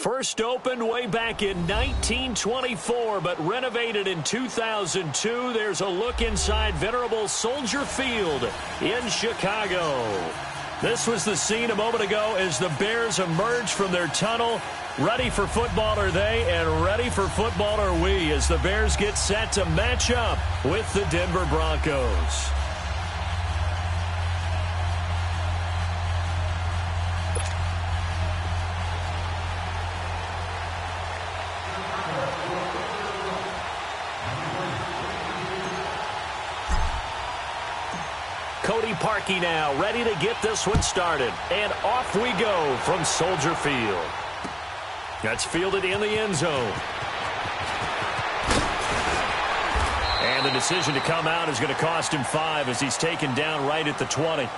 First opened way back in 1924, but renovated in 2002. There's a look inside venerable Soldier Field in Chicago. This was the scene a moment ago as the Bears emerged from their tunnel. Ready for football are they, and ready for football are we, as the Bears get set to match up with the Denver Broncos. Cody Parkey now, ready to get this one started. And off we go from Soldier Field. That's fielded in the end zone. And the decision to come out is going to cost him 5 as he's taken down right at the 20.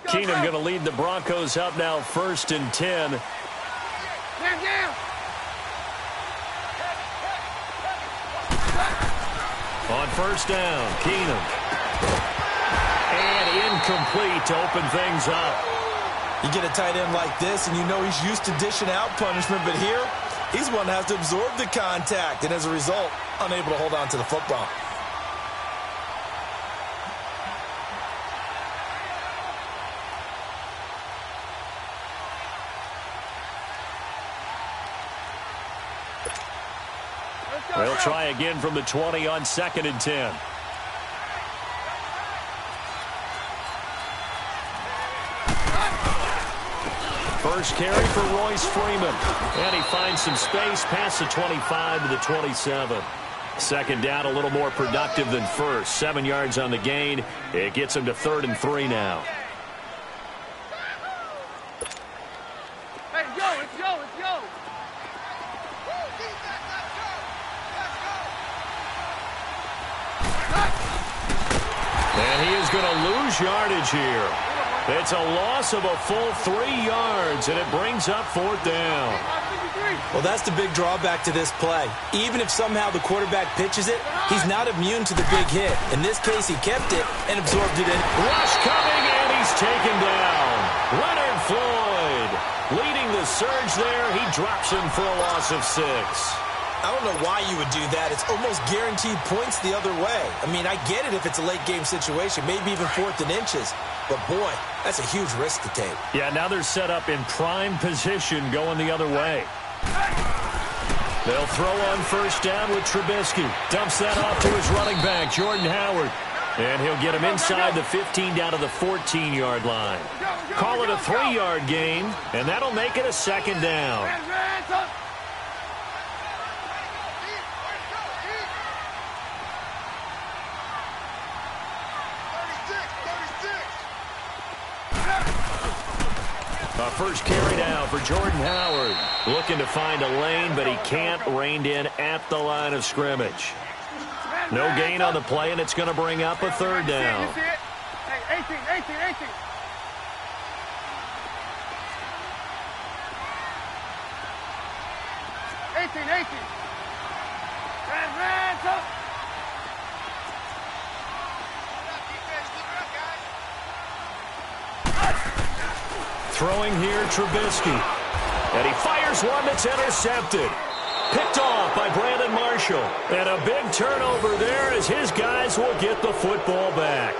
Keenum going to lead the Broncos up now 1st and 10. On 1st down, Keenum. And incomplete to open things up. You get a tight end like this, and you know he's used to dishing out punishment, but here, he's one that has to absorb the contact, and as a result, unable to hold on to the football. They'll try again from the 20 on 2nd and 10. First carry for Royce Freeman. And he finds some space past the 25 to the 27. 2nd down, a little more productive than first. 7 yards on the gain. It gets him to 3rd and 3 now. Let's go, let's go, let's go. And he is going to lose yardage here. It's a loss of a full 3 yards, and it brings up 4th down. Well, that's the big drawback to this play. Even if somehow the quarterback pitches it, he's not immune to the big hit. In this case, he kept it and absorbed it in. Rush coming, and he's taken down. Leonard Floyd leading the surge there. He drops him for a loss of 6. I don't know why you would do that. It's almost guaranteed points the other way. I mean, I get it if it's a late-game situation, maybe even 4th and inches. But, boy, that's a huge risk to take. Yeah, now they're set up in prime position going the other way. They'll throw on 1st down with Trubisky. Dumps that off to his running back, Jordan Howard. And he'll get him inside the 15 down to the 14-yard line. Call it a 3-yard gain, and that'll make it a 2nd down. First carry now for Jordan Howard. Looking to find a lane, but he can't. Reined in at the line of scrimmage. No gain on the play, and it's going to bring up a 3rd down. 18. 18. Throwing here, Trubisky. And he fires one that's intercepted. Picked off by Brandon Marshall. And a big turnover there as his guys will get the football back.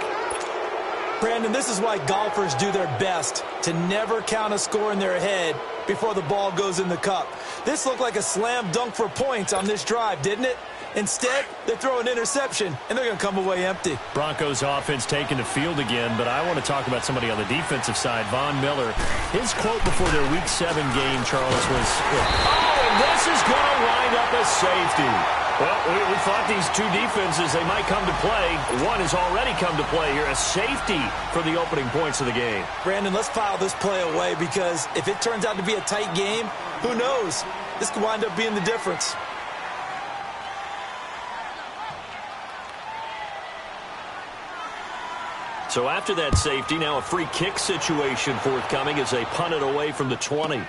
Brandon, this is why golfers do their best, to never count a score in their head before the ball goes in the cup. This looked like a slam dunk for points on this drive, didn't it? Instead, they throw an interception, and they're going to come away empty. Broncos offense taking the field again, but I want to talk about somebody on the defensive side, Von Miller. His quote before their Week 7 game, Charles, was, "Oh, and this is going to wind up as safety." Well, we thought these two defenses, they might come to play. One has already come to play here, a safety for the opening points of the game. Brandon, let's file this play away because if it turns out to be a tight game, who knows? This could wind up being the difference. So after that safety, now a free kick situation forthcoming as they punt it away from the 20.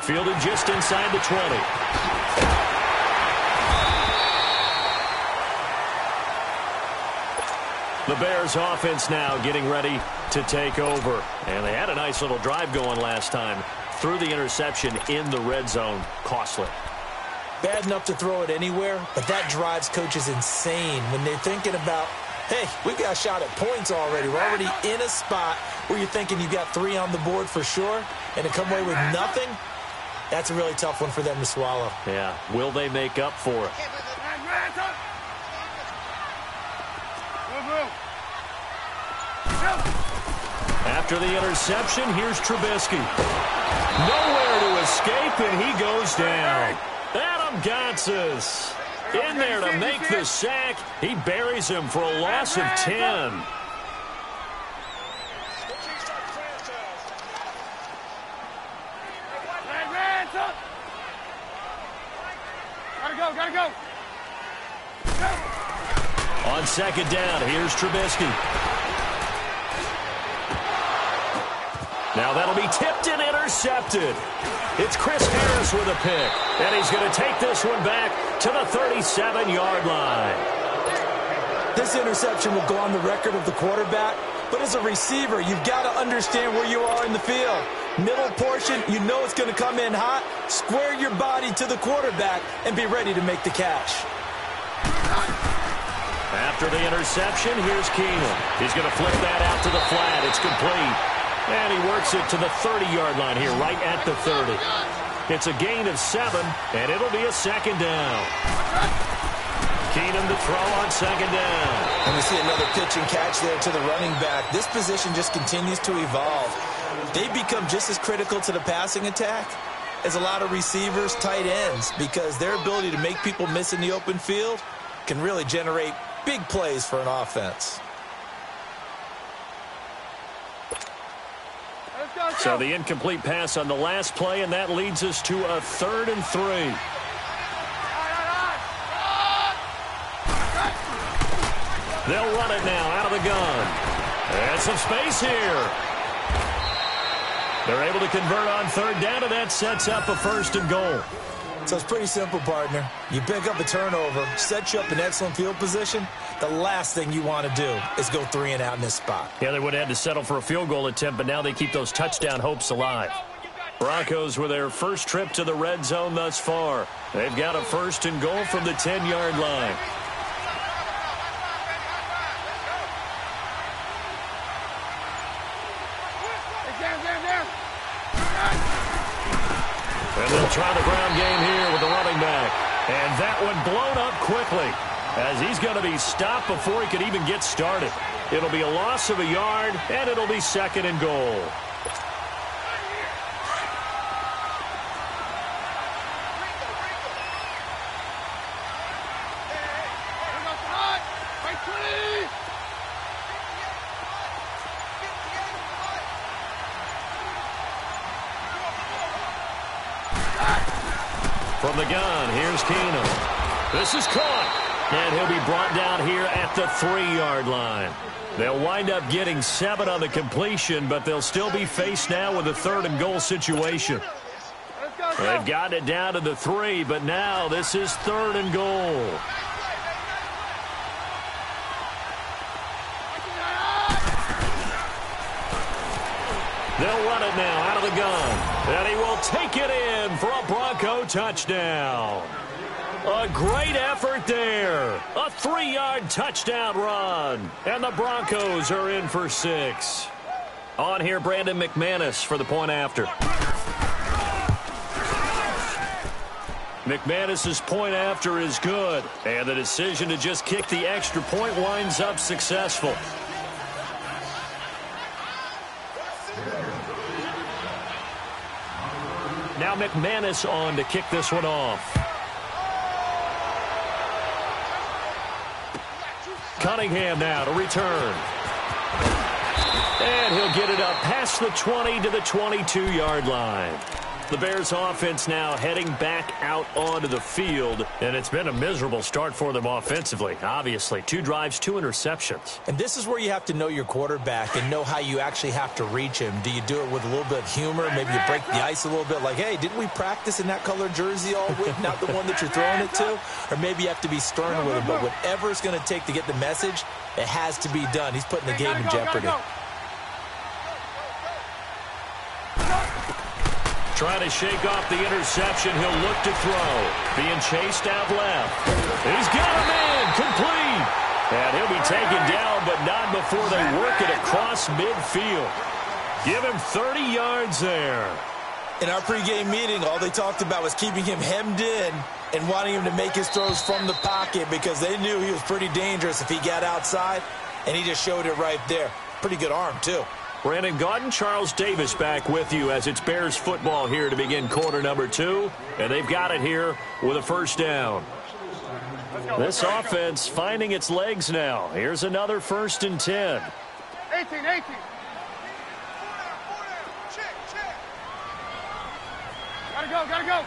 Fielded just inside the 20. The Bears offense now getting ready to take over. And they had a nice little drive going last time. Threw the interception in the red zone. Costly. Bad enough to throw it anywhere, but that drives coaches insane when they're thinking about, hey, we got a shot at points already. We're already in a spot where you're thinking you got 3 on the board for sure, and to come away with nothing, that's a really tough one for them to swallow. Yeah. Will they make up for it? After the interception, here's Trubisky. Nowhere to escape, and he goes down. Adam Gotsis in there to make the sack. He buries him for a loss of 10. Gotta go. On second down, here's Trubisky. Now that'll be tipped and intercepted. It's Chris Harris with a pick. And he's going to take this one back to the 37-yard line. This interception will go on the record of the quarterback, but as a receiver, you've got to understand where you are in the field. Middle portion, you know it's going to come in hot. Square your body to the quarterback and be ready to make the catch. After the interception, here's Keenum. He's going to flip that out to the flat. It's complete. And he works it to the 30-yard line here, right at the 30. It's a gain of 7, and it'll be a second down. Keenum to throw on second down. And we see another pitch and catch there to the running back. This position just continues to evolve. They become just as critical to the passing attack as a lot of receivers, tight ends, because their ability to make people miss in the open field can really generate big plays for an offense. So the incomplete pass on the last play, and that leads us to a 3rd and 3. They'll run it now out of the gun. And some space here. They're able to convert on 3rd down, and that sets up a 1st and goal. So it's pretty simple, partner. You pick up a turnover, set you up in excellent field position. The last thing you want to do is go 3 and out in this spot. Yeah, they would have had to settle for a field goal attempt, but now they keep those touchdown hopes alive. Broncos with their first trip to the red zone thus far. They've got a 1st and goal from the 10-yard line. And they'll try the ground game here with the running back. And that one blown up quickly as he's going to be stopped before he could even get started. It'll be a loss of a yard, and it'll be 2nd and goal. From the gun, here's Keenum. This is caught. And he'll be brought down here at the 3-yard line. They'll wind up getting 7 on the completion, but they'll still be faced now with a 3rd and goal situation. They've gotten it down to the 3, but now this is 3rd and goal. They'll run it now out of the gun. And he will take it in for a Bronco touchdown. A great effort there. A 3-yard touchdown run. And the Broncos are in for 6. On here, Brandon McManus for the point after. McManus's point after is good. And the decision to just kick the extra point winds up successful. Now McManus on to kick this one off. Cunningham now to return. And he'll get it up past the 20 to the 22-yard line. The Bears offense now heading back out onto the field, and it's been a miserable start for them offensively. Obviously, 2 drives, 2 interceptions. And this is where you have to know your quarterback and know how you actually have to reach him. Do you do it with a little bit of humor? Maybe you break the ice a little bit like, hey, didn't we practice in that color jersey all week, not the one that you're throwing it to? Or maybe you have to be stern with him. But whatever it's going to take to get the message, it has to be done. He's putting the game in jeopardy. Trying to shake off the interception. He'll look to throw. Being chased out left. He's got him in. Complete. And he'll be taken down, but not before they work it across midfield. Give him 30 yards there. In our pregame meeting, all they talked about was keeping him hemmed in and wanting him to make his throws from the pocket because they knew he was pretty dangerous if he got outside, and he just showed it right there. Pretty good arm, too. Brandon Gaudin, Charles Davis back with you as it's Bears football here to begin quarter number 2. And they've got it here with a first down. This offense finding its legs now. Here's another 1st and 10. 18. Gotta go.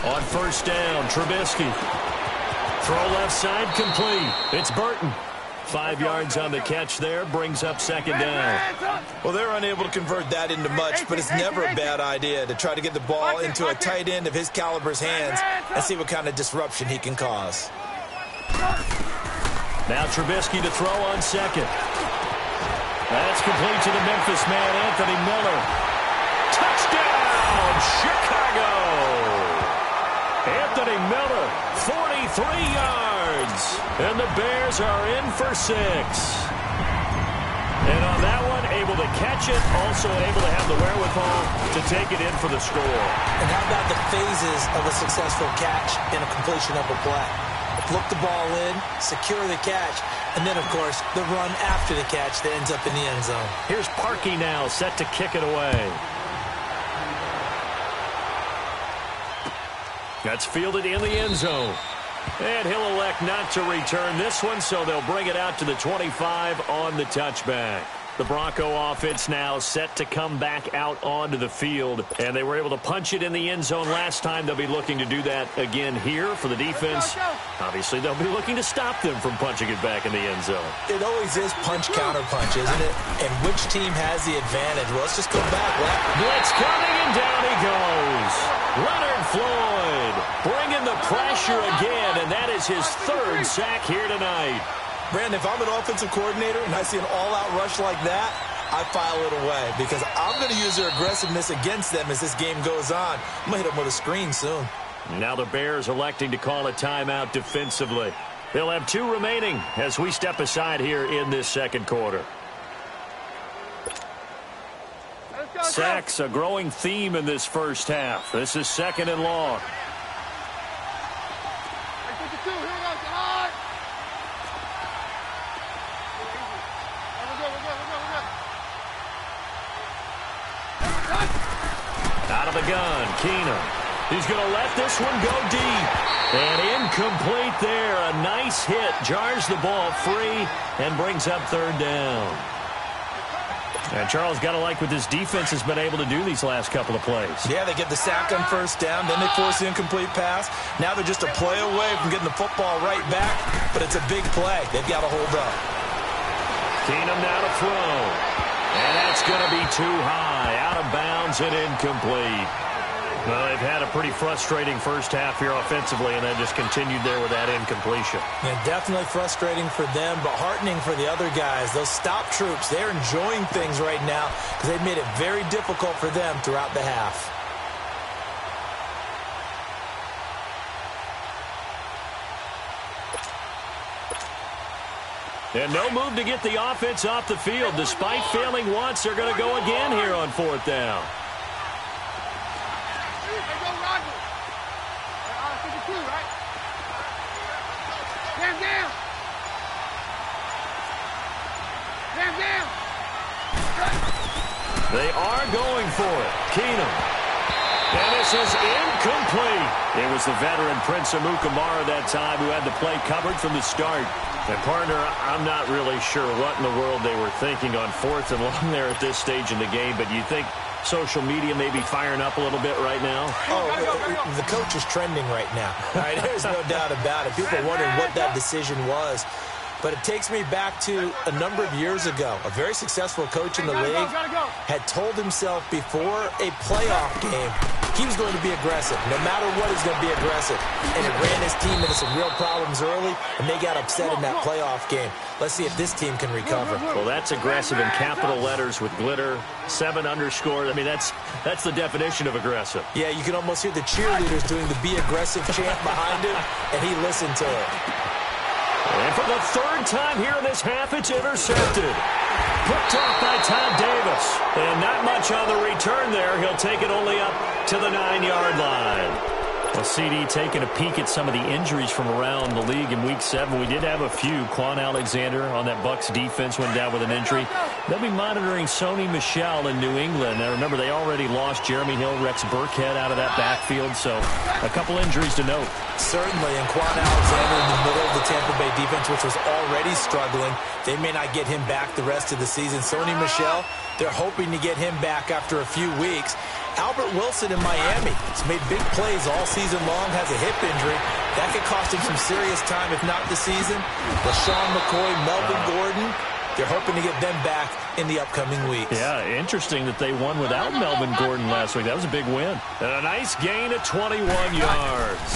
On first down, Trubisky. Throw left side, complete. It's Burton. 5 yards on the catch there, brings up 2nd down. Well, they're unable to convert that into much, but it's never a bad idea to try to get the ball into a tight end of his caliber's hands and see what kind of disruption he can cause. Now Trubisky to throw on 2nd. That's complete to the Memphis man, Anthony Miller. Touchdown, Chicago! Anthony Miller, 43 yards. And the Bears are in for 6. And on that one, able to catch it, also able to have the wherewithal to take it in for the score. And how about the phases of a successful catch and a completion of a play? Look the ball in, secure the catch, and then, of course, the run after the catch that ends up in the end zone. Here's Parkey now, set to kick it away. That's fielded in the end zone. And he'll elect not to return this one, so they'll bring it out to the 25 on the touchback. The Bronco offense now set to come back out onto the field, and they were able to punch it in the end zone last time. They'll be looking to do that again here for the defense. Obviously, they'll be looking to stop them from punching it back in the end zone. It always is punch-counter-punch, isn't it? And which team has the advantage? Well, let's just go back. Blitz coming, and down he goes. Leonard Floyd bringing the pressure again, and that is his 3rd sack here tonight. Brandon, if I'm an offensive coordinator and I see an all-out rush like that, I file it away because I'm going to use their aggressiveness against them as this game goes on. I'm going to hit them with a screen soon. Now the Bears electing to call a timeout defensively. They'll have 2 remaining as we step aside here in this 2nd quarter. Sacks, a growing theme in this first half. This is 2nd and long. Out of the gun, Keenum. He's going to let this one go deep. And incomplete there. A nice hit. Jars the ball free and brings up 3rd down. And Charles, got to like what this defense has been able to do these last couple of plays. Yeah, they get the sack on 1st down, then they force the incomplete pass. Now they're just a play away from getting the football right back, but it's a big play. They've got to hold up. Keenum now to throw. And that's going to be too high. Out of bounds and incomplete. Well, they've had a pretty frustrating first half here offensively, and then just continued there with that incompletion. Yeah, definitely frustrating for them, but heartening for the other guys. Those stop troops, they're enjoying things right now because they've made it very difficult for them throughout the half. And no move to get the offense off the field. Despite failing once, they're going to go again here on 4th down. They are going for it. Keenum. And this is incomplete. It was the veteran Prince Amukamara that time who had the play covered from the start. And, partner, I'm not really sure what in the world they were thinking on 4th and long there at this stage in the game, but you think social media may be firing up a little bit right now? Oh, the coach is trending right now. Right? There's no doubt about it. People are wondering what that decision was. But it takes me back to a number of years ago. A very successful coach in the league had told himself before a playoff game he was going to be aggressive. No matter what, he's going to be aggressive. And it ran his team into some real problems early, and they got upset in that playoff game. Let's see if this team can recover. Well, that's aggressive in capital letters with glitter, 7 underscore. I mean, that's the definition of aggressive. Yeah, you can almost hear the cheerleaders doing the be aggressive chant behind him, and he listened to it. And for the 3rd time here in this half, it's intercepted. Picked off by Todd Davis. And not much on the return there. He'll take it only up to the 9-yard line. Well, CD taking a peek at some of the injuries from around the league in Week 7. We did have a few. Quan Alexander on that Bucs defense went down with an injury. They'll be monitoring Sony Michel in New England. Now, remember, they already lost Jeremy Hill, Rex Burkhead out of that backfield, so a couple injuries to note. Certainly, and Quan Alexander in the middle of the Tampa Bay defense, which was already struggling. They may not get him back the rest of the season. Sony Michel, they're hoping to get him back after a few weeks. Albert Wilson in Miami has made big plays all season long, has a hip injury. That could cost him some serious time, if not the season. LaShawn McCoy, Melvin Gordon, they're hoping to get them back in the upcoming weeks. Yeah, interesting that they won without Melvin Gordon last week. That was a big win. And a nice gain of 21 yards.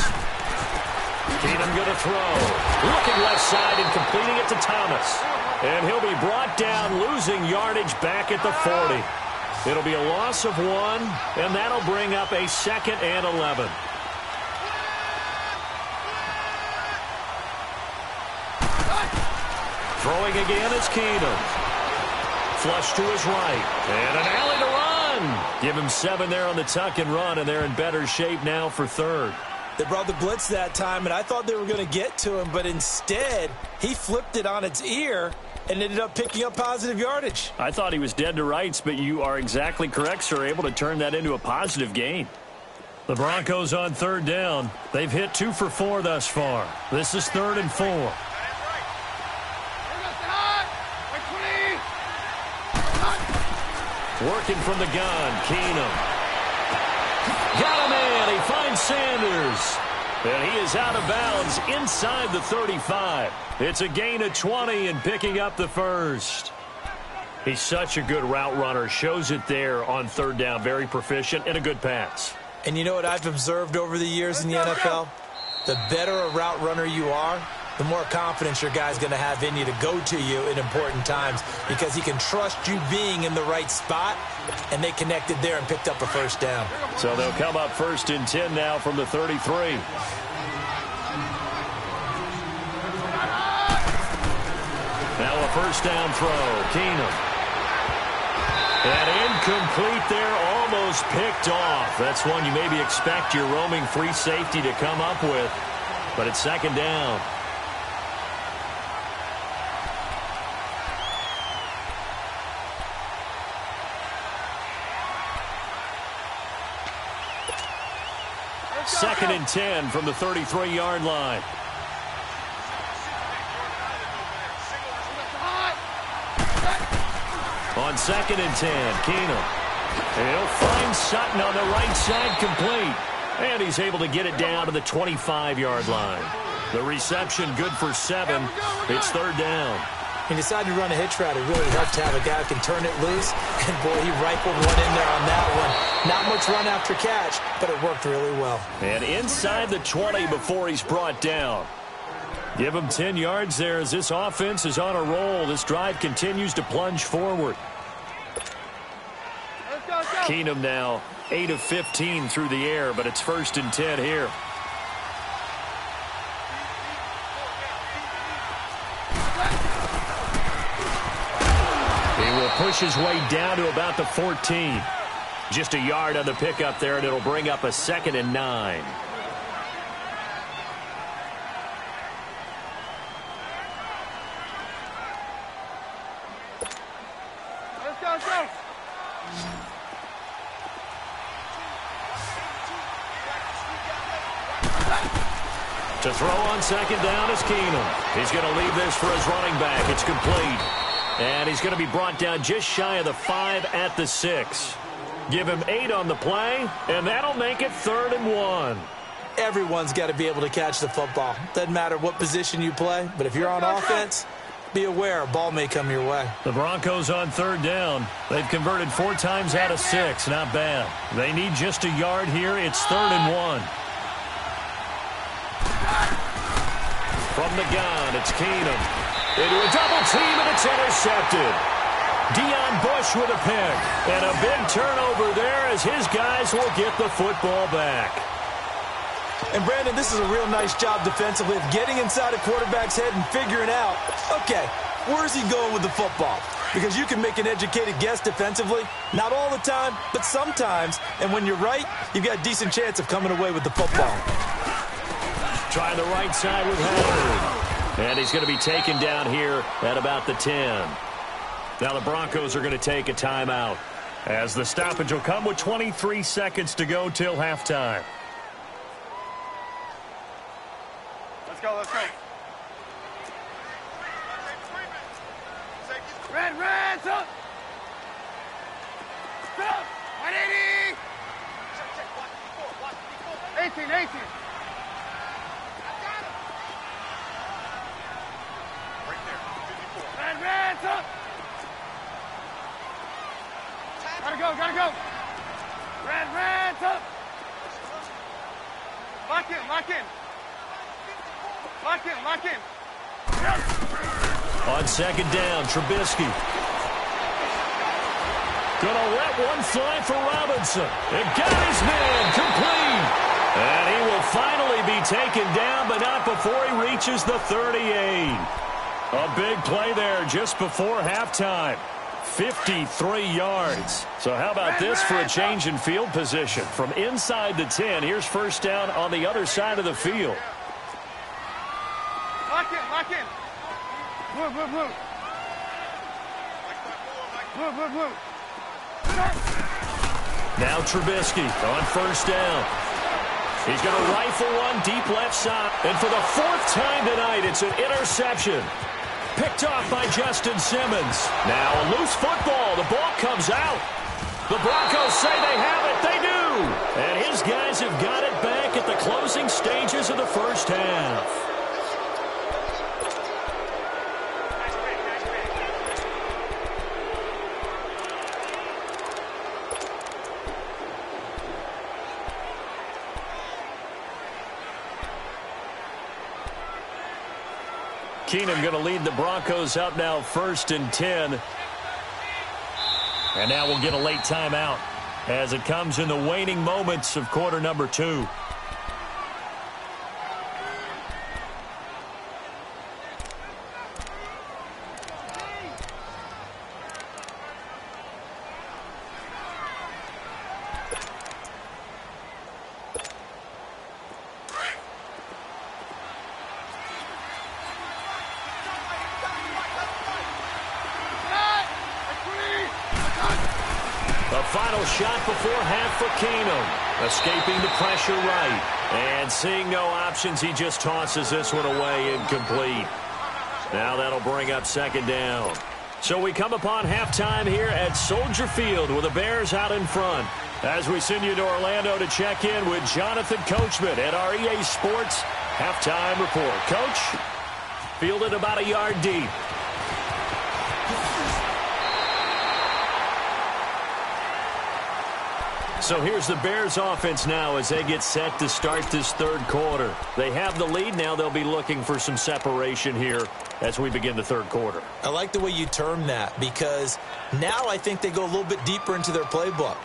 Keenum going to throw. Looking left side and completing it to Thomas. And he'll be brought down, losing yardage back at the 40. It'll be a loss of 1, and that'll bring up a 2nd and 11. Throwing again is Keenum. Flush to his right. And an alley to run. Give him 7 there on the tuck and run, and they're in better shape now for 3rd. They brought the blitz that time, and I thought they were going to get to him, but instead, he flipped it on its ear and ended up picking up positive yardage. I thought he was dead to rights, but you are exactly correct, sir. Able to turn that into a positive gain. The Broncos on 3rd down. They've hit 2 for 4 thus far. This is 3rd and 4. Working from the gun, Keenum. Got him in. He finds Sanders. And he is out of bounds inside the 35. It's a gain of 20 and picking up the 1st. He's such a good route runner. Shows it there on 3rd down. Very proficient and a good pass. And you know what I've observed over the years in the NFL? The better a route runner you are, the more confidence your guy's going to have in you to go to you in important times because he can trust you being in the right spot, and they connected there and picked up a 1st down. So they'll come up 1st and 10 now from the 33. Now a 1st down throw. Keenum. And incomplete there, almost picked off. That's one you maybe expect your roaming free safety to come up with, but it's 2nd down. Second and 10 from the 33-yard line. On 2nd and 10, Keenum. He'll find Sutton on the right side, complete. And he's able to get it down to the 25-yard line. The reception good for 7. It's 3rd down. He decided to run a hitch route. It really helped to have a guy who can turn it loose. And, boy, he rifled one in there on that one. Not much run after catch, but it worked really well. And inside the 20 before he's brought down. Give him 10 yards there as this offense is on a roll. This drive continues to plunge forward. Keenum now 8 of 15 through the air, but it's 1st and 10 here. He will push his way down to about the 14. Just a yard on the pickup there, and it'll bring up a 2nd and 9. Let's go. To throw on second down is Keenum. He's going to leave this for his running back. It's complete. And he's going to be brought down just shy of the 5 at the 6. Give him 8 on the play, and that'll make it 3rd and 1. Everyone's got to be able to catch the football. Doesn't matter what position you play, but if you're on offense, be aware a ball may come your way. The Broncos on 3rd down. They've converted 4 times out of 6. Not bad. They need just a yard here. It's 3rd and 1. From the gun, it's Keenum. Into a double team, and it's intercepted. Deion Bush with a pick. And a big turnover there as his guys will get the football back. And, Brandon, this is a real nice job defensively of getting inside a quarterback's head and figuring out, okay, where's he going with the football? Because you can make an educated guess defensively. Not all the time, but sometimes. And when you're right, you've got a decent chance of coming away with the football. Try the right side with Howard. And he's going to be taken down here at about the 10. Now the Broncos are going to take a timeout as the stoppage will come with 23 seconds to go till halftime. Let's go, let's go. Red, up. Stop. 180. 18. Red, up. Gotta go. Red, up. Lock in. On second down, Trubisky. Gonna let one fly for Robinson. It got his man complete. And he will finally be taken down, but not before he reaches the 38. A big play there just before halftime. 53 yards. So how about this for a change in field position? From inside the 10, here's first down on the other side of the field. Lock in. Move. Now Trubisky on first down. He's going to rifle one deep left side. And for the 4th time tonight, it's an interception. Picked off by Justin Simmons. Now a loose football. The ball comes out. The Broncos say they have it. They do. And his guys have got it back at the closing stages of the first half. Keenum going to lead the Broncos up now 1st and 10. And now we'll get a late timeout as it comes in the waning moments of quarter number 2. Final shot before half for Keenum. Escaping the pressure right. And seeing no options, he just tosses this one away incomplete. Now that'll bring up second down. So we come upon halftime here at Soldier Field with the Bears out in front. As we send you to Orlando to check in with Jonathan Coachman at our EA Sports Halftime Report. Coach, fielded about a yard deep. So here's the Bears offense now as they get set to start this 3rd quarter. They have the lead. Now they'll be looking for some separation here as we begin the 3rd quarter. I like the way you term that because now I think they go a little bit deeper into their playbook.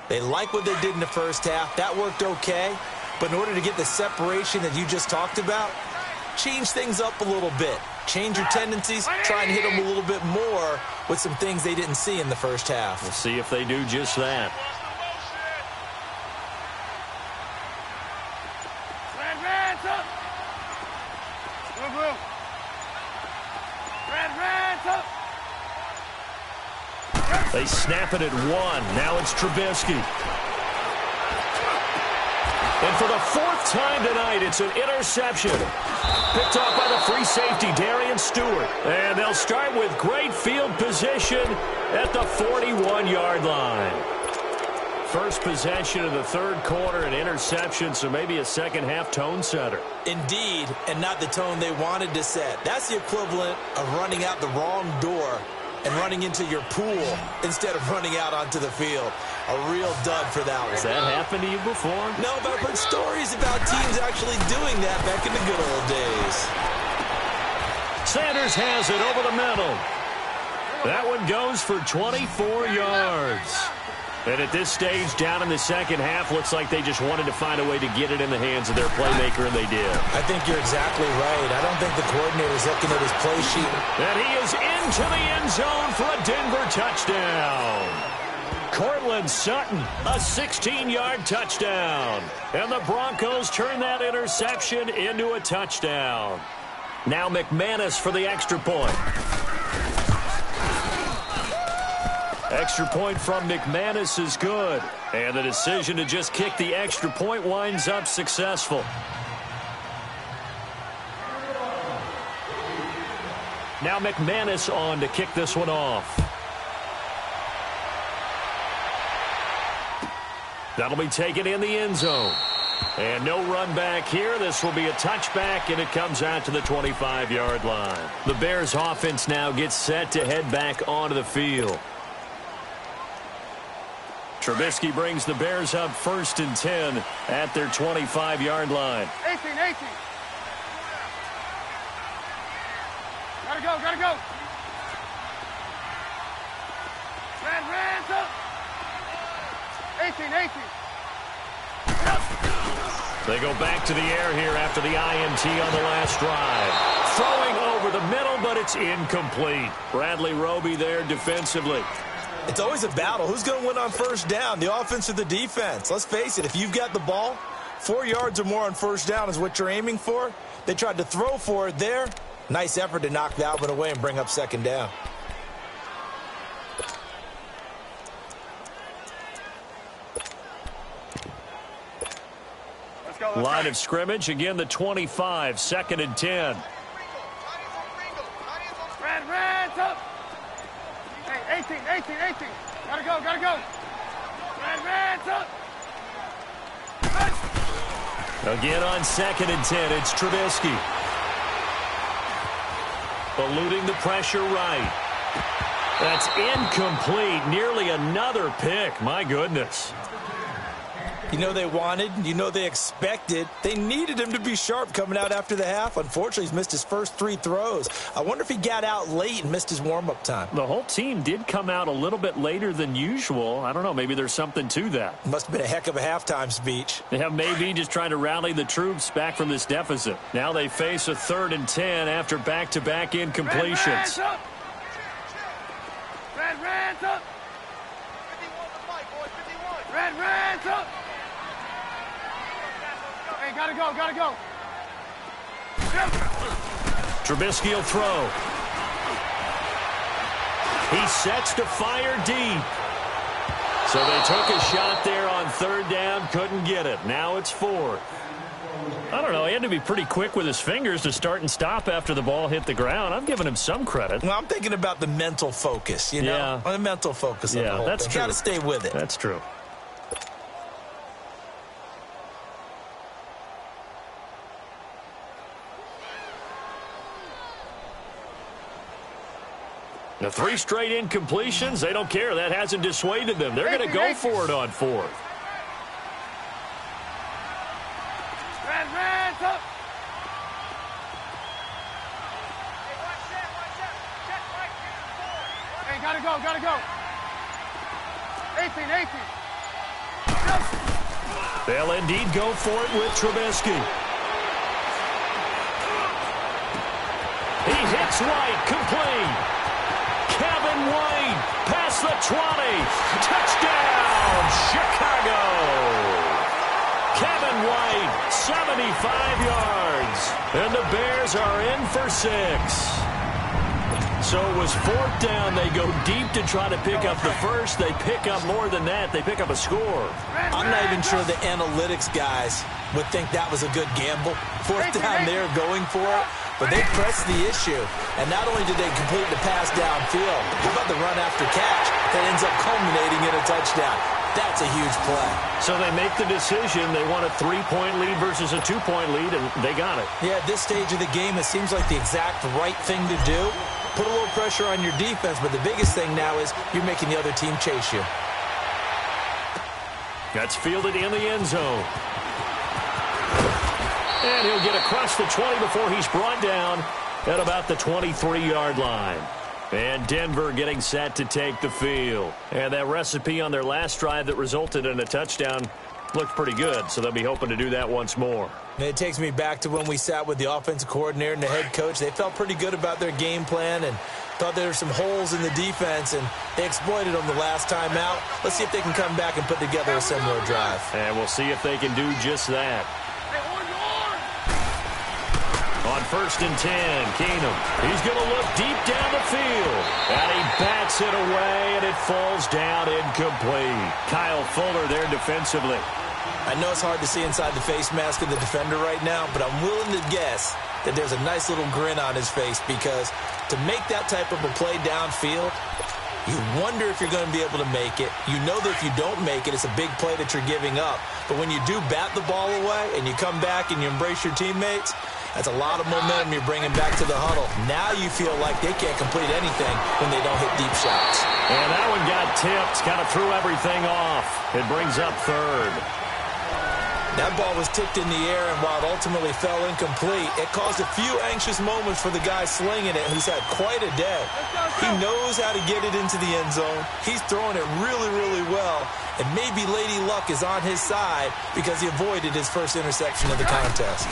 They like what they did in the first half. That worked okay. But in order to get the separation that you just talked about, change things up a little bit. Change your tendencies. Try and hit them a little bit more with some things they didn't see in the first half. We'll see if they do just that. They snap it at 1. Now it's Trubisky. And for the fourth time tonight, it's an interception. Picked off by the free safety, Darian Stewart. And they'll start with great field position at the 41-yard line. First possession of the third quarter, an interception, so maybe a second-half tone setter. Indeed, and not the tone they wanted to set. That's the equivalent of running out the wrong door and running into your pool instead of running out onto the field. A real dud for that one. Has that happened to you before? No, but I've heard stories about teams actually doing that back in the good old days. Sanders has it over the middle. That one goes for 24 yards. And at this stage, down in the second half, looks like they just wanted to find a way to get it in the hands of their playmaker, and they did. I think you're exactly right. I don't think the coordinator's looking at his play sheet. And he is into the end zone for a Denver touchdown. Cortland Sutton, a 16-yard touchdown. And the Broncos turn that interception into a touchdown. Now McManus for the extra point. Extra point from McManus is good. And the decision to just kick the extra point winds up successful. Now McManus on to kick this one off. That'll be taken in the end zone. And no run back here. This will be a touchback, and it comes out to the 25-yard line. The Bears offense now gets set to head back onto the field. Trubisky brings the Bears up 1st and 10 at their 25-yard line. 18. Gotta go, gotta go. Red, up. 18. They go back to the air here after the INT on the last drive. Throwing over the middle, but it's incomplete. Bradley Roby there defensively. It's always a battle. Who's going to win on first down, the offense or the defense? Let's face it, if you've got the ball, 4 yards or more on first down is what you're aiming for. They tried to throw for it there. Nice effort to knock that one away and bring up second down. Line of scrimmage, again the 25, 2nd and 10. Red, up. Hey, 18. Gotta go. Red, up. Again on 2nd and 10, it's Trubisky. Eluding the pressure right. That's incomplete. Nearly another pick. My goodness. You know they wanted, you know they expected. They needed him to be sharp coming out after the half. Unfortunately, he's missed his first 3 throws. I wonder if he got out late and missed his warm-up time. The whole team did come out a little bit later than usual. I don't know, maybe there's something to that. Must have been a heck of a halftime speech. Yeah, maybe just trying to rally the troops back from this deficit. Now they face a 3rd and 10 after back-to-back incompletions. Red, up. 51. Red, up. Hey, gotta go. Trubisky will throw. He sets to fire deep. So they took a shot there on 3rd down, couldn't get it. Now it's 4th. I don't know, he had to be pretty quick with his fingers to start and stop after the ball hit the ground. I'm giving him some credit. Well, I'm thinking about the mental focus, you know? Yeah. The mental focus of the whole that's thing. true. Got to stay with it. That's true. The 3 straight incompletions, they don't care. That hasn't dissuaded them. They're going to go for it on 4th. Red, up. Hey, gotta go. 18. They'll indeed go for it with Trubisky. He hits White, complete. Kevin White, past the 20. Touchdown, Chicago. Kevin White, 75 yards. And the Bears are in for 6. So it was 4th down. They go deep to try to pick up the first. They pick up more than that. They pick up a score. I'm not even sure the analytics guys would think that was a good gamble. 4th down, they're going for it. But they pressed the issue. And not only did they complete the pass downfield, how about the run after catch that ends up culminating in a touchdown? That's a huge play. So they make the decision. They want a 3-point lead versus a 2-point lead, and they got it. Yeah, at this stage of the game, it seems like the exact right thing to do. Put a little pressure on your defense, but the biggest thing now is you're making the other team chase you. That's fielded in the end zone. And he'll get across the 20 before he's brought down at about the 23-yard line. And Denver getting set to take the field. And that recipe on their last drive that resulted in a touchdown looked pretty good, so they'll be hoping to do that once more. And it takes me back to when we sat with the offensive coordinator and the head coach. They felt pretty good about their game plan and thought there were some holes in the defense, and they exploited them the last time out. Let's see if they can come back and put together a similar drive. And we'll see if they can do just that. On 1st and 10, Keenum. He's going to look deep down the field. And he bats it away, and it falls down incomplete. Kyle Fuller there defensively. I know it's hard to see inside the face mask of the defender right now, but I'm willing to guess that there's a nice little grin on his face, because to make that type of a play downfield, you wonder if you're going to be able to make it. You know that if you don't make it, it's a big play that you're giving up. But when you do bat the ball away and you come back and you embrace your teammates, that's a lot of momentum you're bringing back to the huddle. Now you feel like they can't complete anything when they don't hit deep shots. And that one got tipped, kind of threw everything off. It brings up 3rd. That ball was tipped in the air, and while it ultimately fell incomplete, it caused a few anxious moments for the guy slinging it, who's had quite a day. He knows how to get it into the end zone. He's throwing it really, really well, and maybe Lady Luck is on his side because he avoided his first interception of the contest.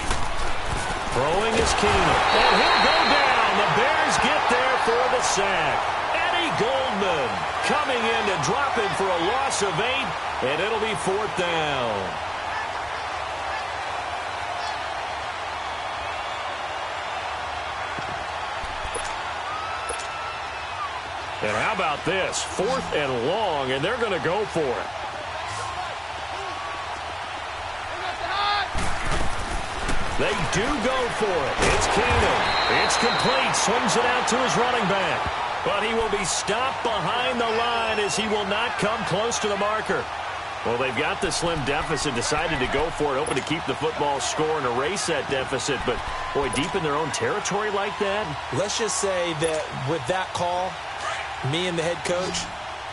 Throwing is Keenum, and he'll go down. The Bears get there for the sack. Eddie Goldman coming in to drop him for a loss of 8, and it'll be 4th down. And how about this? 4th and long, and they're going to go for it. They do go for it. It's Keenum. It's complete. Swings it out to his running back. But he will be stopped behind the line as he will not come close to the marker. Well, they've got the slim deficit, decided to go for it, hoping to keep the football score and erase that deficit. But, boy, deep in their own territory like that? Let's just say that with that call, me and the head coach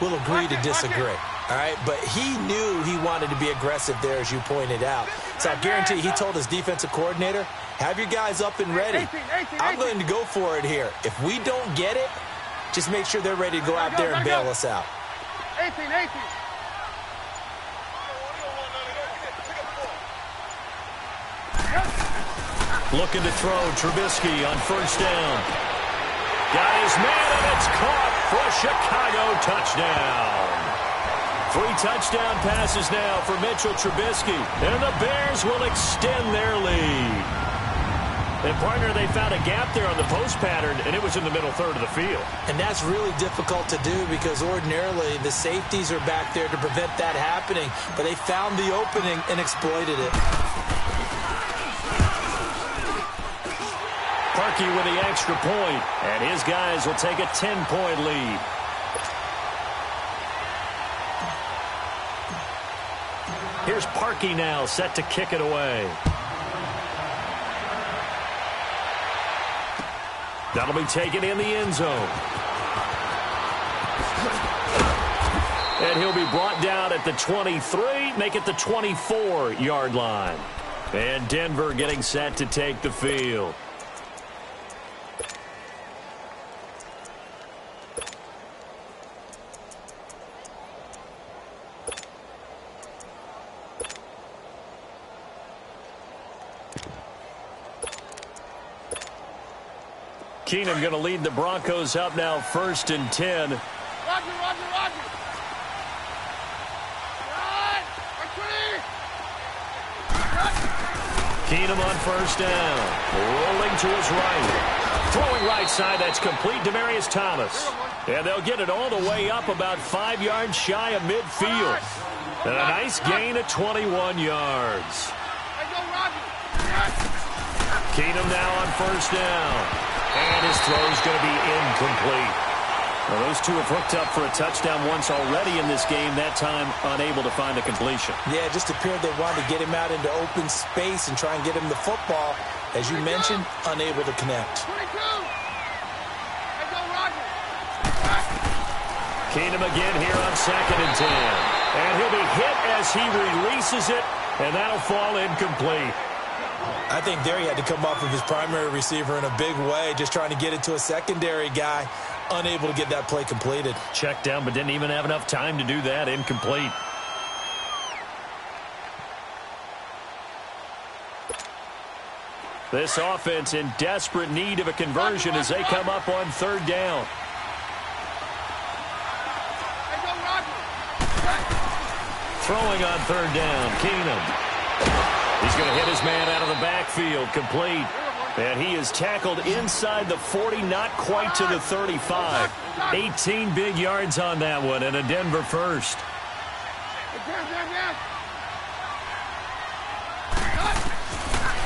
will agree to disagree. All right, but he knew he wanted to be aggressive there, as you pointed out. So I guarantee he told his defensive coordinator, have your guys up and ready. I'm going to go for it here. If we don't get it, just make sure they're ready to go out there and bail us out. 18. Looking to throw, Trubisky on 1st down. Got his man, and it's caught for a Chicago touchdown. 3 touchdown passes now for Mitchell Trubisky, and the Bears will extend their lead. And, partner, they found a gap there on the post pattern, and it was in the middle 3rd of the field. And that's really difficult to do because ordinarily the safeties are back there to prevent that happening, but they found the opening and exploited it. Parkey with the extra point, and his guys will take a 10-point lead. Here's Parkey now, set to kick it away. That'll be taken in the end zone. And he'll be brought down at the 23, make it the 24-yard line. And Denver getting set to take the field. Keenum going to lead the Broncos up now 1st and 10. Roger. Keenum on 1st down. Rolling to his right. Throwing right side, that's complete. Demaryius Thomas. And they'll get it all the way up about 5 yards shy of midfield. And a nice gain of 21 yards. Keenum now on first down. And his throw is going to be incomplete. Well, those two have hooked up for a touchdown once already in this game, that time unable to find a completion. Yeah, it just appeared they wanted to get him out into open space and try and get him the football. As you mentioned, unable to connect. Keenum again here on 2nd and 10. And he'll be hit as he releases it, and that'll fall incomplete. I think there he had to come off of his primary receiver in a big way, just trying to get it to a secondary guy, unable to get that play completed. Checked down, but didn't even have enough time to do that. Incomplete. This offense in desperate need of a conversion as they come up on 3rd down. Throwing on 3rd down, Keenum. He's going to hit his man out of the backfield, complete. And he is tackled inside the 40, not quite to the 35. 18 big yards on that one, and a Denver first.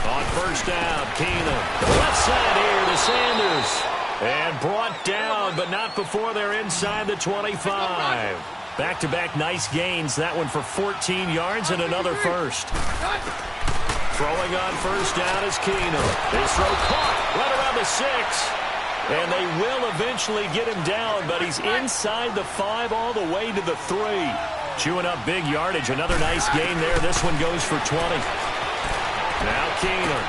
On first down, Keenum. Left side here to Sanders. And brought down, but not before they're inside the 25. Back-to-back nice gains. That one for 14 yards and another first. Throwing on first down is Keenum. His throw caught right around the 6. And they will eventually get him down, but he's inside the 5 all the way to the 3. Chewing up big yardage. Another nice gain there. This one goes for 20. Now Keenum.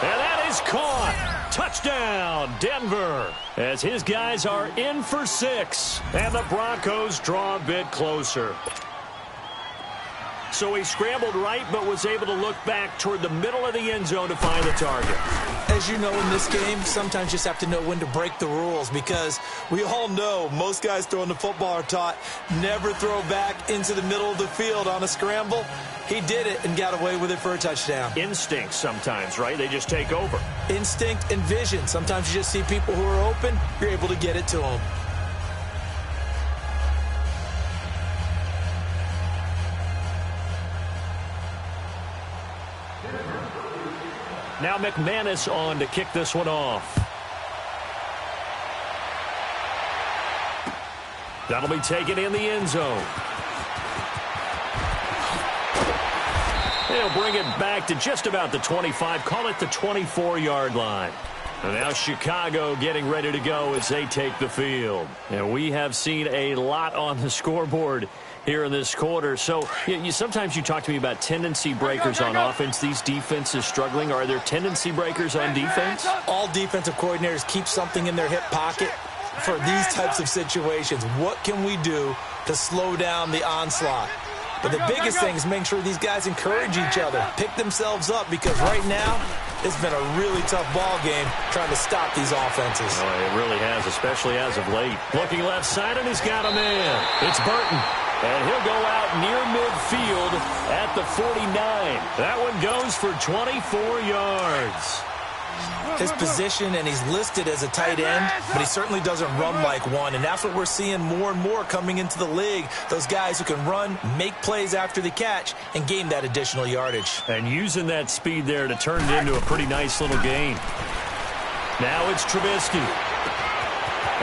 And that is caught. Touchdown, Denver, as his guys are in for 6, and the Broncos draw a bit closer. So he scrambled right, but was able to look back toward the middle of the end zone to find the target. As you know, in this game, sometimes you just have to know when to break the rules, because we all know most guys throwing the football are taught never throw back into the middle of the field on a scramble. He did it and got away with it for a touchdown. Instinct sometimes, right? They just take over. Instinct and vision. Sometimes you just see people who are open, you're able to get it to them. Now McManus on to kick this one off. That'll be taken in the end zone. They'll bring it back to just about the 25. Call it the 24-yard line. And now Chicago getting ready to go as they take the field. And we have seen a lot on the scoreboard here in this quarter. So sometimes you talk to me about tendency breakers on offense. These defenses struggling. Are there tendency breakers on defense? All defensive coordinators keep something in their hip pocket for these types of situations. What can we do to slow down the onslaught? But the biggest thing is making sure these guys encourage each other, pick themselves up, because right now it's been a really tough ball game trying to stop these offenses. Oh, it really has, especially as of late. Looking left side, and he's got a man. It's Burton. And he'll go out near midfield at the 49. That one goes for 24 yards. His position, and he's listed as a tight end, but he certainly doesn't run like one. And that's what we're seeing more and more coming into the league. Those guys who can run, make plays after the catch, and gain that additional yardage. And using that speed there to turn it into a pretty nice little gain. Now it's Trubisky.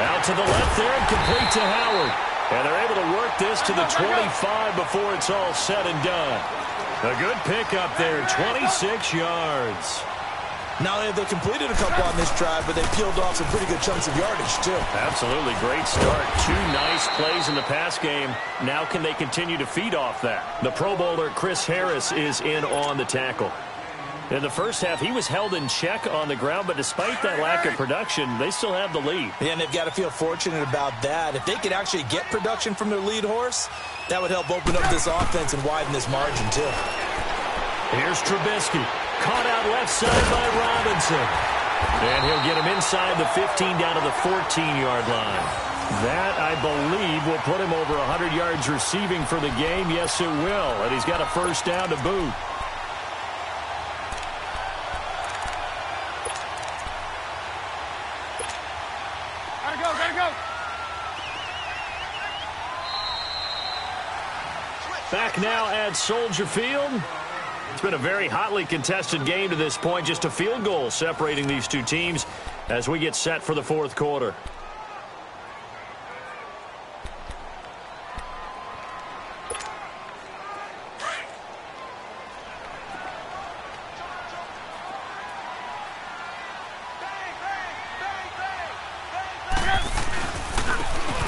Out to the left there and complete to Howard. And they're able to work this to the 25 before it's all said and done. A good pickup there, 26 yards. Not only have they completed a couple on this drive, but they peeled off some pretty good chunks of yardage, too. Absolutely. Great start. 2 nice plays in the pass game. Now can they continue to feed off that? The Pro Bowler Chris Harris is in on the tackle. In the first half, he was held in check on the ground, but despite that lack of production, they still have the lead. Yeah, and they've got to feel fortunate about that. If they could actually get production from their lead horse, that would help open up this offense and widen this margin, too. Here's Trubisky. Caught out left side by Robinson. And he'll get him inside the 15 down to the 14-yard line. That, I believe, will put him over 100 yards receiving for the game. Yes, it will. And he's got a first down to boot. now at Soldier Field. It's been a very hotly contested game to this point. Just a field goal separating these two teams as we get set for the fourth quarter.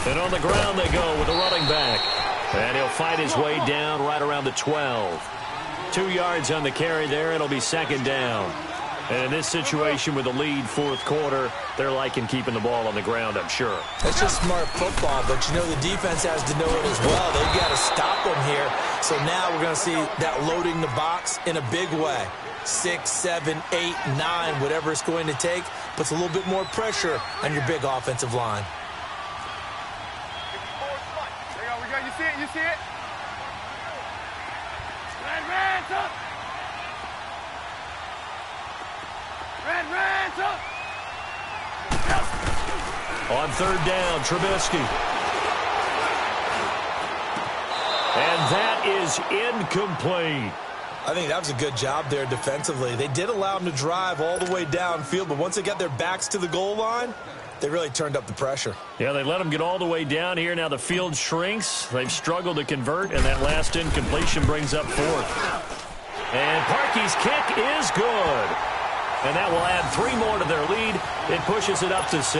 And on the ground they go with the running back. And he'll fight his way down right around the 12. 2 yards on the carry there. It'll be second down. And in this situation with the lead fourth quarter, they're liking keeping the ball on the ground, I'm sure. That's just smart football, but you know the defense has to know it as well. They've got to stop them here. So now we're going to see that loading the box in a big way. 6, 7, 8, 9, whatever it's going to take, puts a little bit more pressure on your big offensive line. You see it? You see it? Red, up! Red, up! On third down, Trubisky. And that is incomplete. I think that was a good job there defensively. They did allow them to drive all the way downfield, but once they got their backs to the goal line, they really turned up the pressure. Yeah, they let them get all the way down here. Now the field shrinks. They've struggled to convert, and that last incompletion brings up fourth. And Parkey's kick is good. And that will add 3 more to their lead. It pushes it up to 6.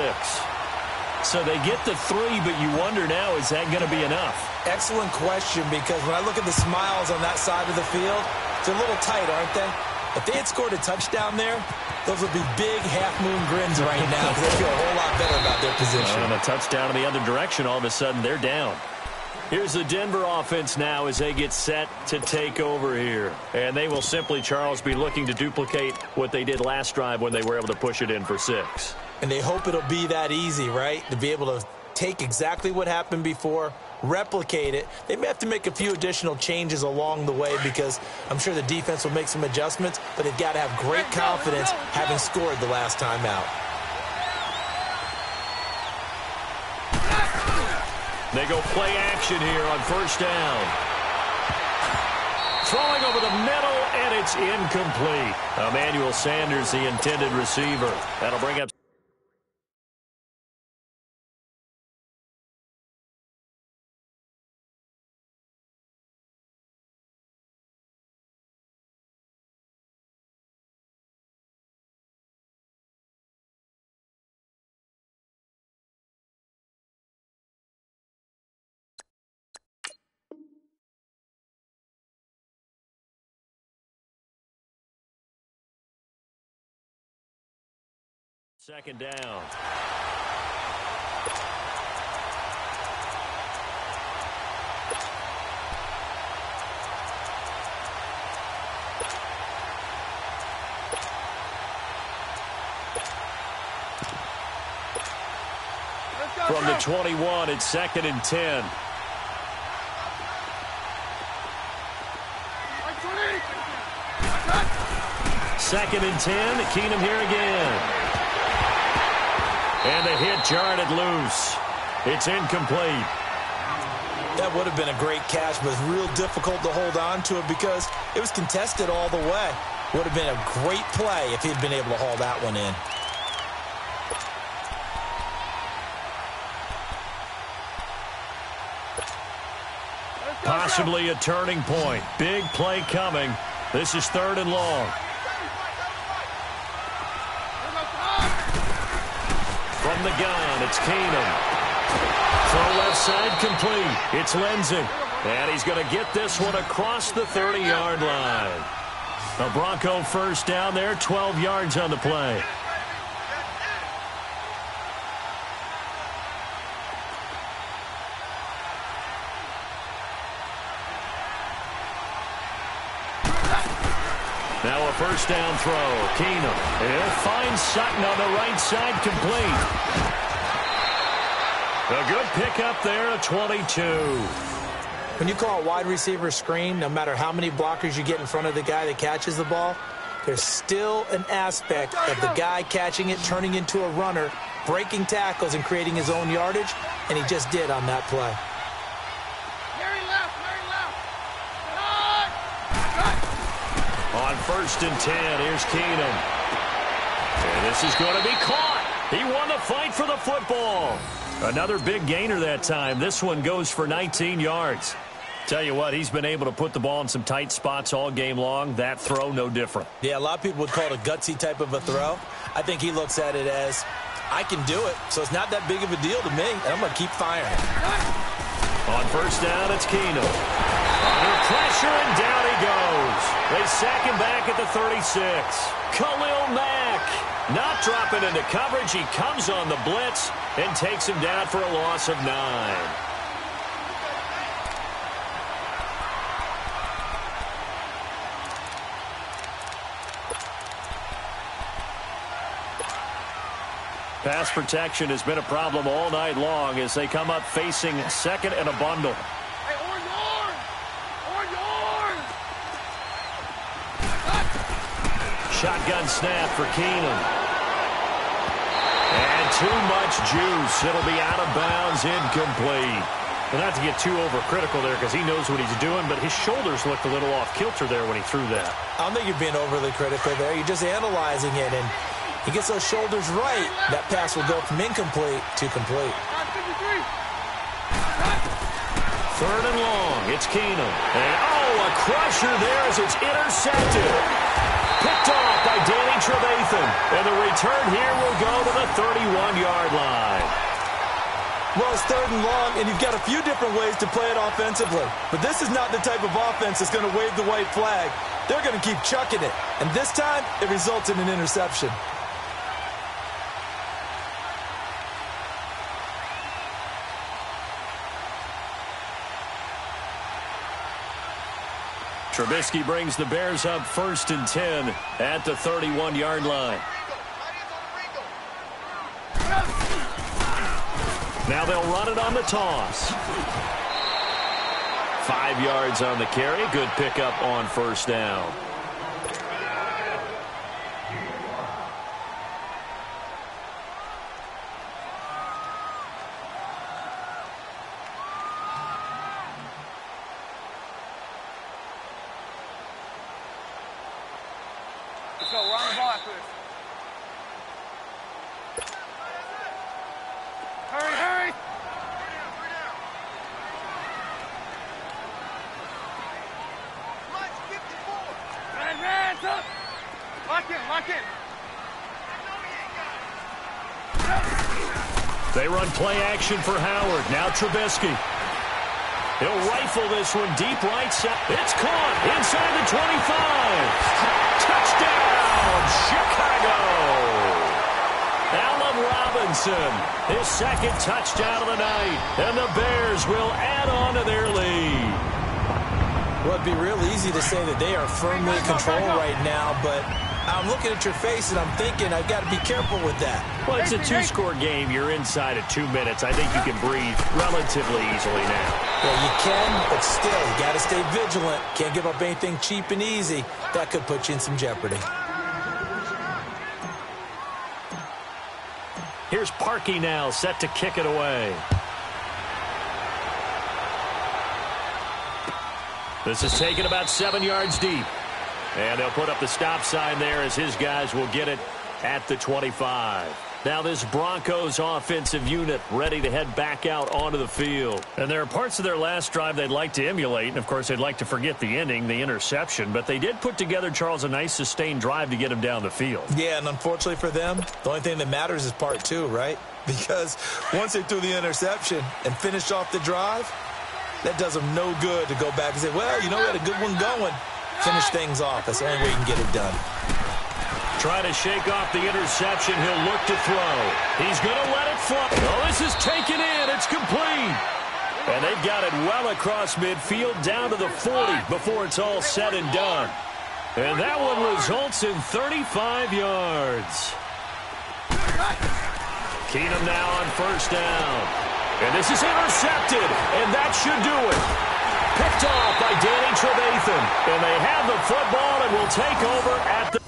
So they get the 3, but you wonder now, is that going to be enough? Excellent question, because when I look at the smiles on that side of the field, they're a little tight, aren't they? If they had scored a touchdown there, those would be big half-moon grins right now because they feel a whole lot better about their position. And a touchdown in the other direction, all of a sudden they're down. Here's the Denver offense now as they get set to take over here. And they will simply, Charles, be looking to duplicate what they did last drive when they were able to push it in for 6. And they hope it'll be that easy, right? To be able to take exactly what happened before, replicate it. They may have to make a few additional changes along the way because I'm sure the defense will make some adjustments, but they've got to have great confidence having scored the last time out. They go play action here on first down. Throwing over the middle, and it's incomplete. Emmanuel Sanders, the intended receiver. That'll bring up second down. From the 21, it's second and 10. Second and 10, Keenum here again. And the hit jarred it loose. It's incomplete. That would have been a great catch, but it's real difficult to hold on to it because it was contested all the way. Would have been a great play if he'd been able to haul that one in. Possibly a turning point. Big play coming. This is third and long. From the gun, it's Keenum. Throw left side complete. It's Lindsey. And he's going to get this one across the 30-yard line. A Bronco first down there, 12 yards on the play. Now a first down throw. Keenum. He'll find Sutton on the right side complete. A good pickup there at 22. When you call a wide receiver screen, no matter how many blockers you get in front of the guy that catches the ball, there's still an aspect of the guy catching it, turning into a runner, breaking tackles and creating his own yardage, and he just did on that play. On 1st and 10, here's Keenum. And this is going to be caught. He won the fight for the football. Another big gainer that time. This one goes for 19 yards. Tell you what, he's been able to put the ball in some tight spots all game long. That throw, no different. Yeah, a lot of people would call it a gutsy type of a throw. I think he looks at it as, I can do it, so it's not that big of a deal to me, and I'm going to keep firing. On 1st down, it's Keenum. Under pressure, and down he goes. They sack him back at the 36. Khalil Mack not dropping into coverage. He comes on the blitz and takes him down for a loss of 9. Pass protection has been a problem all night long as they come up facing 2nd and a bundle. Hey, or yours! Shotgun snap for Keenum. And too much juice. It'll be out of bounds, incomplete. Well, not to get too overcritical there because he knows what he's doing, but his shoulders looked a little off kilter there when he threw that. I don't think you're being overly critical there. You're just analyzing it, and he gets those shoulders right, that pass will go from incomplete to complete. 3rd and long. It's Keenum. And, a crusher there as it's intercepted. Picked off by Danny Trevathan. And the return here will go to the 31-yard line. Well, it's 3rd and long, and you've got a few different ways to play it offensively. But this is not the type of offense that's going to wave the white flag. They're going to keep chucking it. And this time, it results in an interception. Trubisky brings the Bears up 1st and 10 at the 31-yard line. Now they'll run it on the toss. 5 yards on the carry. Good pickup on 1st down. Let's go. We're on the ball after this. Hurry, hurry! Hands up! Lock in, lock in. They run play action for Howard. Now Trubisky. He'll rifle this one deep right side. It's caught inside the 25. Touchdown, Chicago. Allen Robinson, his 2nd touchdown of the night. And the Bears will add on to their lead. Well, it'd be real easy to say that they are firmly in control right now, but I'm looking at your face and I'm thinking I've got to be careful with that. Well, it's a 2-score game. You're inside of 2 minutes. I think you can breathe relatively easily now. Well, you can, but still, you got to stay vigilant. Can't give up anything cheap and easy. That could put you in some jeopardy. Here's Parkey now, set to kick it away. This is taken about 7 yards deep. And they'll put up the stop sign there as his guys will get it at the 25. Now this Broncos offensive unit ready to head back out onto the field. And there are parts of their last drive they'd like to emulate. And, of course, they'd like to forget the ending, the interception. But they did put together, Charles, a nice sustained drive to get him down the field. Yeah, and unfortunately for them, the only thing that matters is part 2, right? Because once they threw the interception and finished off the drive, that does them no good to go back and say, well, you know, we had a good one going. Finish things off. That's the only way you can get it done. Try to shake off the interception. He'll look to throw. He's going to let it fly. Oh, this is taken in. It's complete. And they've got it well across midfield down to the 40 before it's all said and done. And that one results in 35 yards. Keenum now on 1st down. And this is intercepted. And that should do it. Picked off by Danny Trevathan. And they have the football and will take over at the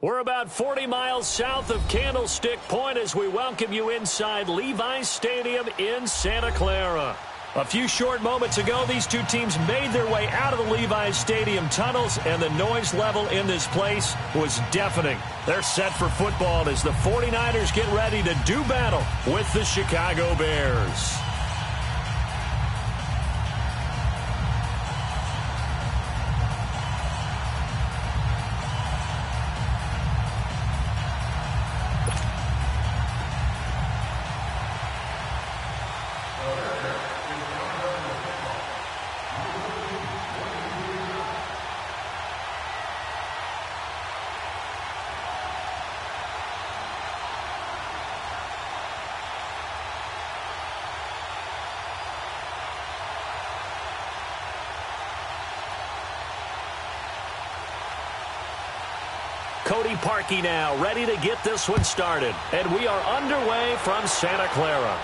We're about 40 miles south of Candlestick Point as we welcome you inside Levi's Stadium in Santa Clara. A few short moments ago, these two teams made their way out of the Levi's Stadium tunnels, and the noise level in this place was deafening. They're set for football as the 49ers get ready to do battle with the Chicago Bears. Cody Parkey now, ready to get this one started. And we are underway from Santa Clara.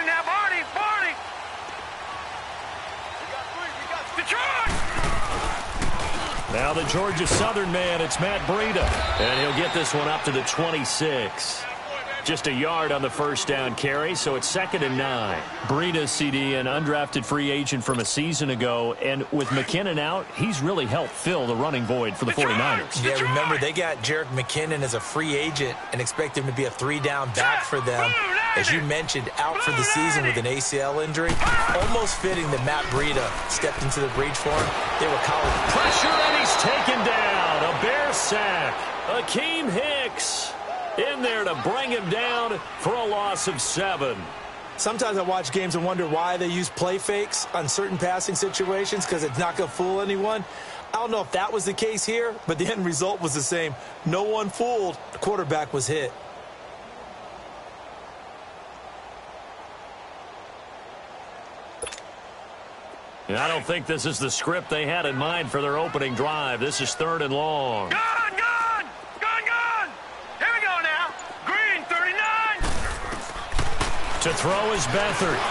Now, Barney! Detroit! Now the Georgia Southern man, it's Matt Breida. And he'll get this one up to the 26. Just a yard on the first down carry, so it's 2nd and 9. Breida, CD, an undrafted free agent from a season ago. And with McKinnon out, he's really helped fill the running void for the 49ers. Yeah, remember, they got Jerick McKinnon as a free agent and expect him to be a 3-down back for them. As you mentioned, out for the season with an ACL injury. Almost fitting that Matt Breida stepped into the breach for him. They were calling pressure, and he's taken down. A Bear sack. Akeem Hicks in there to bring him down for a loss of 7. Sometimes I watch games and wonder why they use play fakes on certain passing situations, because it's not going to fool anyone. I don't know if that was the case here, but the end result was the same. No one fooled. The quarterback was hit. And I don't think this is the script they had in mind for their opening drive. This is 3rd and long. Gone! Here we go now. Green, 39. To throw is Beathard.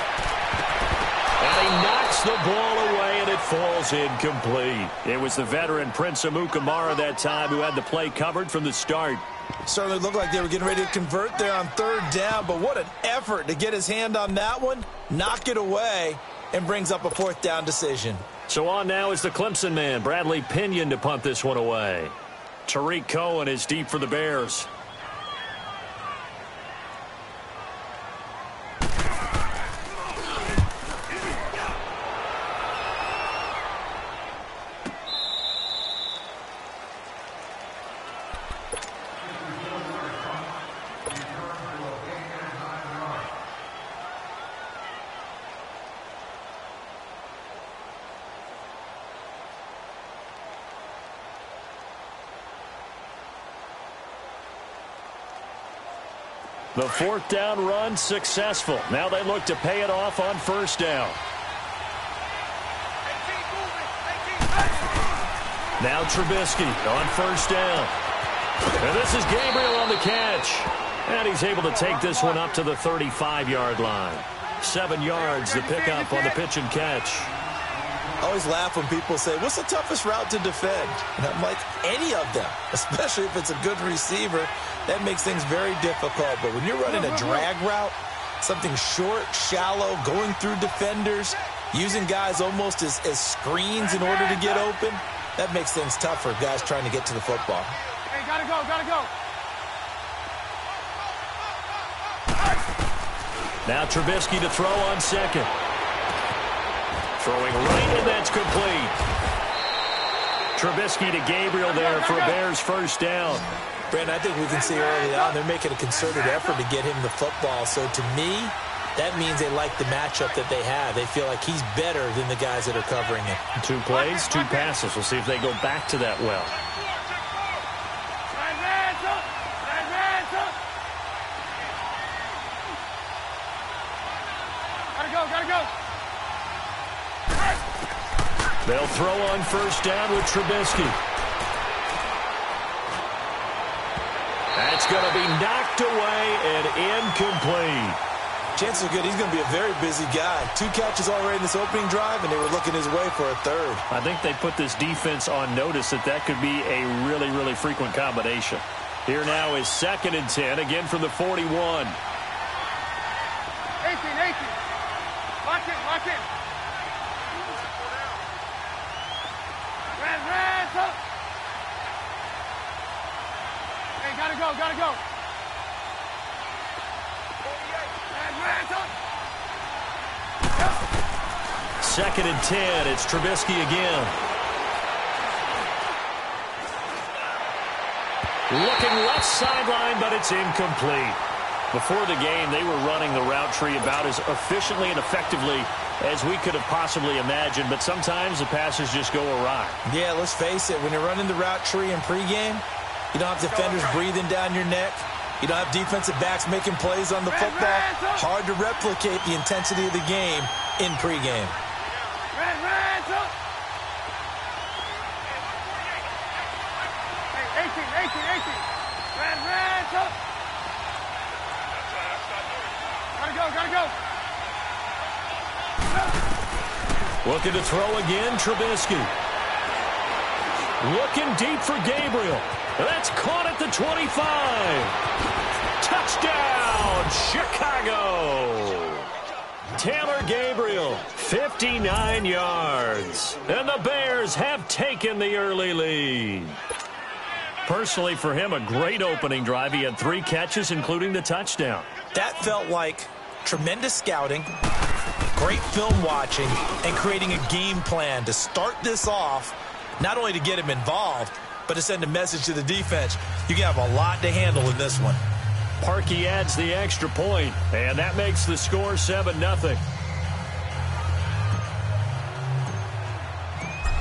And he knocks the ball away, and it falls incomplete. It was the veteran Prince Amukamara that time who had the play covered from the start. Certainly looked like they were getting ready to convert there on 3rd down, but what an effort to get his hand on that one, knock it away, and brings up a 4th down decision. So on now is the Clemson man, Bradley Pinion, to punt this one away. Tariq Cohen is deep for the Bears. The 4th down run successful. Now they look to pay it off on 1st down. Now Trubisky on 1st down. And this is Gabriel on the catch. And he's able to take this one up to the 35-yard line. 7 yards, the pickup on the pitch and catch. I always laugh when people say, what's the toughest route to defend? And I'm like, any of them, especially if it's a good receiver. That makes things very difficult. But when you're running a drag route, something short, shallow, going through defenders, using guys almost as screens in order to get open, that makes things tough for guys trying to get to the football. Hey, gotta go. Now Trubisky to throw on 2nd. Throwing right, and that's complete. Trubisky to Gabriel there for a Bears 1st down. Brandon, I think we can see early on they're making a concerted effort to get him the football. So to me, that means they like the matchup that they have. They feel like he's better than the guys that are covering him. 2 plays, 2 passes. We'll see if they go back to that well. gotta go. They'll throw on first down with Trubisky. That's going to be knocked away and incomplete. Chances are good he's going to be a very busy guy. 2 catches already in this opening drive, and they were looking his way for a third. I think they put this defense on notice that could be a really, really frequent combination. Here now is 2nd and 10, again from the 41. 18. Lock it. Red, up. Hey, gotta go. Red, up. 2nd and 10, it's Trubisky again. Looking left sideline, but it's incomplete. Before the game, they were running the route tree about as efficiently and effectively as we could have possibly imagined, but sometimes the passes just go awry. Yeah, let's face it, when you're running the route tree in pregame, you don't have defenders breathing down your neck. You don't have defensive backs making plays on the football. Hard to replicate the intensity of the game in pregame. Red, up. Hey, 18. Red, up. Gotta go. Looking to throw again, Trubisky. Looking deep for Gabriel. That's caught at the 25. Touchdown, Chicago. Taylor Gabriel, 59 yards. And the Bears have taken the early lead. Personally, for him, a great opening drive. He had 3 catches, including the touchdown. That felt like tremendous scouting, great film watching, and creating a game plan to start this off, not only to get him involved, but to send a message to the defense. You have a lot to handle in this one. Parkey adds the extra point, and that makes the score 7-0.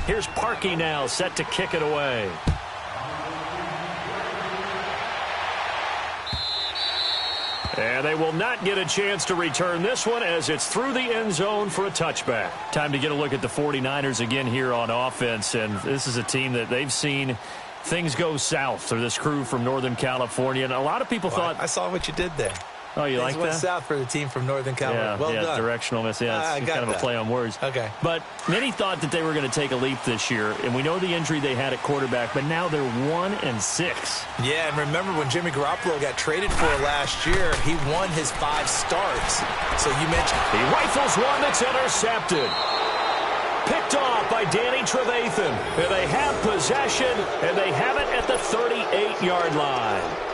Here's Parkey now, set to kick it away. And they will not get a chance to return this one as it's through the end zone for a touchback. Time to get a look at the 49ers again here on offense. And this is a team that they've seen things go south for this crew from Northern California. And a lot of people thought... I saw what you did there. Oh, you like that? Went south for the team from Northern California. Well done. Directional miss. Yeah, it's kind of a play on words. Okay. But many thought that they were going to take a leap this year, and we know the injury they had at quarterback, but now they're 1-6. Yeah, and remember when Jimmy Garoppolo got traded for last year, he won his 5 starts. So you mentioned... He rifles one that's intercepted. Picked off by Danny Trevathan. And they have possession, and they have it at the 38-yard line.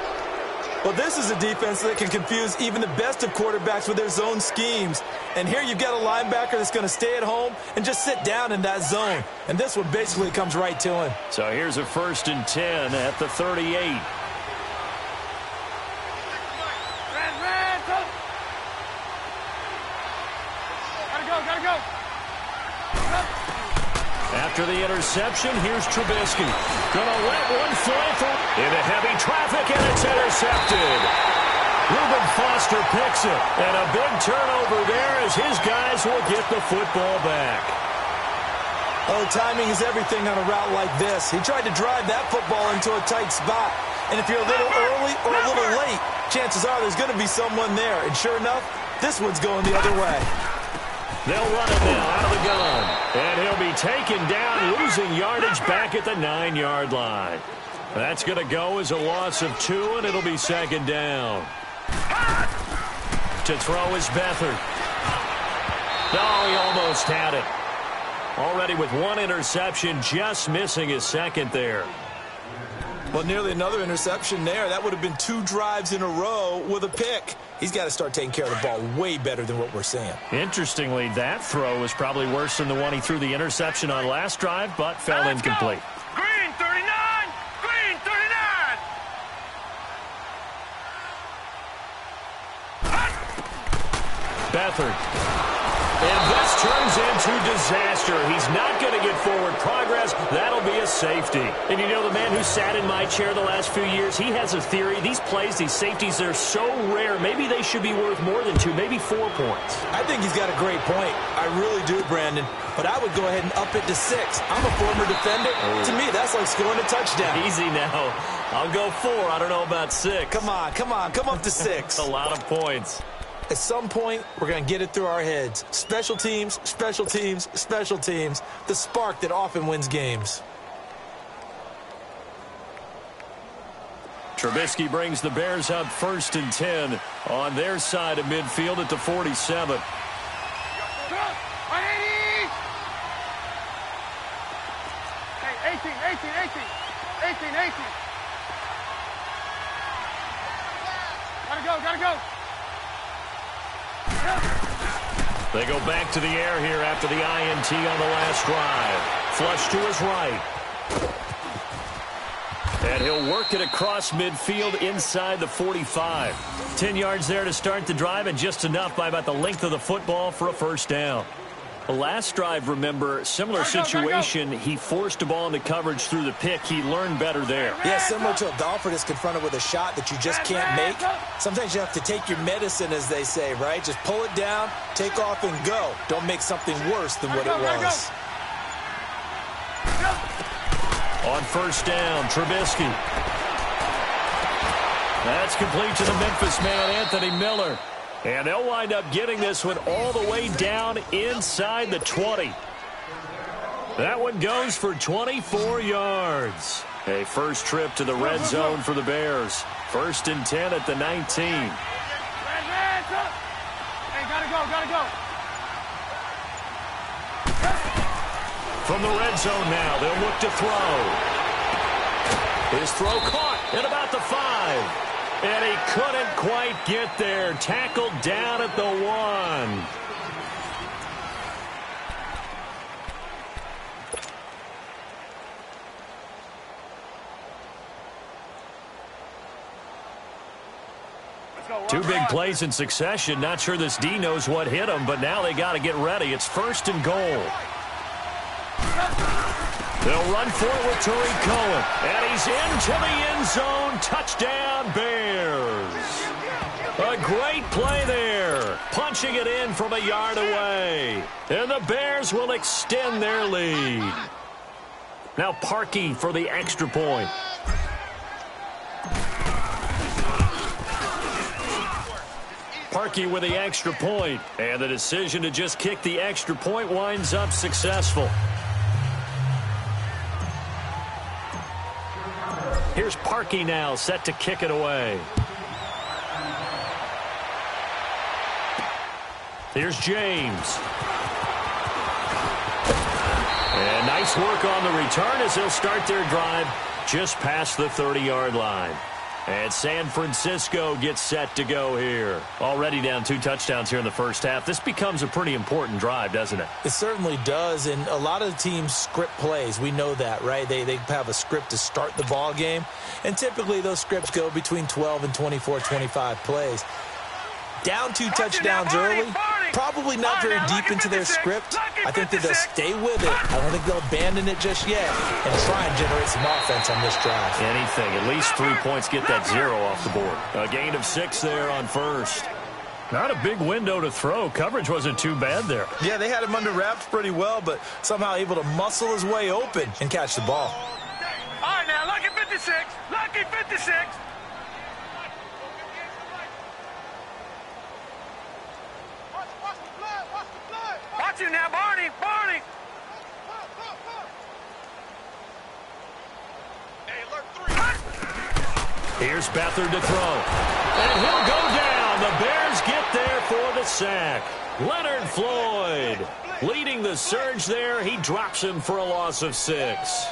Well, this is a defense that can confuse even the best of quarterbacks with their zone schemes. And here you've got a linebacker that's going to stay at home and just sit down in that zone. And this one basically comes right to him. So here's a 1st and 10 at the 38. Gotta go. After the interception, here's Trubisky. Gonna let one fly into heavy traffic, and it's intercepted. Reuben Foster picks it, and a big turnover there as his guys will get the football back. Oh, timing is everything on a route like this. He tried to drive that football into a tight spot. And if you're a little early or a little late, chances are there's going to be someone there. And sure enough, this one's going the other way. They'll run it now out of the gun. And he'll be taken down, losing yardage back at the 9-yard line. That's going to go as a loss of 2, and it'll be 2nd down. To throw is Beathard. Oh, he almost had it. Already with 1 interception, just missing his 2nd there. Well, nearly another interception there. That would have been 2 drives in a row with a pick. He's got to start taking care of the ball way better than what we're seeing. Interestingly, that throw was probably worse than the one he threw the interception on last drive, but fell incomplete. Go. Green 39! Green 39! Beathard And this turns into disaster. He's not going to get forward progress. That'll be a safety. And you know, the man who sat in my chair the last few years, he has a theory. These plays, these safeties, they're so rare. Maybe they should be worth more than 2, maybe 4 points. I think he's got a great point. I really do, Brandon. But I would go ahead and up it to 6. I'm a former defender. Oh. To me, that's like scoring a touchdown. Easy now. I'll go 4. I don't know about 6. Come on. Come up to 6. A lot of points. At some point, we're going to get it through our heads. Special teams, special teams, special teams. The spark that often wins games. Trubisky brings the Bears up 1st and 10 on their side of midfield at the 47. 180! 18. Gotta go. They go back to the air here after the INT on the last drive. Flush to his right. And he'll work it across midfield inside the 45. 10 yards there to start the drive, and just enough by about the length of the football for a first down. The last drive, remember, similar situation. He forced a ball into coverage through the pick. He learned better there. Yeah, similar to a golfer that's confronted with a shot that you just can't make. Sometimes you have to take your medicine, as they say, right? Just pull it down, take off, and go. Don't make something worse than what it was. On first down, Trubisky. That's complete to the Memphis man, Anthony Miller. And they'll wind up getting this one all the way down inside the 20. That one goes for 24 yards. A first trip to the red zone for the Bears. 1st and 10 at the 19. Hey, gotta go. From the red zone now, they'll look to throw. His throw caught at about the 5. And he couldn't quite get there. Tackled down at the 1. Two big plays in succession. Not sure this D knows what hit him, but now they got to get ready. It's 1st and goal. They'll run for it with Tariq Cohen. And he's into the end zone. Touchdown, Bears. A great play there. Punching it in from a yard away. And the Bears will extend their lead. Now Parkey for the extra point. Parkey with the extra point. And the decision to just kick the extra point winds up successful. Here's Parkey now, set to kick it away. Here's James. And nice work on the return as they'll start their drive just past the 30-yard line. And San Francisco gets set to go here. Already down 2 touchdowns here in the first half. This becomes a pretty important drive, doesn't it? It certainly does, and a lot of teams script plays. We know that, right? They have a script to start the ball game, and typically those scripts go between 12 and 24, 25 plays. Down 2 touchdowns early, probably not very deep into their script. I think that they'll stay with it. I don't think they'll abandon it just yet and try and generate some offense on this drive. Anything, at least 3 points, get that 0 off the board. A gain of 6 there on first. Not a big window to throw. Coverage wasn't too bad there. Yeah, they had him under wraps pretty well, but somehow able to muscle his way open and catch the ball. All right, now, lucky 56. Lucky 56. Watch him now, Barney. Here's Beathard to throw. And he'll go down. The Bears get there for the sack. Leonard Floyd leading the surge there. He drops him for a loss of 6.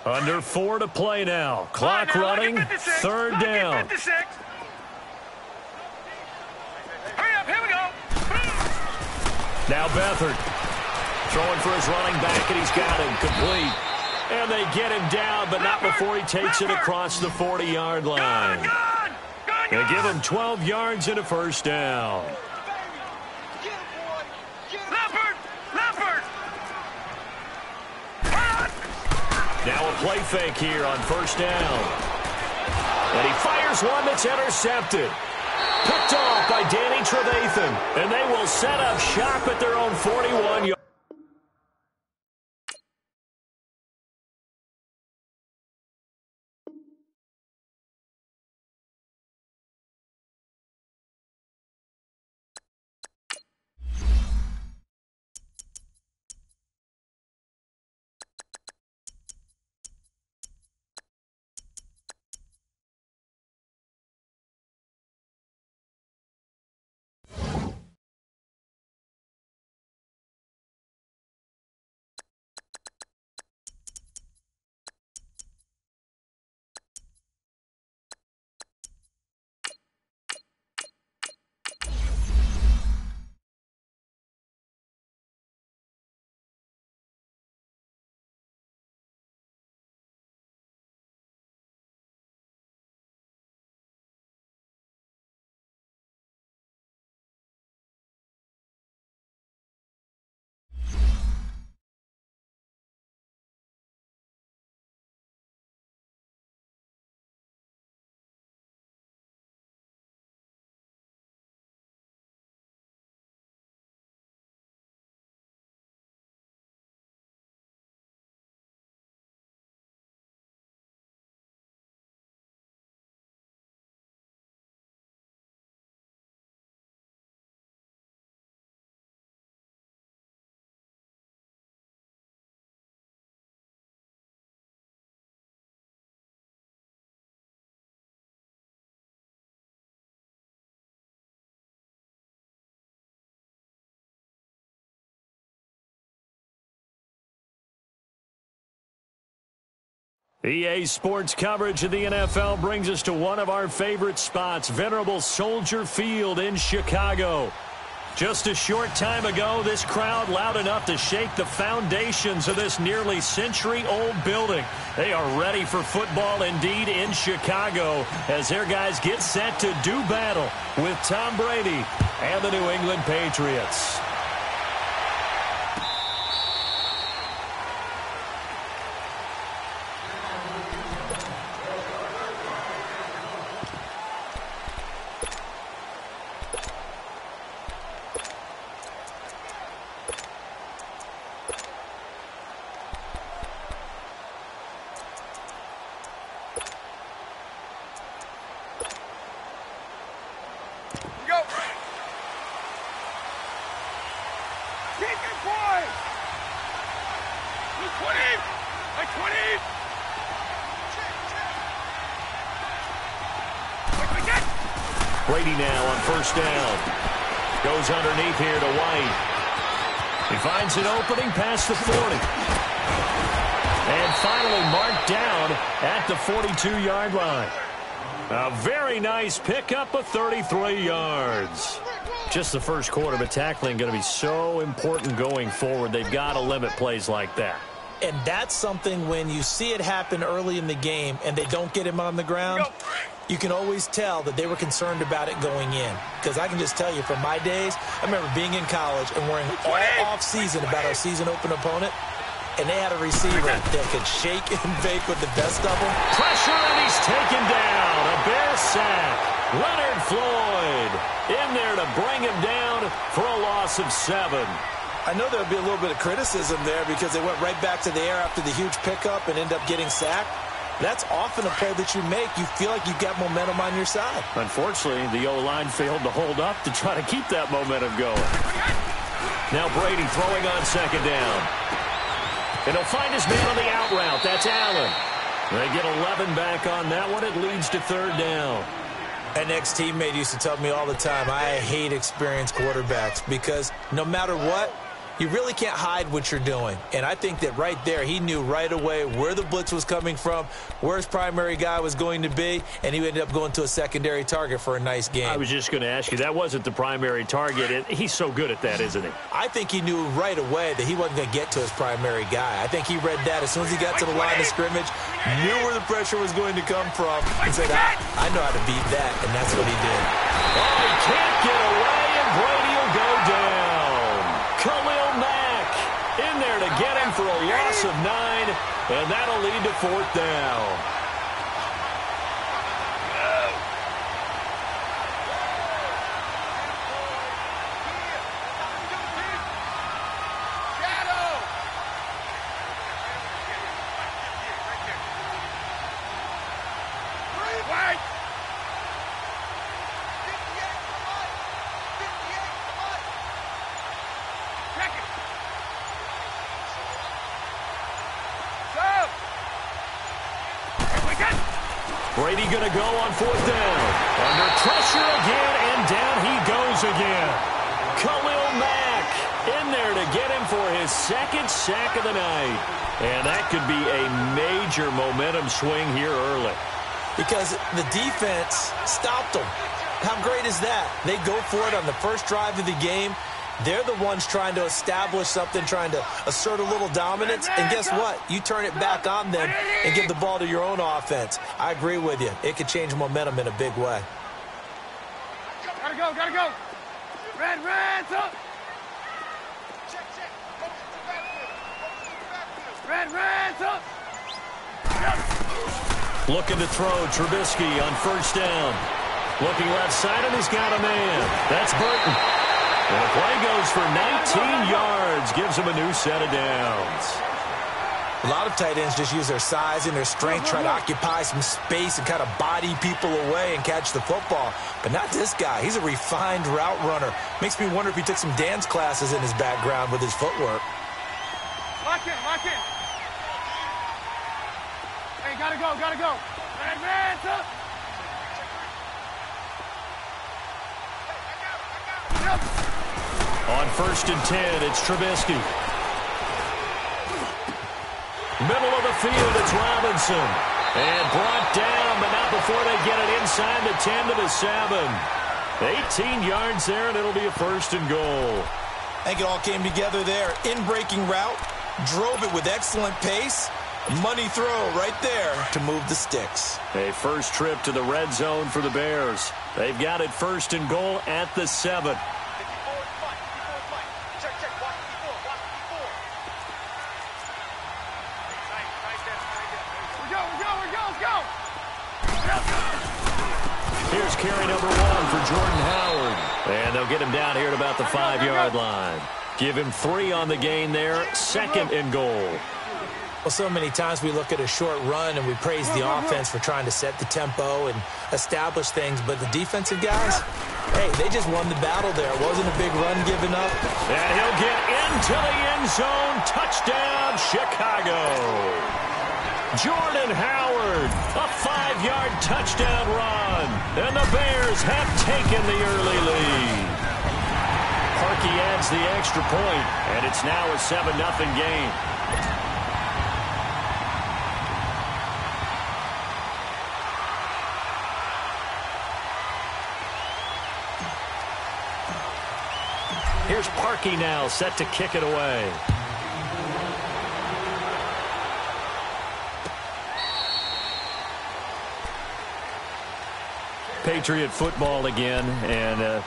Under 4 to play now. Clock running. 3rd down. Hurry up, here we go. Now Beathard throwing for his running back, and he's got him complete. And they get him down, but not before he takes it across the 40-yard line. They give him 12 yards and a first down. Now a play fake here on first down. And he fires one that's intercepted. Picked off by Danny Trevathan. And they will set up shop at their own 41-yard. EA Sports coverage of the NFL brings us to one of our favorite spots, venerable Soldier Field in Chicago. Just a short time ago, this crowd loud enough to shake the foundations of this nearly century-old building. They are ready for football indeed in Chicago as their guys get set to do battle with Tom Brady and the New England Patriots. Brady now on first down. Goes underneath here to White. He finds an opening past the 40. And finally marked down at the 42-yard line. A very nice pickup of 33 yards. Just the first quarter, but tackling going to be so important going forward. They've got to limit plays like that. And that's something when you see it happen early in the game and they don't get him on the ground, you can always tell that they were concerned about it going in. Because I can just tell you from my days, I remember being in college and worrying all off-season about our season-open opponent, and they had a receiver that could shake and bake with the best of them. Pressure, and he's taken down. A Bear sack. Leonard Floyd in there to bring him down for a loss of 7. I know there'll be a little bit of criticism there because they went right back to the air after the huge pickup and end up getting sacked. That's often a play that you make. You feel like you've got momentum on your side. Unfortunately, the O-line failed to hold up to try to keep that momentum going. Now Brady throwing on second down. And he'll find his man on the out route. That's Allen. They get 11 back on that one. It leads to third down. An ex-teammate used to tell me all the time, I hate experienced quarterbacks because no matter what, You really can't hide what you're doing. And I think that right there, he knew right away where the blitz was coming from, where his primary guy was going to be, and he ended up going to a secondary target for a nice game. I was just going to ask you, that wasn't the primary target. He's so good at that, isn't he? I think he knew right away that he wasn't going to get to his primary guy. I think he read that as soon as he got to the line of scrimmage, knew where the pressure was going to come from, and said, I know how to beat that, and that's what he did. Oh, he can't get away, and Brady will go down. Khalil Mack in there to get him for a loss of 9, and that'll lead to 4th down. Brady going to go on 4th down. Under pressure again, and down he goes again. Khalil Mack in there to get him for his 2nd sack of the night. And that could be a major momentum swing here early. Because the defense stopped them. How great is that? They go for it on the first drive of the game. They're the ones trying to establish something, trying to assert a little dominance. And guess what? You turn it back on them and give the ball to your own offense. I agree with you. It could change momentum in a big way. Gotta go, gotta go. Red, up. Red, up. Looking to throw, Trubisky on 1st down. Looking left side, and he's got a man. That's Burton. And the play goes for 19 yards, gives him a new set of downs. A lot of tight ends just use their size and their strength, try to occupy some space and kind of body people away and catch the football. But not this guy. He's a refined route runner. Makes me wonder if he took some dance classes in his background with his footwork. Lock in. Hey, gotta go. Red, up. On 1st and 10, it's Trubisky. Middle of the field, it's Robinson. And brought down, but not before they get it inside the 10 to the 7. 18 yards there, and it'll be a 1st and goal. I think it all came together there. In-breaking route, drove it with excellent pace. Money throw right there to move the sticks. A first trip to the red zone for the Bears. They've got it 1st and goal at the 7. Here's carry number 1 for Jordan Howard. And they'll get him down here at about the 5-yard line. Give him 3 on the gain there. 2nd and goal. Well, so many times we look at a short run and we praise the offense for trying to set the tempo and establish things. But the defensive guys, hey, they just won the battle there. It wasn't a big run given up. And he'll get into the end zone. Touchdown, Chicago. Jordan Howard, a 5-yard touchdown run. And the Bears have taken the early lead. Parkey adds the extra point, and it's now a 7-0 game. Here's Parkey now, set to kick it away. Patriot football again, and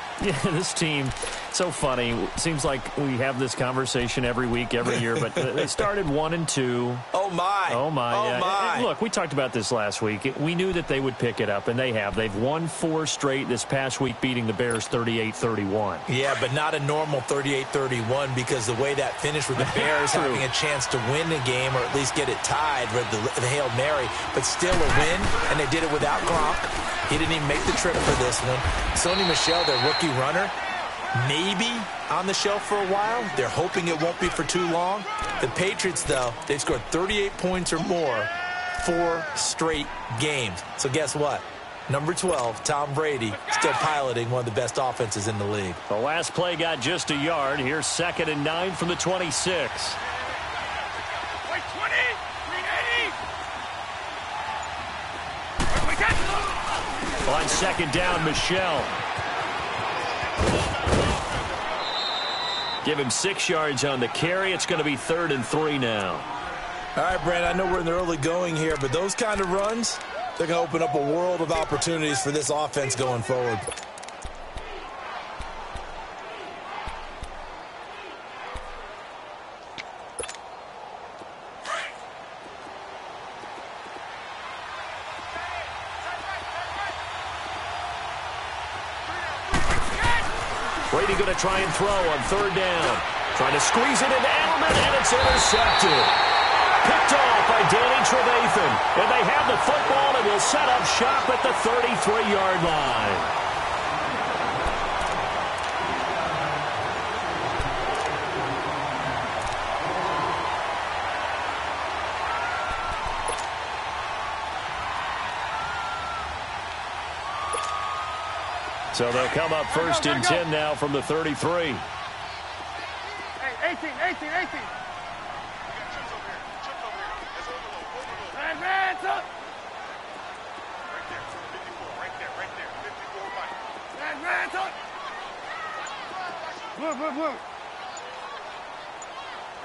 this team, so funny. Seems like we have this conversation every week, every year, but they started 1-2. Oh my! Oh my! Oh yeah. my! And look, we talked about this last week. We knew that they would pick it up, and they have. They've won 4 straight this past week, beating the Bears 38-31. Yeah, but not a normal 38-31 because the way that finished with the Bears having a chance to win the game or at least get it tied with the Hail Mary, but still a win, and they did it without Gronk. He didn't even make the trip for this one. Sony Michel, their rookie runner, maybe on the shelf for a while. They're hoping it won't be for too long. The Patriots, though, they've scored 38 points or more 4 straight games. So guess what? Number 12, Tom Brady, still piloting one of the best offenses in the league. The last play got just a yard. Here's 2nd and 9 from the 26. Wait, 20, 380. We got On 2nd down, Michelle. Give him 6 yards on the carry. It's going to be 3rd and 3 now. All right, Brandon, I know we're in the early going here, but those kind of runs, they're going to open up a world of opportunities for this offense going forward. Brady going to try and throw on 3rd down. Trying to squeeze it into Edelman, and it's intercepted. Picked off by Danny Trevathan. And they have the football and will set up shop at the 33-yard line. So they'll come up 1st and 10 now from the 33. Hey, 18. Advance up. Right there. 54 right. Advance up. Blue.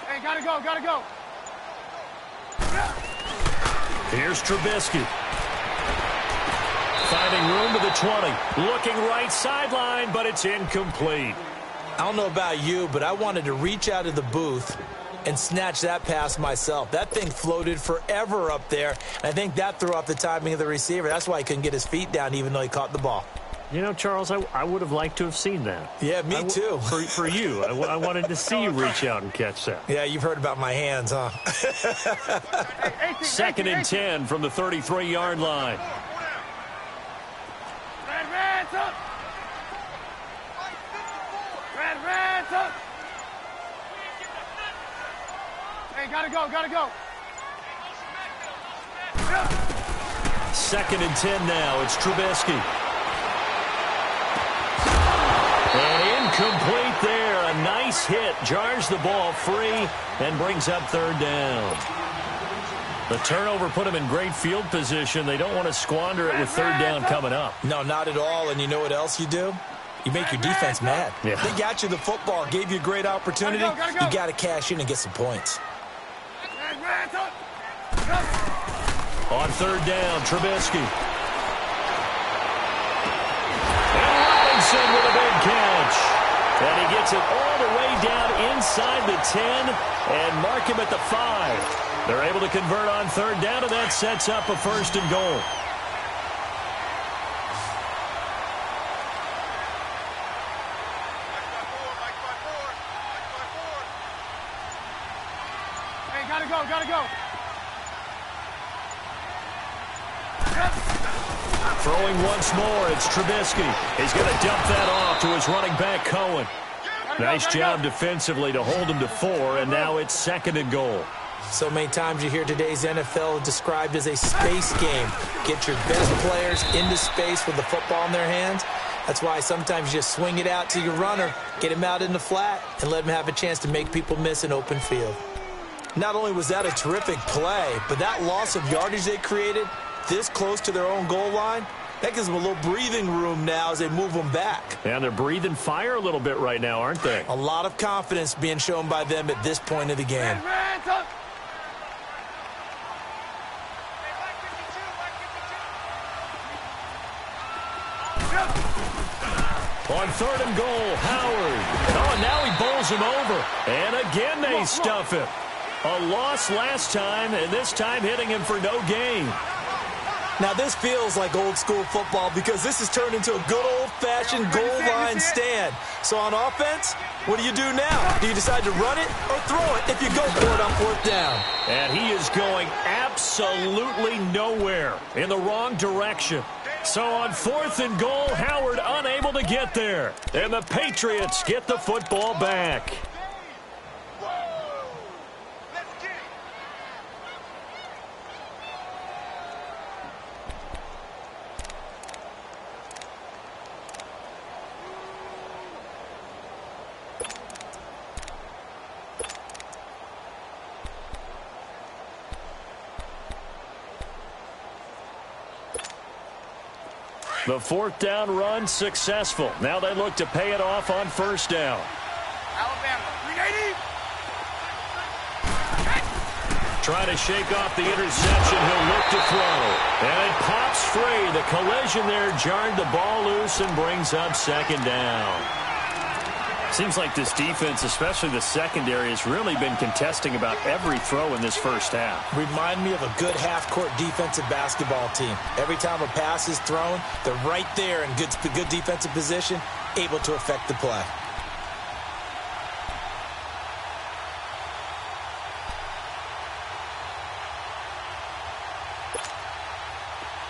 Hey, gotta go. Here's Trubisky. Finding room to the 20. Looking right sideline, but it's incomplete. I don't know about you, but I wanted to reach out of the booth and snatch that pass myself. That thing floated forever up there, and I think that threw off the timing of the receiver. That's why he couldn't get his feet down even though he caught the ball. You know, Charles, I would have liked to have seen that. Yeah, me too. For you. I wanted to see you reach out and catch that. Yeah, you've heard about my hands, huh? 2nd and 10 from the 33-yard line. Advance up. Hey, gotta go. 2nd and 10 now. It's Trubisky. And incomplete there. A nice hit. Jars the ball free and brings up 3rd down. The turnover put him in great field position. They don't want to squander it with 3rd down coming up. No, not at all. And you know what else you do? You make your defense mad. Yeah. They got you the football, gave you a great opportunity. Gotta go. You got to cash in and get some points. Advance up. On 3rd down, Trubisky. And Robinson with a big catch. And he gets it all the way down inside the 10 and mark him at the 5. They're able to convert on 3rd down, and that sets up a 1st and goal. Hey, gotta go. Throwing once more, it's Trubisky. He's going to dump that off to his running back, Cohen. Nice job defensively to hold him to 4, and now it's 2nd and goal. So many times you hear today's NFL described as a space game. Get your best players into space with the football in their hands. That's why sometimes you just swing it out to your runner, get him out in the flat, and let him have a chance to make people miss an open field. Not only was that a terrific play, but that loss of yardage they created this close to their own goal line, that gives them a little breathing room now as they move them back. And they're breathing fire a little bit right now, aren't they? A lot of confidence being shown by them at this point of the game. Advance up. On 3rd and goal, Howard. Oh, and now he bowls him over. And again they stuff him. A loss last time, and this time hitting him for no gain. Now, this feels like old-school football because this has turned into a good old-fashioned goal line stand. So on offense, what do you do now? Do you decide to run it or throw it if you go for it on 4th down? And he is going absolutely nowhere, in the wrong direction. So on 4th and goal, Howard unable to get there. And the Patriots get the football back. The fourth down run successful. Now they look to pay it off on first down. Alabama, 380. Trying to shake off the interception. He'll look to throw. And it pops free. The collision there jarred the ball loose and brings up second down. Seems like this defense, especially the secondary, has really been contesting about every throw in this first half. Remind me of a good half-court defensive basketball team. Every time a pass is thrown, they're right there in good defensive position, able to affect the play.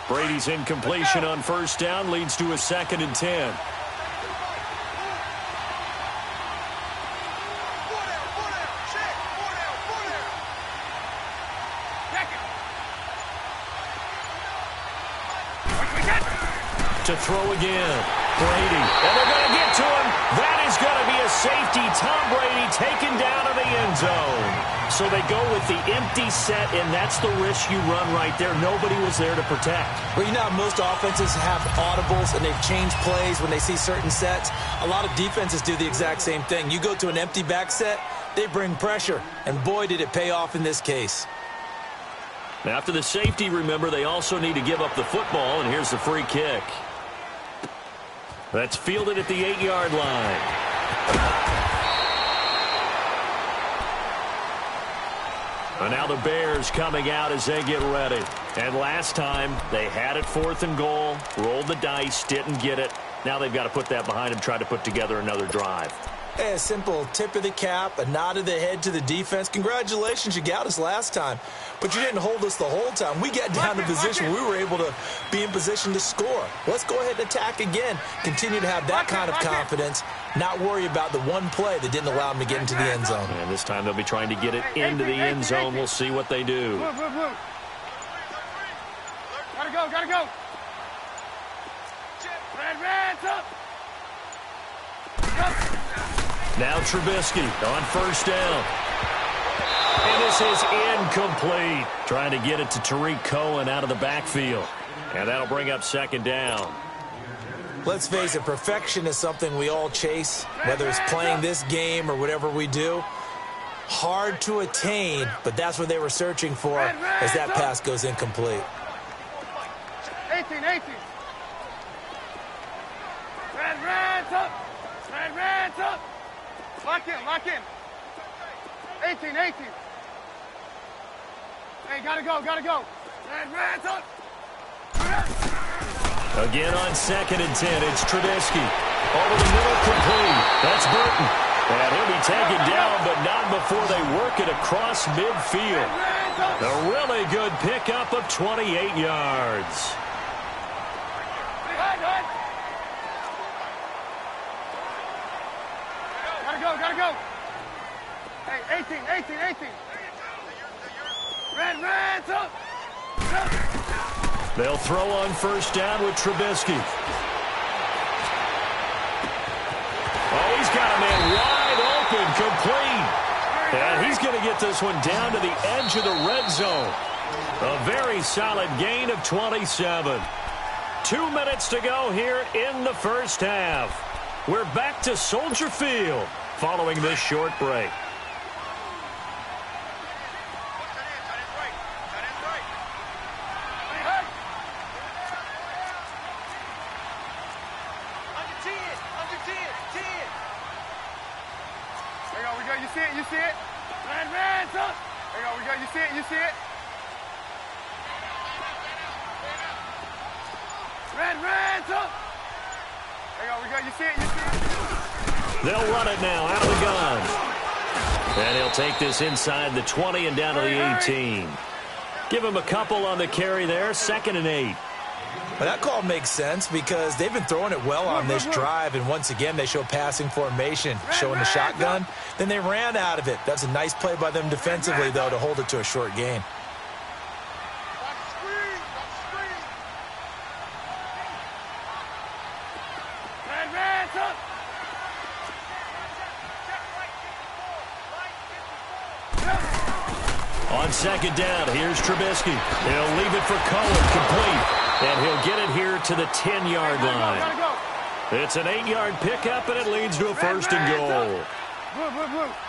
Brady's incompletion on first down leads to a 2nd and 10. To throw again. Brady. And they're going to get to him. That is going to be a safety. Tom Brady taken down to the end zone. So they go with the empty set, and that's the risk you run right there. Nobody was there to protect. Well, you know how most offenses have audibles and they've changed plays when they see certain sets? A lot of defenses do the exact same thing. You go to an empty back set, they bring pressure. And boy, did it pay off in this case. After the safety, remember, they also need to give up the football, and here's the free kick. That's fielded at the 8-yard line. And now the Bears coming out as they get ready. And last time, they had it 4th and goal, rolled the dice, didn't get it. Now they've got to put that behind them, try to put together another drive. Hey, a simple tip of the cap, a nod of the head to the defense. Congratulations, you got us last time. But you didn't hold us the whole time. We got down to position where we were able to be in position to score. Let's go ahead and attack again. Continue to have that kind of confidence, not worry about the one play that didn't allow them to get into the end zone. And this time they'll be trying to get it into the end zone. We'll see what they do. Gotta go, gotta go. Red, up. Now Trubisky on first down. And this is incomplete. Trying to get it to Tariq Cohen out of the backfield. And that'll bring up 2nd down. Let's face it, perfection is something we all chase, whether it's playing this game or whatever we do. Hard to attain, but that's what they were searching for as that pass goes incomplete. 18. Red, up. Lock in. 18. Hey, gotta go. Red, up. Again on 2nd and 10, it's Trubisky. Over the middle, complete. That's Burton. And he'll be taken down, but not before they work it across midfield. A really good pickup of 28 yards. Gotta go. Hey, 18. Red, up. They'll throw on first down with Trubisky. Oh, he's got a man wide open, complete. And he's going to get this one down to the edge of the red zone. A very solid gain of 27. 2 minutes to go here in the first half. We're back to Soldier Field following this short break. You see it? Red, up. There we go. You see it? Red, up. There we go. You see it? They'll run it now out of the gun. And he'll take this inside the 20 and down to the 18. Give him a couple on the carry there. 2nd and 8. Well, that call makes sense because they've been throwing it well on this drive, and once again they show passing formation, showing the shotgun. Then they ran out of it. That's a nice play by them defensively, though, to hold it to a short gain. On 2nd down, here's Trubisky. He'll leave it for Cohen, complete. And he'll get it here to the 10-yard line. Gotta go. It's an 8-yard pickup, and it leads to a first and goal.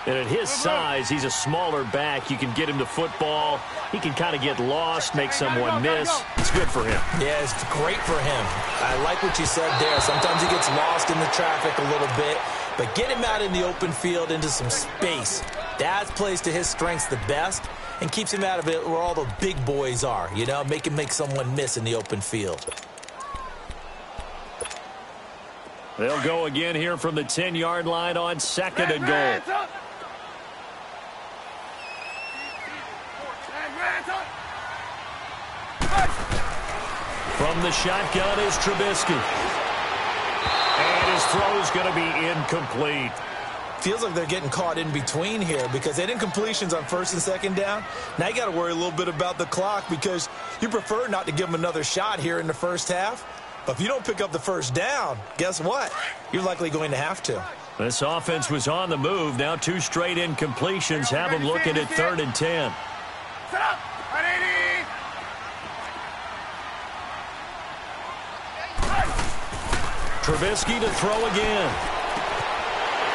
And at his size, he's a smaller back. You can get him to football. He can kind of get lost, make someone miss. It's good for him. Yeah, it's great for him. I like what you said there. Sometimes he gets lost in the traffic a little bit, but get him out in the open field into some space. That plays to his strengths the best and keeps him out of it where all the big boys are, you know, make him make someone miss in the open field. They'll go again here from the 10-yard line on second and goal. From the shotgun is Trubisky. And his throw's going to be incomplete. Feels like they're getting caught in between here because they did incompletions on first and second down. Now you got to worry a little bit about the clock because you prefer not to give them another shot here in the first half. But if you don't pick up the first down, guess what? You're likely going to have to. This offense was on the move. Now 2 straight incompletions have them looking at 3rd and 10. Set up. 180. Trubisky to throw again.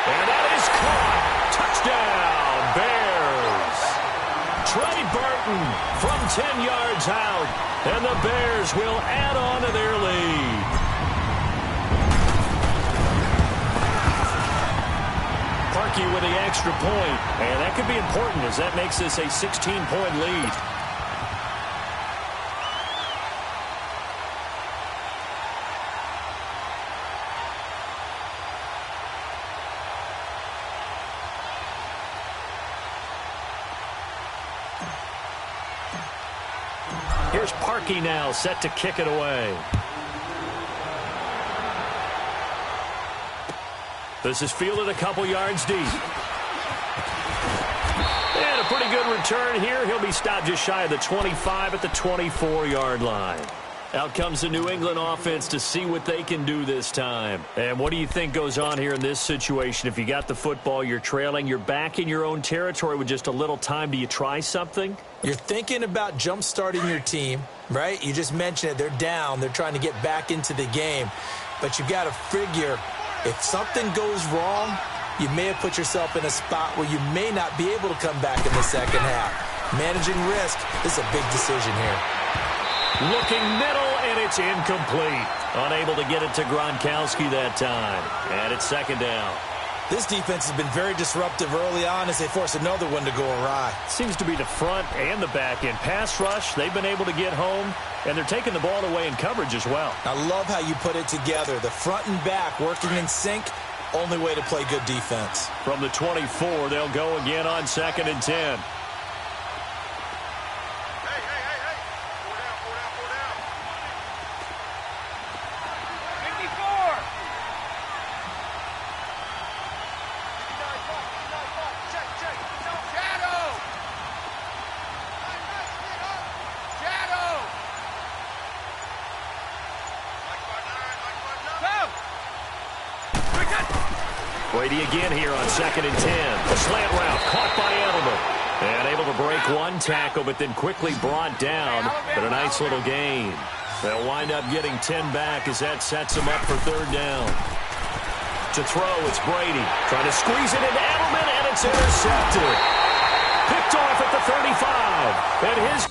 And that is caught. Touchdown, Bears. Trey Burton from 10 yards out. And the Bears will add on to their lead. Parkey with the extra point. And that could be important as that makes this a 16-point lead. Here's Parkey now, set to kick it away. This is fielded a couple yards deep. And a pretty good return here. He'll be stopped just shy of the 25 at the 24-yard line. Out comes the New England offense to see what they can do this time. And what do you think goes on here in this situation? If you got the football, you're trailing, you're back in your own territory with just a little time. Do you try something? You're thinking about jump-starting your team, right? You just mentioned it. They're down. They're trying to get back into the game. But you've got to figure if something goes wrong, you may have put yourself in a spot where you may not be able to come back in the second half. Managing risk is a big decision here. Looking middle, and it's incomplete. Unable to get it to Gronkowski that time. And it's second down. This defense has been very disruptive early on as they force another one to go awry. Seems to be the front and the back end. Pass rush, they've been able to get home, and they're taking the ball away in coverage as well. I love how you put it together. The front and back working in sync, only way to play good defense. From the 24, they'll go again on second and 10. Brady again here on second and 10. A slant route caught by Edelman. And able to break one tackle, but then quickly brought down. But a nice little gain. They'll wind up getting 10 back as that sets them up for third down. To throw, it's Brady. Trying to squeeze it into Edelman, and it's intercepted. Picked off at the 35. And his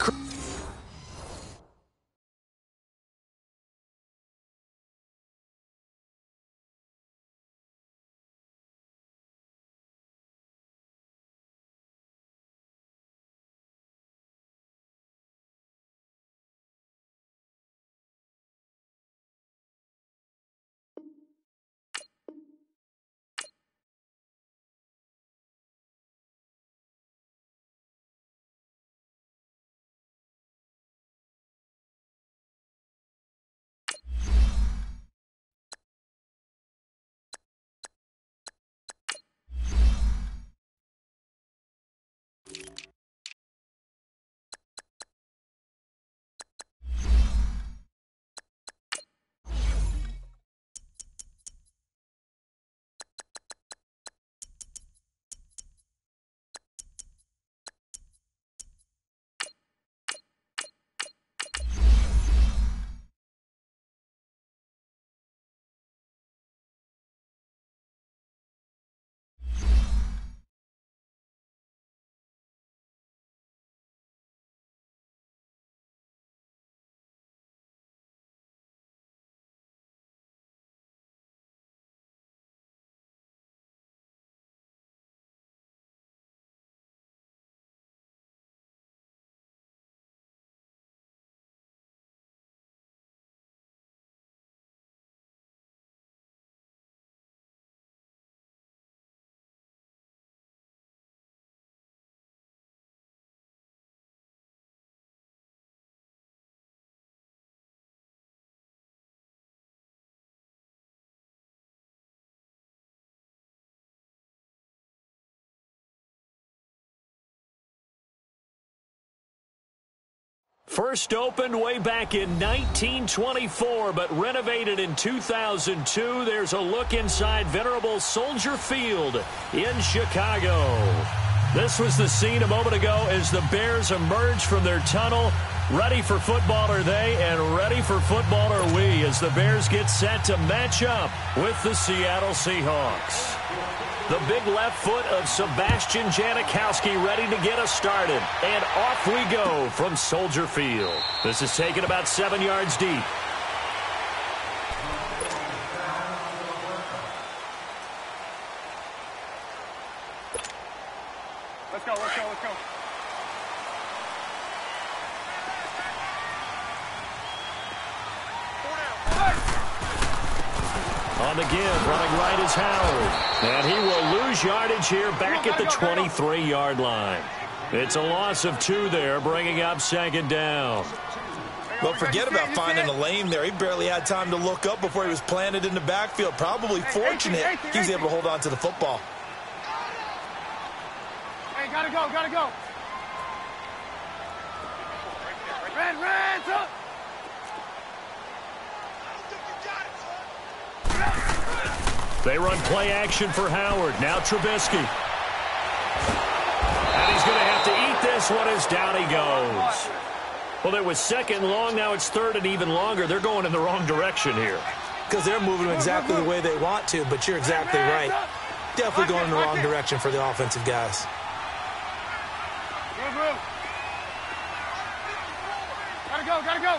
First opened way back in 1924, but renovated in 2002. There's a look inside venerable Soldier Field in Chicago. This was the scene a moment ago as the Bears emerged from their tunnel. Ready for football are they, and ready for football are we as the Bears get set to match up with the Seattle Seahawks. The big left foot of Sebastian Janikowski ready to get us started. And off we go from Soldier Field. This is taken about 7 yards deep. Let's go, let's go, let's go. On the give, running right is Howard. And he will lose yardage here back at the 23-yard line. It's a loss of 2 there, bringing up second down. Well, forget about finding a lane there. He barely had time to look up before he was planted in the backfield. Probably fortunate he was able to hold on to the football. Hey, gotta go, gotta go. Ran, son. They run play action for Howard. Now Trubisky. And he's going to have to eat this one as down he goes. Well, it was second long. Now it's third and even longer. They're going in the wrong direction here. Because they're moving exactly the way they want to, but you're exactly right. Definitely going in the wrong direction for the offensive guys. Gotta go.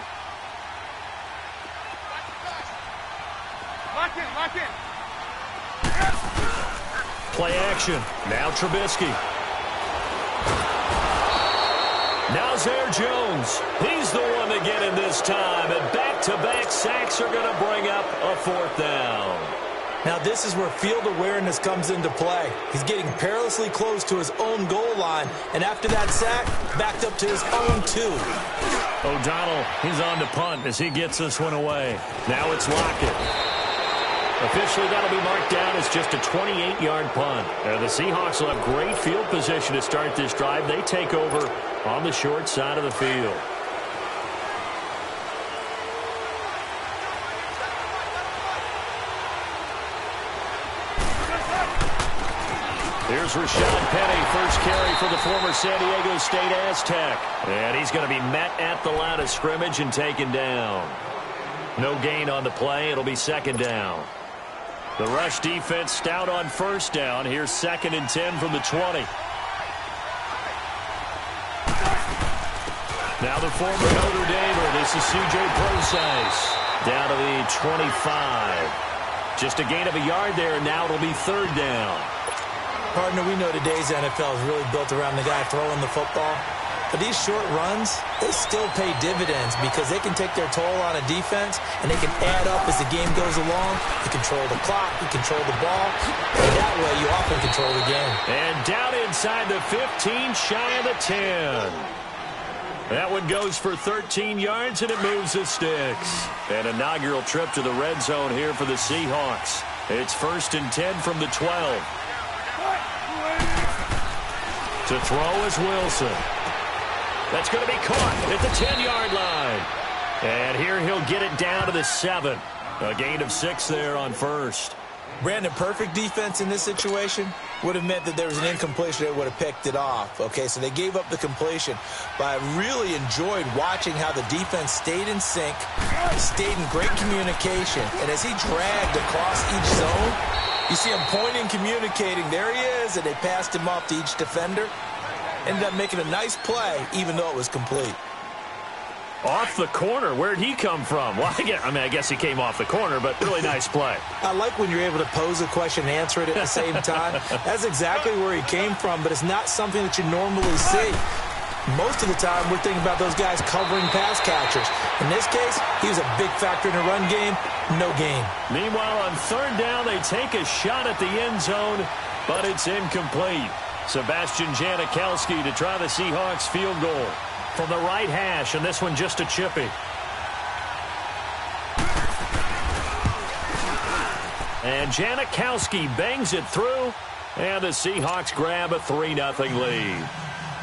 Lock in. Play action. Now Trubisky. Now Zaire Jones. He's the one to get in this time. And back-to-back sacks are going to bring up a 4th down. Now this is where field awareness comes into play. He's getting perilously close to his own goal line. And after that sack, backed up to his own 2. O'Donnell, he's on to punt as he gets this one away. Now it's Lockett. Officially, that'll be marked down as just a 28-yard punt. The Seahawks will have great field position to start this drive. They take over on the short side of the field. Here's Rashad Penny, first carry for the former San Diego State Aztec. And he's going to be met at the line of scrimmage and taken down. No gain on the play. It'll be second down. The rush defense stout on first down. Here's 2nd and 10 from the 20. Now the former Notre Damer. This is C.J. Prosise. Down to the 25. Just a gain of a yard there, and now it'll be 3rd down. Partner, we know today's NFL is really built around the guy throwing the football. But these short runs, they still pay dividends because they can take their toll on a defense and they can add up as the game goes along. You control the clock, you control the ball, and that way you often control the game. And down inside the 15, shy of the 10. That one goes for 13 yards, and it moves the sticks. An inaugural trip to the red zone here for the Seahawks. It's 1st and 10 from the 12. To throw is Wilson. That's going to be caught at the 10-yard line. And here he'll get it down to the 7. A gain of 6 there on first. Brandon, perfect defense in this situation would have meant that there was an incompletion that would have picked it off. Okay, so they gave up the completion. But I really enjoyed watching how the defense stayed in sync, stayed in great communication. And as he dragged across each zone, you see him pointing, communicating. There he is, and they passed him off to each defender. Ended up making a nice play, even though it was complete. Off the corner. Where'd he come from? Well, I guess he came off the corner, but really nice play. I like when you're able to pose a question and answer it at the same time. That's exactly where he came from, but it's not something that you normally see. Most of the time, we're thinking about those guys covering pass catchers. In this case, he was a big factor in the run game. No gain. Meanwhile, on 3rd down, they take a shot at the end zone, but it's incomplete. Sebastian Janikowski to try the Seahawks field goal from the right hash, and this one just a chippy. And Janikowski bangs it through, and the Seahawks grab a 3-0 lead.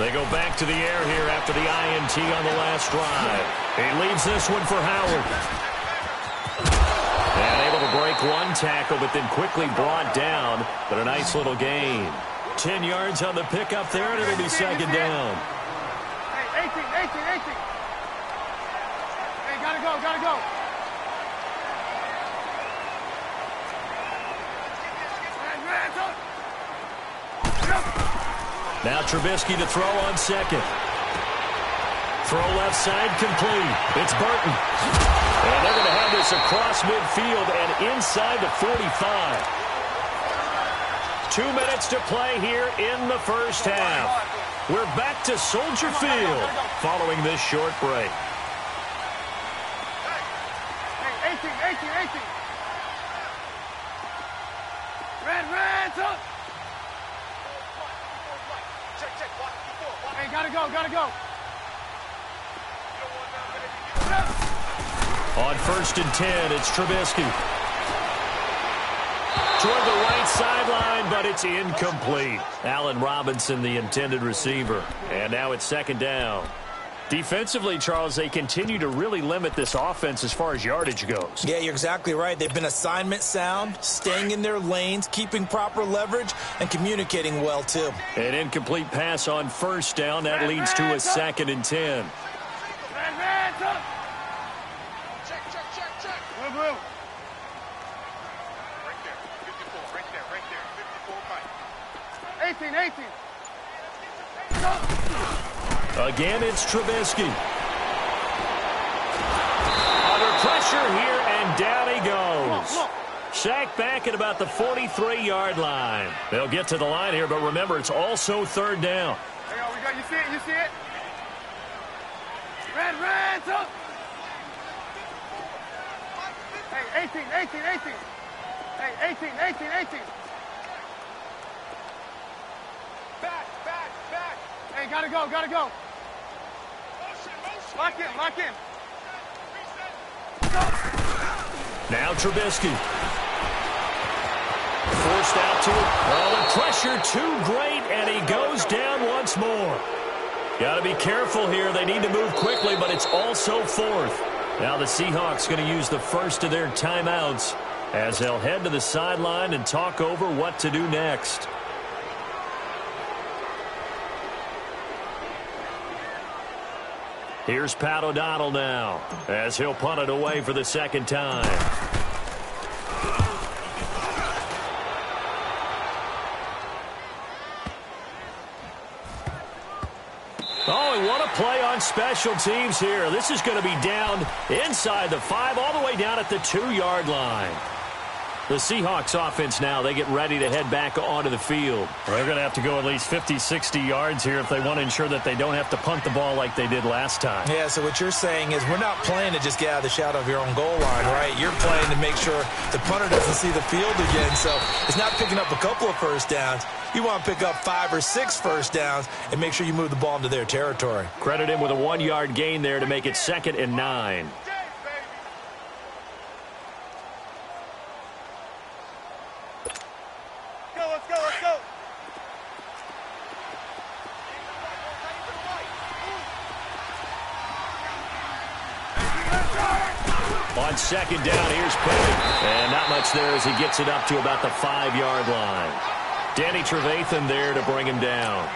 They go back to the air here after the INT on the last drive. He leaves this one for Howard. And able to break one tackle, but then quickly brought down. But a nice little gain. 10 yards on the pickup there, and it'll be second down. Hey, 18. Hey, gotta go. Now Trubisky to throw on second. Throw left side complete. It's Burton. And they're going to have this across midfield and inside the 45. 2 minutes to play here in the first half. We're back to Soldier Field following this short break. Hey, 18. Red, up. Hey, gotta go. On 1st and 10, it's Trubisky. Toward the right sideline, but it's incomplete. Allen Robinson, the intended receiver. And now it's second down. Defensively, Charles, they continue to really limit this offense as far as yardage goes. Yeah, you're exactly right. They've been assignment sound, staying in their lanes, keeping proper leverage, and communicating well, too. An incomplete pass on 1st down. That leads to a 2nd and 10. Red, up. Check. Blue. Right there. 54, 18. Again, it's Trubisky. Under pressure here, and down he goes. Sacked back at about the 43-yard line. They'll get to the line here, but remember, it's also 3rd down. Hang on, you see it? Red, up. Hey, 18. Hey, 18. Back. Hey, gotta go. Lock in. Now Trubisky. Forced out to it. Well, the pressure too great, and he goes down once more. Got to be careful here. They need to move quickly, but it's also 4th. Now the Seahawks going to use the first of their timeouts as they'll head to the sideline and talk over what to do next. Here's Pat O'Donnell now as he'll punt it away for the 2nd time. Oh, and what a play on special teams here. This is going to be down inside the 5, all the way down at the 2-yard line. The Seahawks offense now, they get ready to head back onto the field. They're going to have to go at least 50, 60 yards here if they want to ensure that they don't have to punt the ball like they did last time. Yeah, so what you're saying is we're not playing to just get out of the shadow of your own goal line, right? You're playing to make sure the punter doesn't see the field again. So it's not picking up a couple of first downs. You want to pick up 5 or 6 first downs and make sure you move the ball into their territory. Credit him with a 1-yard gain there to make it 2nd and 9. Let's go. On 2nd down, here's Pickett. And not much there as he gets it up to about the 5-yard line. Danny Trevathan there to bring him down.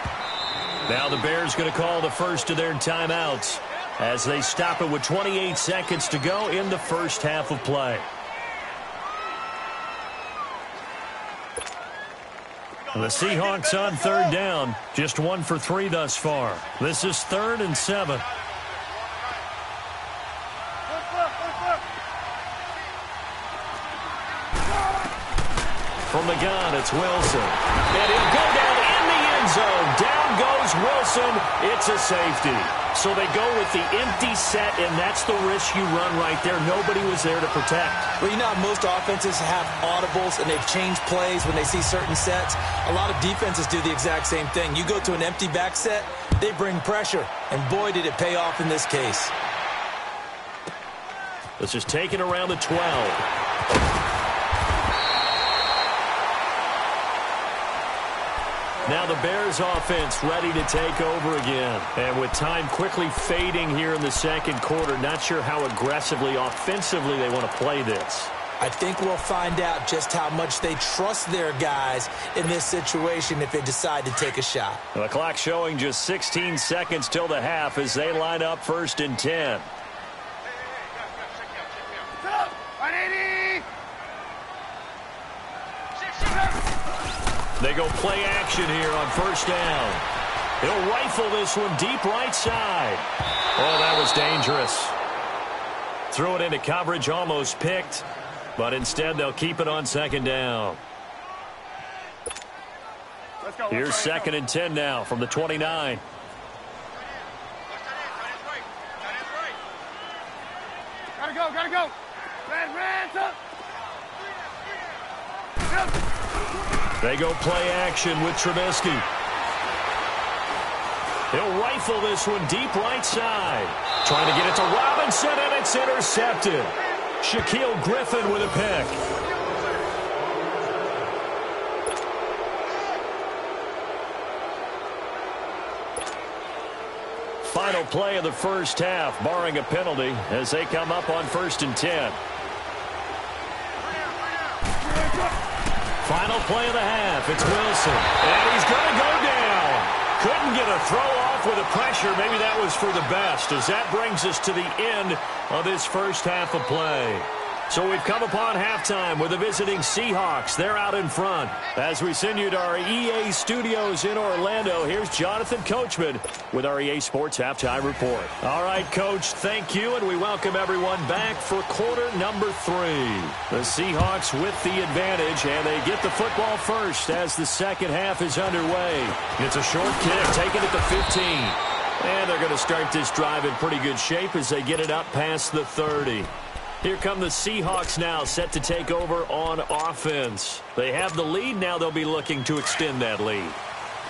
Now the Bears going to call the first of their timeouts as they stop it with 28 seconds to go in the first half of play. The Seahawks on 3rd down, just 1 for 3 thus far. This is 3rd and 7. From the gun, it's Wilson. And he'll go down in the end zone. Down goes Wilson. It's a safety. So they go with the empty set, and that's the risk you run right there. Nobody was there to protect. Well, you know how most offenses have audibles and they've changed plays when they see certain sets? A lot of defenses do the exact same thing. You go to an empty back set, they bring pressure. And boy, did it pay off in this case. This is taken around the 12. Now the Bears offense ready to take over again. And with time quickly fading here in the second quarter, not sure how aggressively, offensively they want to play this. I think we'll find out just how much they trust their guys in this situation if they decide to take a shot. The clock showing just 16 seconds till the half as they line up 1st and 10. They go play action here on 1st down. He'll rifle this one deep right side. Oh, that was dangerous. Threw it into coverage, almost picked. But instead, they'll keep it on 2nd down. Here's 2nd and 10 now from the 29. Gotta go. Ran, up. They go play action with Trubisky. He'll rifle this one deep right side. Trying to get it to Robinson, and it's intercepted. Shaquille Griffin with a pick. Final play of the first half, barring a penalty, as they come up on 1st and 10. Final play of the half. It's Wilson. And he's going to go down. Couldn't get a throw off with the pressure. Maybe that was for the best, as that brings us to the end of this first half of play. So we've come upon halftime with the visiting Seahawks. They're out in front. As we send you to our EA studios in Orlando, here's Jonathan Coachman with our EA Sports Halftime Report. All right, Coach, thank you, and we welcome everyone back for quarter number 3. The Seahawks with the advantage, and they get the football first as the second half is underway. It's a short kick, taken at the 15. And they're going to start this drive in pretty good shape as they get it up past the 30. Here come the Seahawks now, set to take over on offense. They have the lead. Now they'll be looking to extend that lead.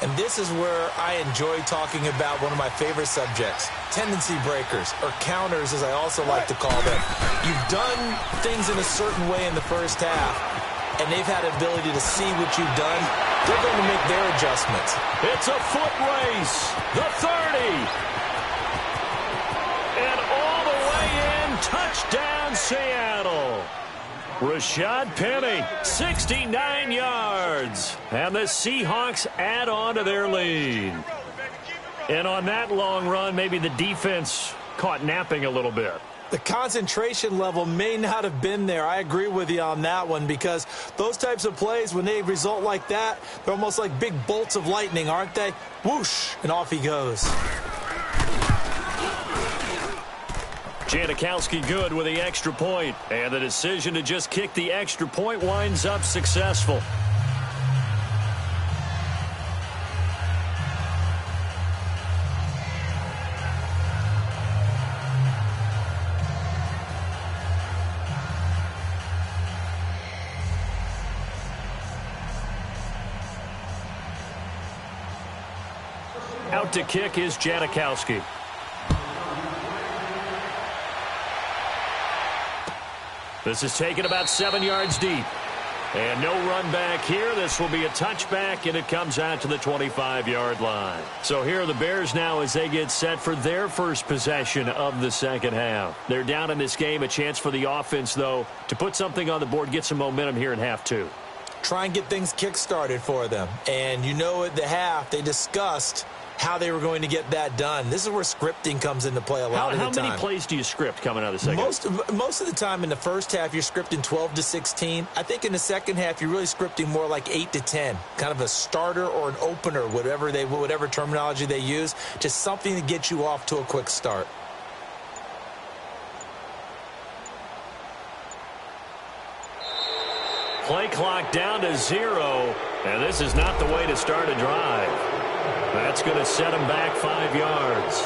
And this is where I enjoy talking about one of my favorite subjects, tendency breakers, or counters as I also like to call them. You've done things in a certain way in the first half, and they've had an ability to see what you've done. They're going to make their adjustments. It's a foot race. The 30. And all the way in, touchdown Seattle. Rashad Penny, 69 yards. And the Seahawks add on to their lead. And on that long run, maybe the defense caught napping a little bit. The concentration level may not have been there. I agree with you on that one, because those types of plays, when they result like that, they're almost like big bolts of lightning, aren't they? Whoosh, and off he goes. Janikowski good with the extra point, and the decision to just kick the extra point winds up successful. Out to kick is Janikowski. This is taken about 7 yards deep. And no run back here. This will be a touchback, and it comes out to the 25-yard line. So here are the Bears now as they get set for their first possession of the second half. They're down in this game. A chance for the offense, though, to put something on the board, get some momentum here in half 2. Try and get things kick-started for them. And you know at the half, they discussed how they were going to get that done. This is where scripting comes into play a lot of the time. How many plays do you script coming out of the second half? Most of the time in the first half, you're scripting 12 to 16. I think in the second half, you're really scripting more like 8 to 10, kind of a starter or an opener, whatever terminology they use, just something to get you off to a quick start. Play clock down to 0, and this is not the way to start a drive. That's going to set them back 5 yards.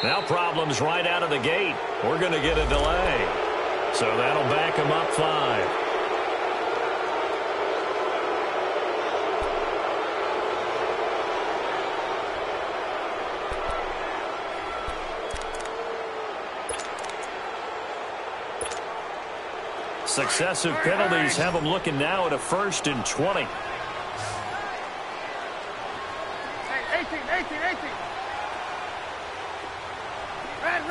Now problems right out of the gate. We're going to get a delay. So that'll back him up 5. Successive penalties have them looking now at a 1st and 20. Hey, 18. Red,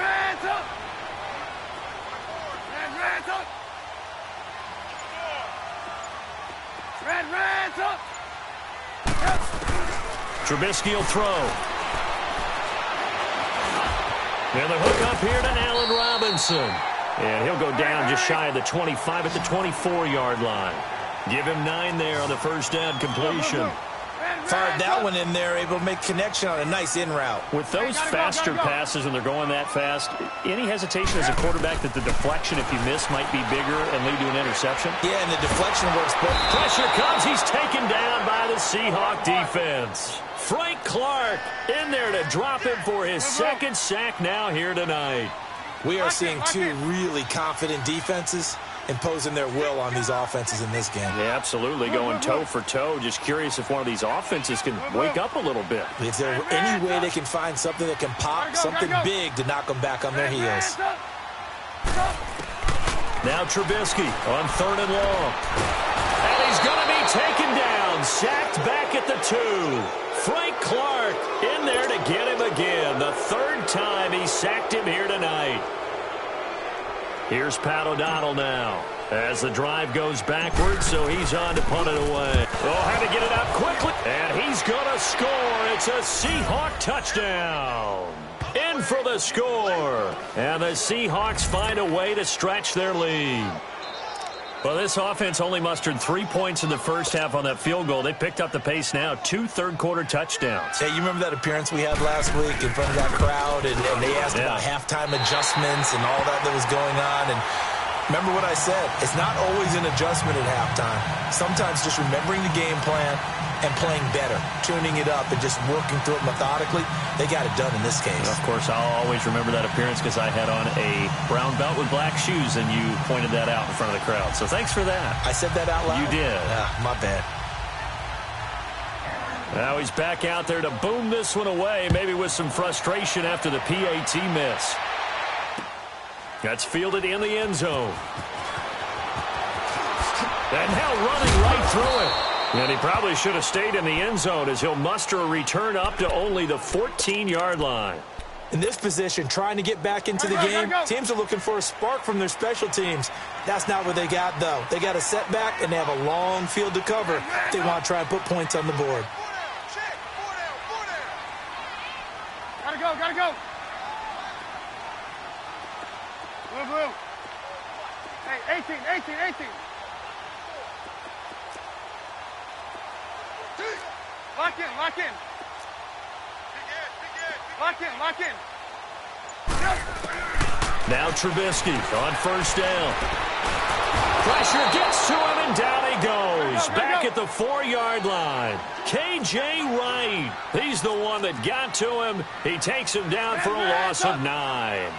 up. Red, up. Red, up. Trubisky will throw. And the hook up here to Allen Robinson. And he'll go down just shy of the 25 at the 24-yard line. Give him 9 there on the first down completion. Fired that one in there, able to make connection on a nice in route. With those faster passes when they're going that fast, any hesitation as a quarterback that the deflection, if you miss, might be bigger and lead to an interception? Yeah, and the deflection works. But pressure comes. He's taken down by the Seahawk defense. Frank Clark in there to drop him for his 2nd sack now here tonight. We are seeing 2 really confident defenses imposing their will on these offenses in this game. Yeah, absolutely, going toe for toe. Just curious if one of these offenses can wake up a little bit. Is there any way they can find something that can pop, something big to knock them back on their heels? Now Trubisky on 3rd and long. And he's going to be taken down, sacked back at the 2. Frank Clark in there to get him again. The 3rd time he sacked him here tonight. Here's Pat O'Donnell now as the drive goes backwards, so he's on to punt it away. Oh, had to get it out quickly. And he's going to score. It's a Seahawk touchdown. In for the score. And the Seahawks find a way to stretch their lead. Well, this offense only mustered 3 points in the first half on that field goal. They picked up the pace now. 2 third-quarter touchdowns. Hey, you remember that appearance we had last week in front of that crowd, and they asked about halftime adjustments and all that was going on, and remember what I said. It's not always an adjustment at halftime. Sometimes just remembering the game plan and playing better, tuning it up and just working through it methodically. They got it done in this case. Of course, I'll always remember that appearance because I had on a brown belt with black shoes, and you pointed that out in front of the crowd. So thanks for that. I said that out loud? You did. My bad. Now he's back out there to boom this one away, maybe with some frustration after the PAT miss. That's fielded in the end zone. And now running right through it. And he probably should have stayed in the end zone as he'll muster a return up to only the 14-yard line. In this position, trying to get back into the game, teams are looking for a spark from their special teams. That's not what they got, though. They got a setback, and they have a long field to cover if they want to try and put points on the board. Gotta go. Blue. Hey, 18. Lock in. Lock in. Now Trubisky on first down. Pressure gets to him, and down he goes. Back at the 4-yard line. K.J. Wright. He's the one that got to him. He takes him down for a loss of 9.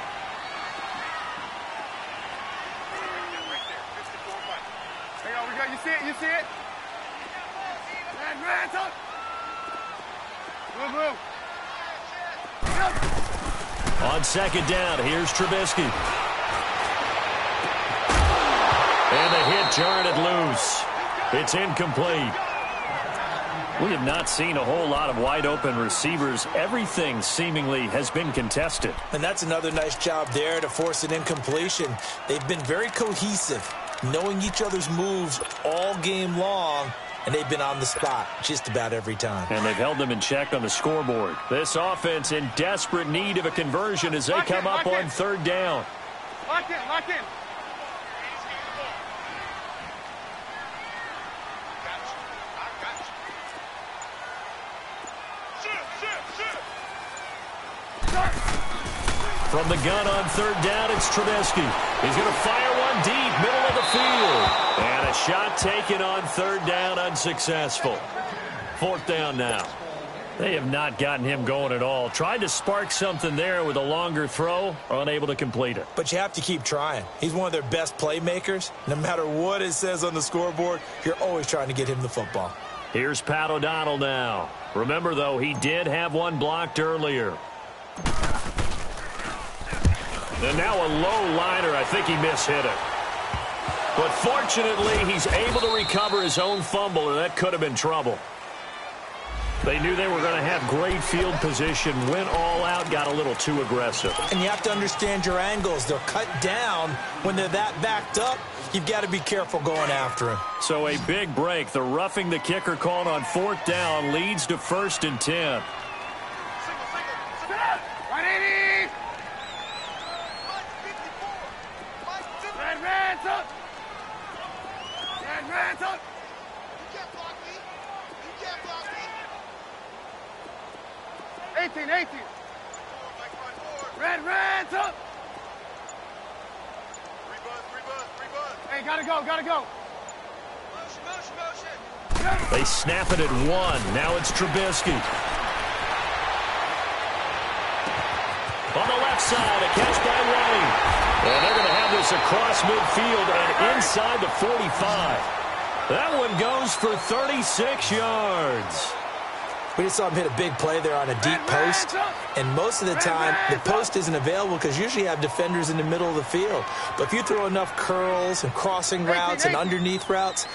You see it? Red, up. Blue. On second down, here's Trubisky. And the hit jarred it loose. It's incomplete. We have not seen a whole lot of wide-open receivers. Everything seemingly has been contested. And that's another nice job there to force an incompletion. They've been very cohesive, knowing each other's moves all game long, and they've been on the spot just about every time. And they've held them in check on the scoreboard. This offense in desperate need of a conversion as they come up on third down. Lock in. From the gun on third down, it's Trubisky. He's going to fire one deep, middle of the field. And a shot taken on third down, unsuccessful. Fourth down now. They have not gotten him going at all. Tried to spark something there with a longer throw, unable to complete it. But you have to keep trying. He's one of their best playmakers. No matter what it says on the scoreboard, you're always trying to get him the football. Here's Pat O'Donnell now. Remember, though, he did have one blocked earlier. And now a low liner. I think he mishit it. But fortunately, he's able to recover his own fumble, or that could have been trouble. They knew they were going to have great field position, went all out, got a little too aggressive. And you have to understand your angles. They're cut down. When they're that backed up, you've got to be careful going after him. So a big break. The roughing the kicker called on 4th down leads to 1st and 10. Red, up! Hey, gotta go. Motion. They snap it at 1. Now it's Trubisky. On the left side, a catch by White. And they're going to have this across midfield and inside the 45. That one goes for 36 yards. We just saw him hit a big play there on a deep post, and most of the time, the post isn't available because usually you have defenders in the middle of the field. But if you throw enough curls and crossing routes and underneath routes,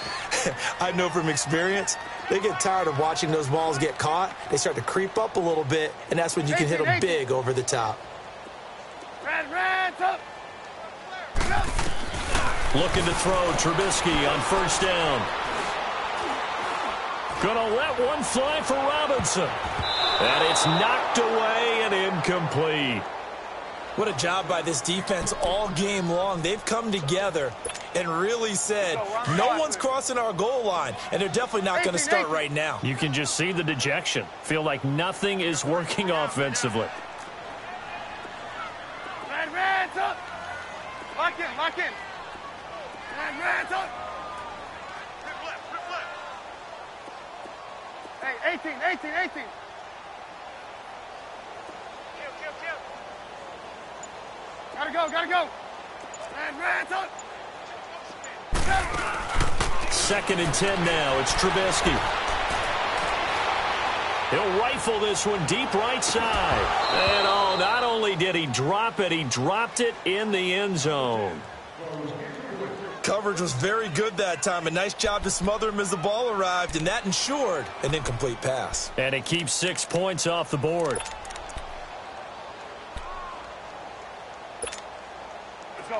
I know from experience, they get tired of watching those balls get caught. They start to creep up a little bit, and that's when you can hit them big over the top. Up! Looking to throw Trubisky on 1st down. Gonna let one fly for Robinson. And it's knocked away and incomplete. What a job by this defense all game long. They've come together and really said, no one's crossing our goal line, and they're definitely not going to start right now. You can just see the dejection. Feel like nothing is working offensively. Red, up! Lock in. Red, up! Hey, 18. Gotta go. Red, up! 2nd and 10 now. It's Trubisky. He'll rifle this one deep right side. And not only did he drop it, he dropped it in the end zone. Coverage was very good that time. A nice job to smother him as the ball arrived, and that ensured an incomplete pass. And it keeps 6 points off the board.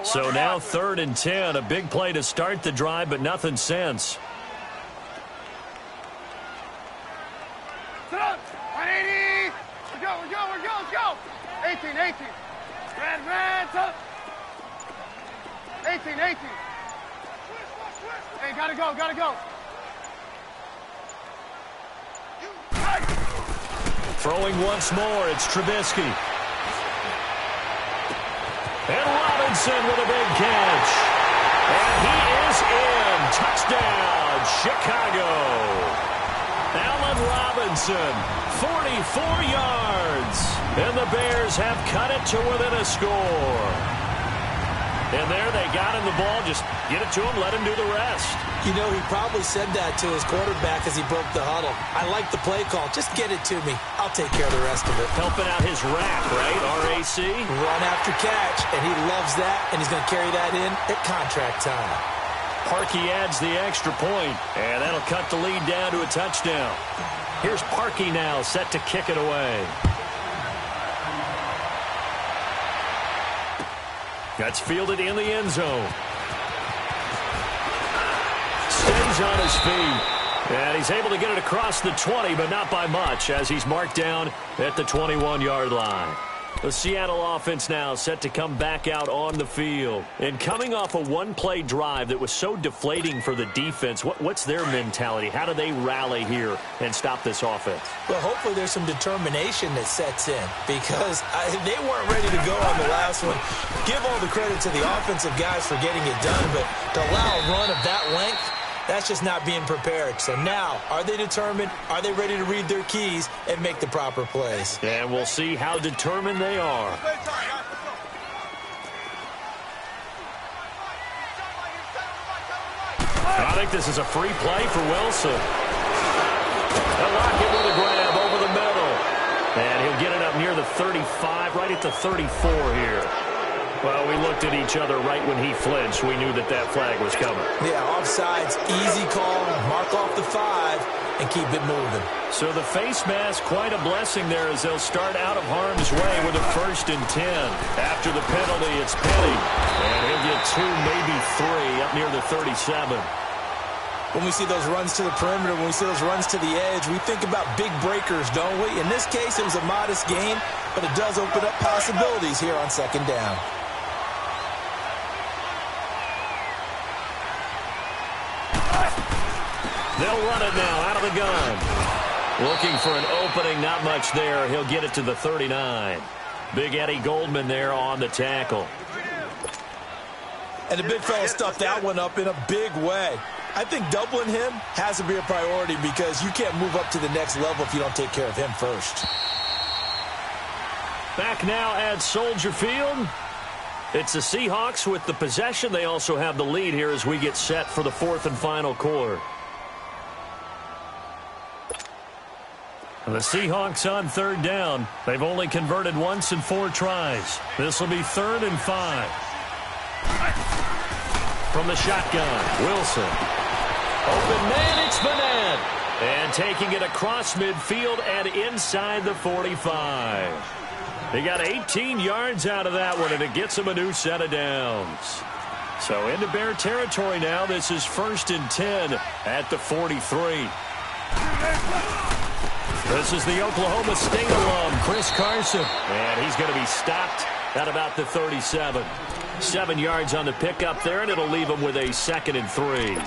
So now 3rd and 10. A big play to start the drive, but nothing since. Sit up! 180! Let's go! 18. Red, up! 18. Hey, gotta go. Throwing once more, it's Trubisky. And Robinson with a big catch. And he is in. Touchdown, Chicago. Allen Robinson, 44 yards. And the Bears have cut it to within a score. And there they got him the ball. Just get it to him, let him do the rest. You know, he probably said that to his quarterback as he broke the huddle. I like the play call. Just get it to me. I'll take care of the rest of it. Helping out his rack, right? RAC. Run after catch, and he loves that, and he's going to carry that in at contract time. Parkey adds the extra point, and that'll cut the lead down to a touchdown. Here's Parkey now, set to kick it away. That's fielded in the end zone. Stays on his feet. And he's able to get it across the 20, but not by much, as he's marked down at the 21-yard line. The Seattle offense now set to come back out on the field. And coming off a one-play drive that was so deflating for the defense, what's their mentality? How do they rally here and stop this offense? Well, hopefully there's some determination that sets in, because they weren't ready to go on the last one. Give all the credit to the offensive guys for getting it done, but to allow a run of that length, That's just not being prepared. So now, are they determined? Are they ready to read their keys and make the proper plays? And we'll see how determined they are. I think this is a free play for Wilson. They'll lock it with a grab over the middle. And he'll get it up near the 35, right at the 34 here. Well, we looked at each other right when he flinched. We knew that that flag was coming. Yeah, offsides, easy call, mark off the 5, and keep it moving. So the face mask, quite a blessing there as they'll start out of harm's way with a 1st and 10. After the penalty, it's Penny. And he'll get 2, maybe 3, up near the 37. When we see those runs to the perimeter, when we see those runs to the edge, we think about big breakers, don't we? In this case, it was a modest gain, but it does open up possibilities here on 2nd down. They'll run it now out of the gun. Looking for an opening, not much there. He'll get it to the 39. Big Eddie Goldman there on the tackle. And the big fella stuffed that one up in a big way. I think doubling him has to be a priority because you can't move up to the next level if you don't take care of him first. Back now at Soldier Field. It's the Seahawks with the possession. They also have the lead here as we get set for the 4th and final quarter. The Seahawks on 3rd down. They've only converted once in 4 tries. This will be 3rd and 5. From the shotgun, Wilson. Open man, it's Bennett. And taking it across midfield and inside the 45. He got 18 yards out of that one, and it gets him a new set of downs. So into Bear territory now. This is 1st and 10 at the 43. This is the Oklahoma State alum, Chris Carson. And he's going to be stopped at about the 37. 7 yards on the pickup there, and it'll leave him with a 2nd and 3.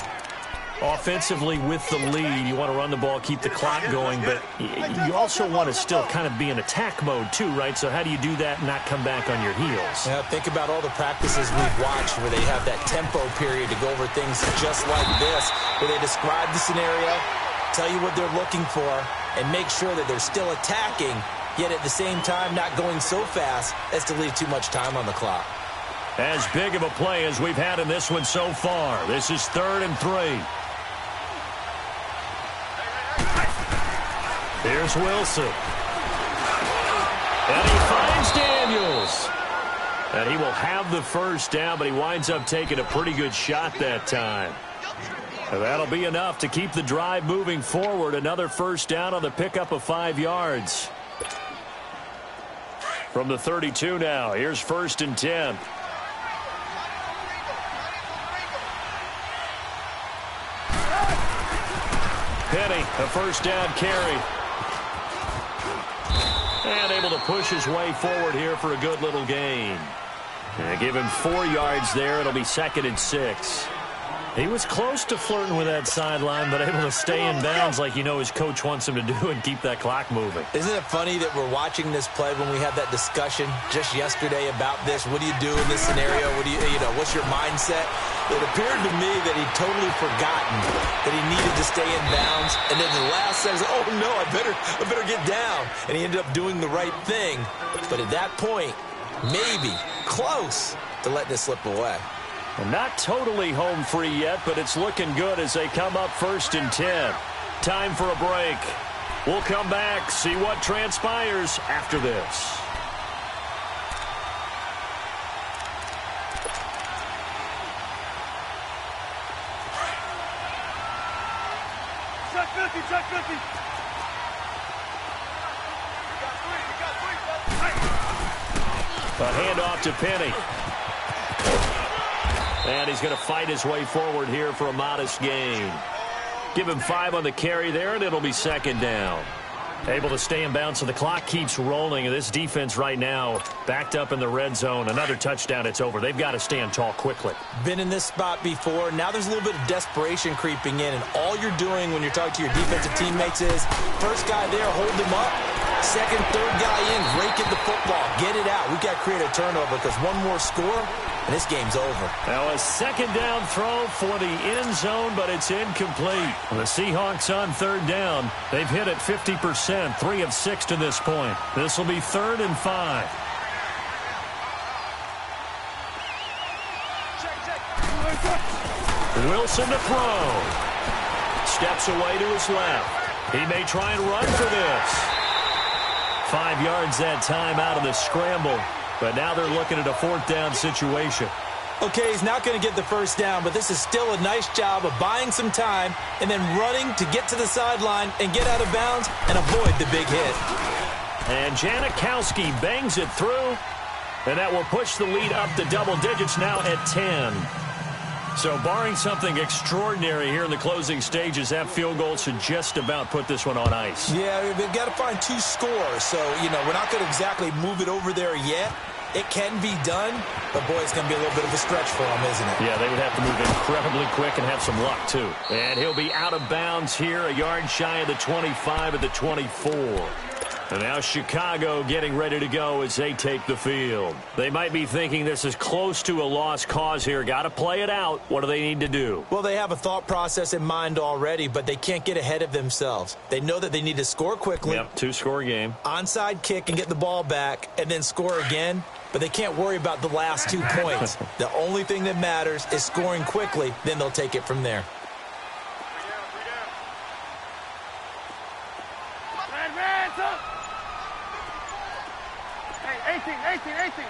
Offensively with the lead, you want to run the ball, keep the clock going, but you also want to still kind of be in attack mode too, right? So how do you do that and not come back on your heels? Yeah, think about all the practices we've watched where they have that tempo period to go over things just like this, where they describe the scenario, tell you what they're looking for, and make sure that they're still attacking, yet at the same time not going so fast as to leave too much time on the clock. As big of a play as we've had in this one so far. This is 3rd and 3. Here's Wilson. And he finds Daniels. And he will have the 1st down, but he winds up taking a pretty good shot that time. And that'll be enough to keep the drive moving forward. Another 1st down on the pickup of 5 yards. From the 32 now, here's 1st and 10. Penny, a 1st down carry. And able to push his way forward here for a good little gain. And give him 4 yards there. It'll be 2nd and 6. He was close to flirting with that sideline, but able to stay in bounds like you know his coach wants him to do and keep that clock moving. Isn't it funny that we're watching this play when we had that discussion just yesterday about this? What do you do in this scenario? What do you what's your mindset? It appeared to me that he'd totally forgotten that he needed to stay in bounds. And then the last says, oh, no, I better get down. And he ended up doing the right thing. But at that point, maybe close to letting it slip away. Well, not totally home free yet, but it's looking good as they come up 1st and 10. Time for a break. We'll come back, see what transpires after this. Check 50. A handoff to Penny. And he's going to fight his way forward here for a modest gain. Give him 5 on the carry there, and it'll be 2nd down. Able to stay in bounds, so the clock keeps rolling. And this defense right now backed up in the red zone. Another touchdown, it's over. They've got to stand tall quickly. Been in this spot before. Now there's a little bit of desperation creeping in. And all you're doing when you're talking to your defensive teammates is, first guy there, hold him up. Second, third guy in, rake at the football. Get it out. We've got to create a turnover because one more score, and this game's over. Now a second down throw for the end zone, but it's incomplete. The Seahawks on third down. They've hit it 50%, 3 of 6 to this point. This will be 3rd and 5. Wilson to throw. Steps away to his left. He may try and run for this. 5 yards that time out of the scramble. But now they're looking at a 4th down situation. Okay, he's not going to get the first down, but this is still a nice job of buying some time and then running to get to the sideline and get out of bounds and avoid the big hit. And Janikowski bangs it through, and that will push the lead up to double digits now at 10. So barring something extraordinary here in the closing stages, that field goal should just about put this one on ice. Yeah, we've got to find 2 scores. So, we're not going to exactly move it over there yet. It can be done, but, boy, it's going to be a little bit of a stretch for them, isn't it? Yeah, they would have to move incredibly quick and have some luck, too. And he'll be out of bounds here, a yard shy of the 25 at the 24. And now Chicago getting ready to go as they take the field. They might be thinking this is close to a lost cause here. Got to play it out. What do they need to do? Well, they have a thought process in mind already, but they can't get ahead of themselves. They know that they need to score quickly. Yep, 2-score game. Onside kick and get the ball back and then score again. But they can't worry about the last 2 points. The only thing that matters is scoring quickly. Then they'll take it from there. Hey, 18.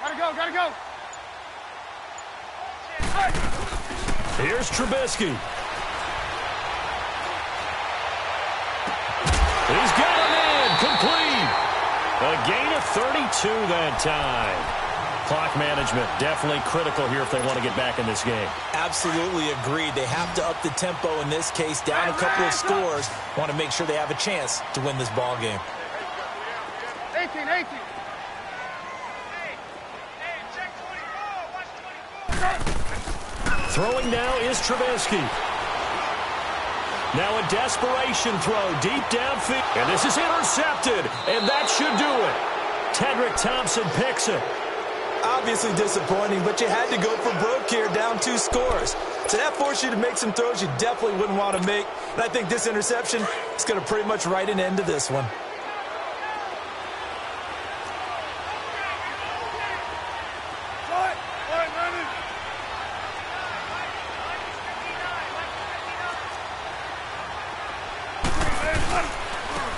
Gotta go. Here's Trubisky. He's got him in. Complete. A gain of 32 that time. Clock management definitely critical here if they want to get back in this game. Absolutely agreed. They have to up the tempo in this case, down a couple of scores. Want to make sure they have a chance to win this ball game. 18. Throwing now is Trubisky. Now a desperation throw deep downfield. And this is intercepted. And that should do it. Tedrick Thompson picks it. Obviously disappointing, but you had to go for broke here, down 2 scores. So that forced you to make some throws you definitely wouldn't want to make. And I think this interception is going to pretty much write an end to this one.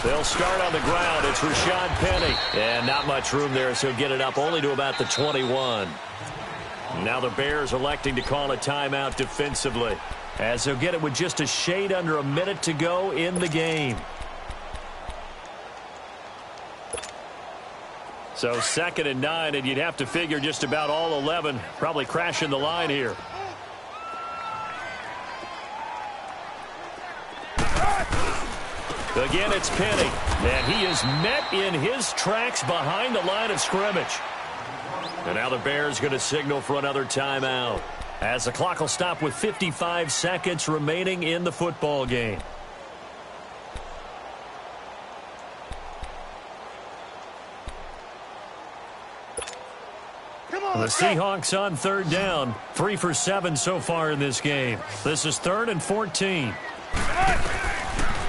They'll start on the ground. It's Rashad Penny. And not much room there, so get it up only to about the 21. Now the Bears electing to call a timeout defensively, as they'll get it with just a shade under a minute to go in the game. So 2nd and 9, and you'd have to figure just about all 11 probably crashing the line here. Again, it's Penny, and he is met in his tracks behind the line of scrimmage. And now the Bears going to signal for another timeout, as the clock will stop with 55 seconds remaining in the football game. The Seahawks on 3rd down, 3 for 7 so far in this game. This is 3rd and 14.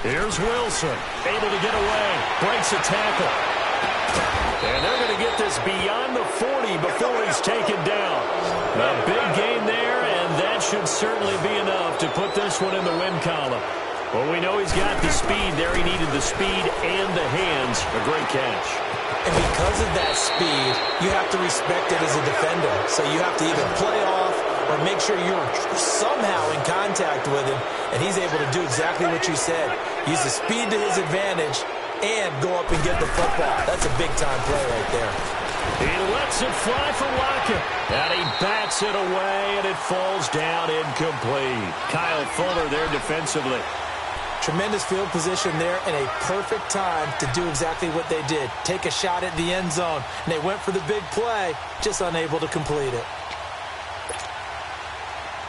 Here's Wilson, able to get away, breaks a tackle. And they're going to get this beyond the 40 before he's taken down. A big gain there, and that should certainly be enough to put this one in the win column. Well, we know he's got the speed there. He needed the speed and the hands. A great catch. And because of that speed, you have to respect it as a defender. So you have to either play off or make sure you're somehow in contact with him, and he's able to do exactly what you said. Use the speed to his advantage and go up and get the football. That's a big-time play right there. He lets it fly for Lockett, and he bats it away, and it falls down incomplete. Kyle Fuller there defensively. Tremendous field position there and a perfect time to do exactly what they did. Take a shot at the end zone, and they went for the big play, just unable to complete it.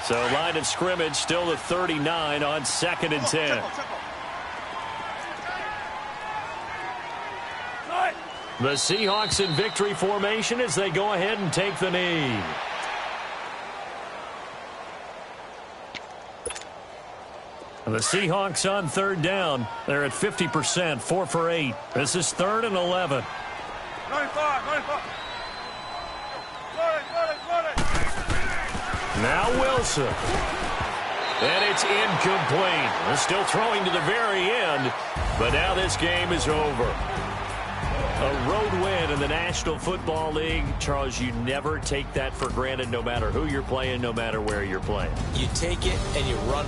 So line of scrimmage still at 39 on 2nd and 10. The Seahawks in victory formation as they go ahead and take the knee. The Seahawks on third down. They're at 50%, 4 for 8. This is 3rd and 11. 95. Now Wilson. And it's incomplete. They're still throwing to the very end, but now this game is over. A road win in the National Football League. Charles, you never take that for granted no matter who you're playing, no matter where you're playing. You take it and you run.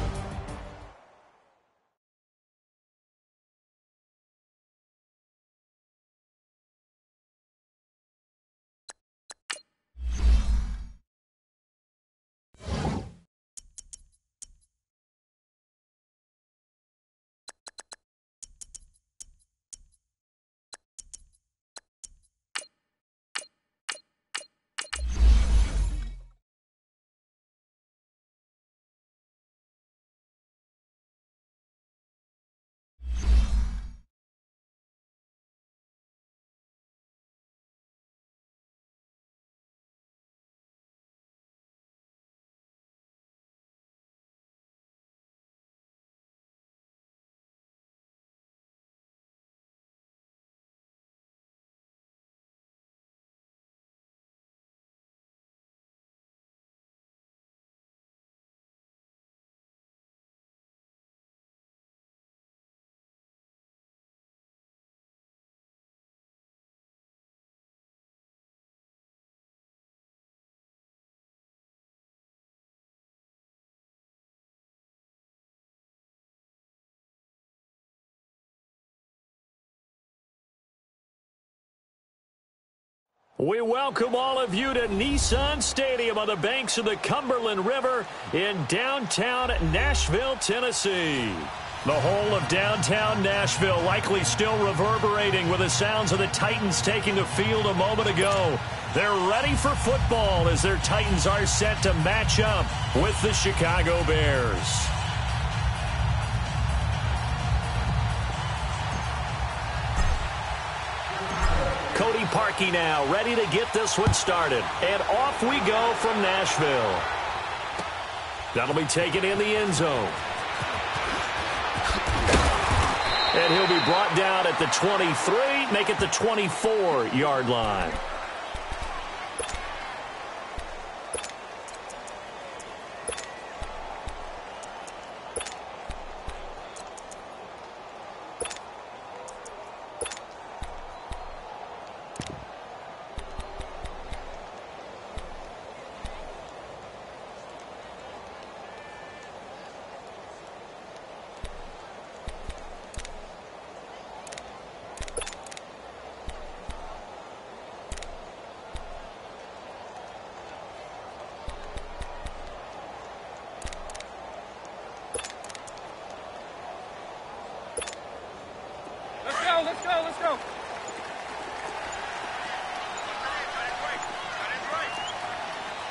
We welcome all of you to Nissan Stadium on the banks of the Cumberland River in downtown Nashville, Tennessee. The whole of downtown Nashville likely still reverberating with the sounds of the Titans taking the field a moment ago. They're ready for football as their Titans are set to match up with the Chicago Bears. Cody Parkey now ready to get this one started. And off we go from Nashville. That'll be taken in the end zone. And he'll be brought down at the 23, make it the 24-yard line. Let's go.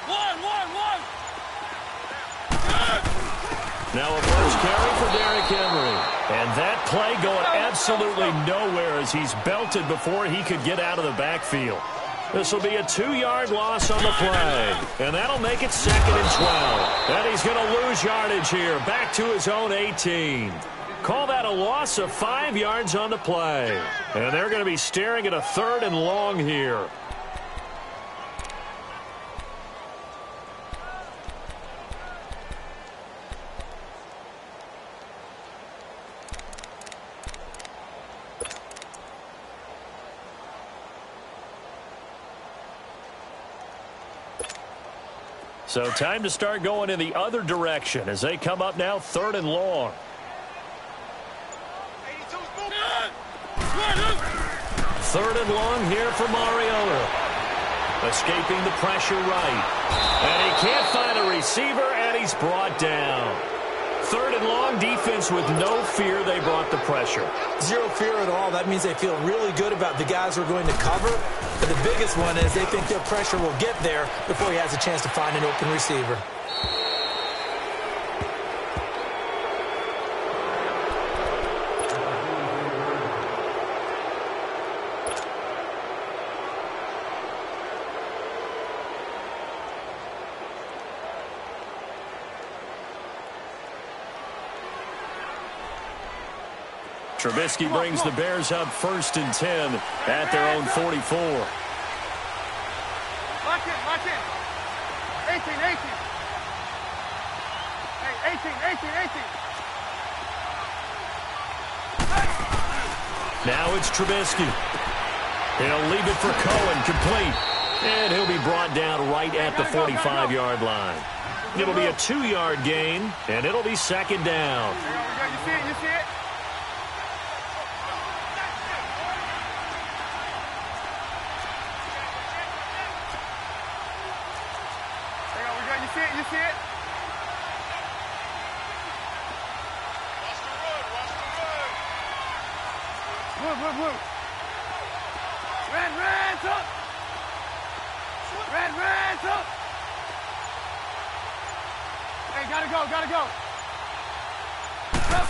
One. Now a first carry for Derrick Henry. And that play going absolutely nowhere as he's belted before he could get out of the backfield. This will be a 2-yard loss on the play. And that'll make it 2nd and 12. And he's going to lose yardage here. Back to his own 18. Call that a loss of 5 yards on the play. And they're going to be staring at a 3rd and long here. So time to start going in the other direction as they come up now 3rd and long. 3rd and long here for Mariota. Escaping the pressure right. And he can't find a receiver, and he's brought down. 3rd and long, defense with no fear. They brought the pressure. Zero fear at all. That means they feel really good about the guys who are going to cover. But the biggest one is they think their pressure will get there before he has a chance to find an open receiver. Trubisky brings the Bears up 1st and 10 at their own 44. Lock in. 18. Hey, 18. Now it's Trubisky. He'll leave it for Cohen, complete. And he'll be brought down right at the 45-yard line. It'll be a 2-yard gain, and it'll be 2nd down. You see it? You see it? Blue. Red, up. Red, up. Hey, gotta go. Up.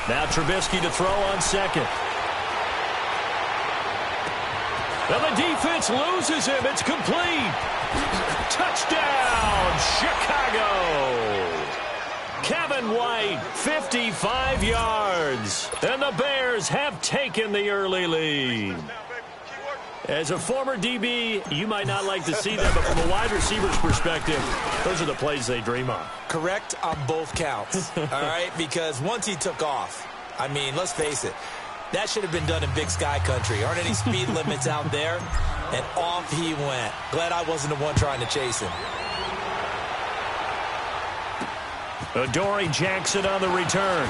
Now Trubisky to throw on 2nd. And the defense loses him. It's complete. Touchdown, Chicago. Kevin White, 55 yards. And the Bears have taken the early lead. As a former DB, you might not like to see that, but from a wide receiver's perspective, those are the plays they dream of. Correct on both counts, all right? Because once he took off, I mean, let's face it, that should have been done in Big Sky country. Aren't any speed limits out there? And off he went. Glad I wasn't the one trying to chase him. Adoree Jackson on the return.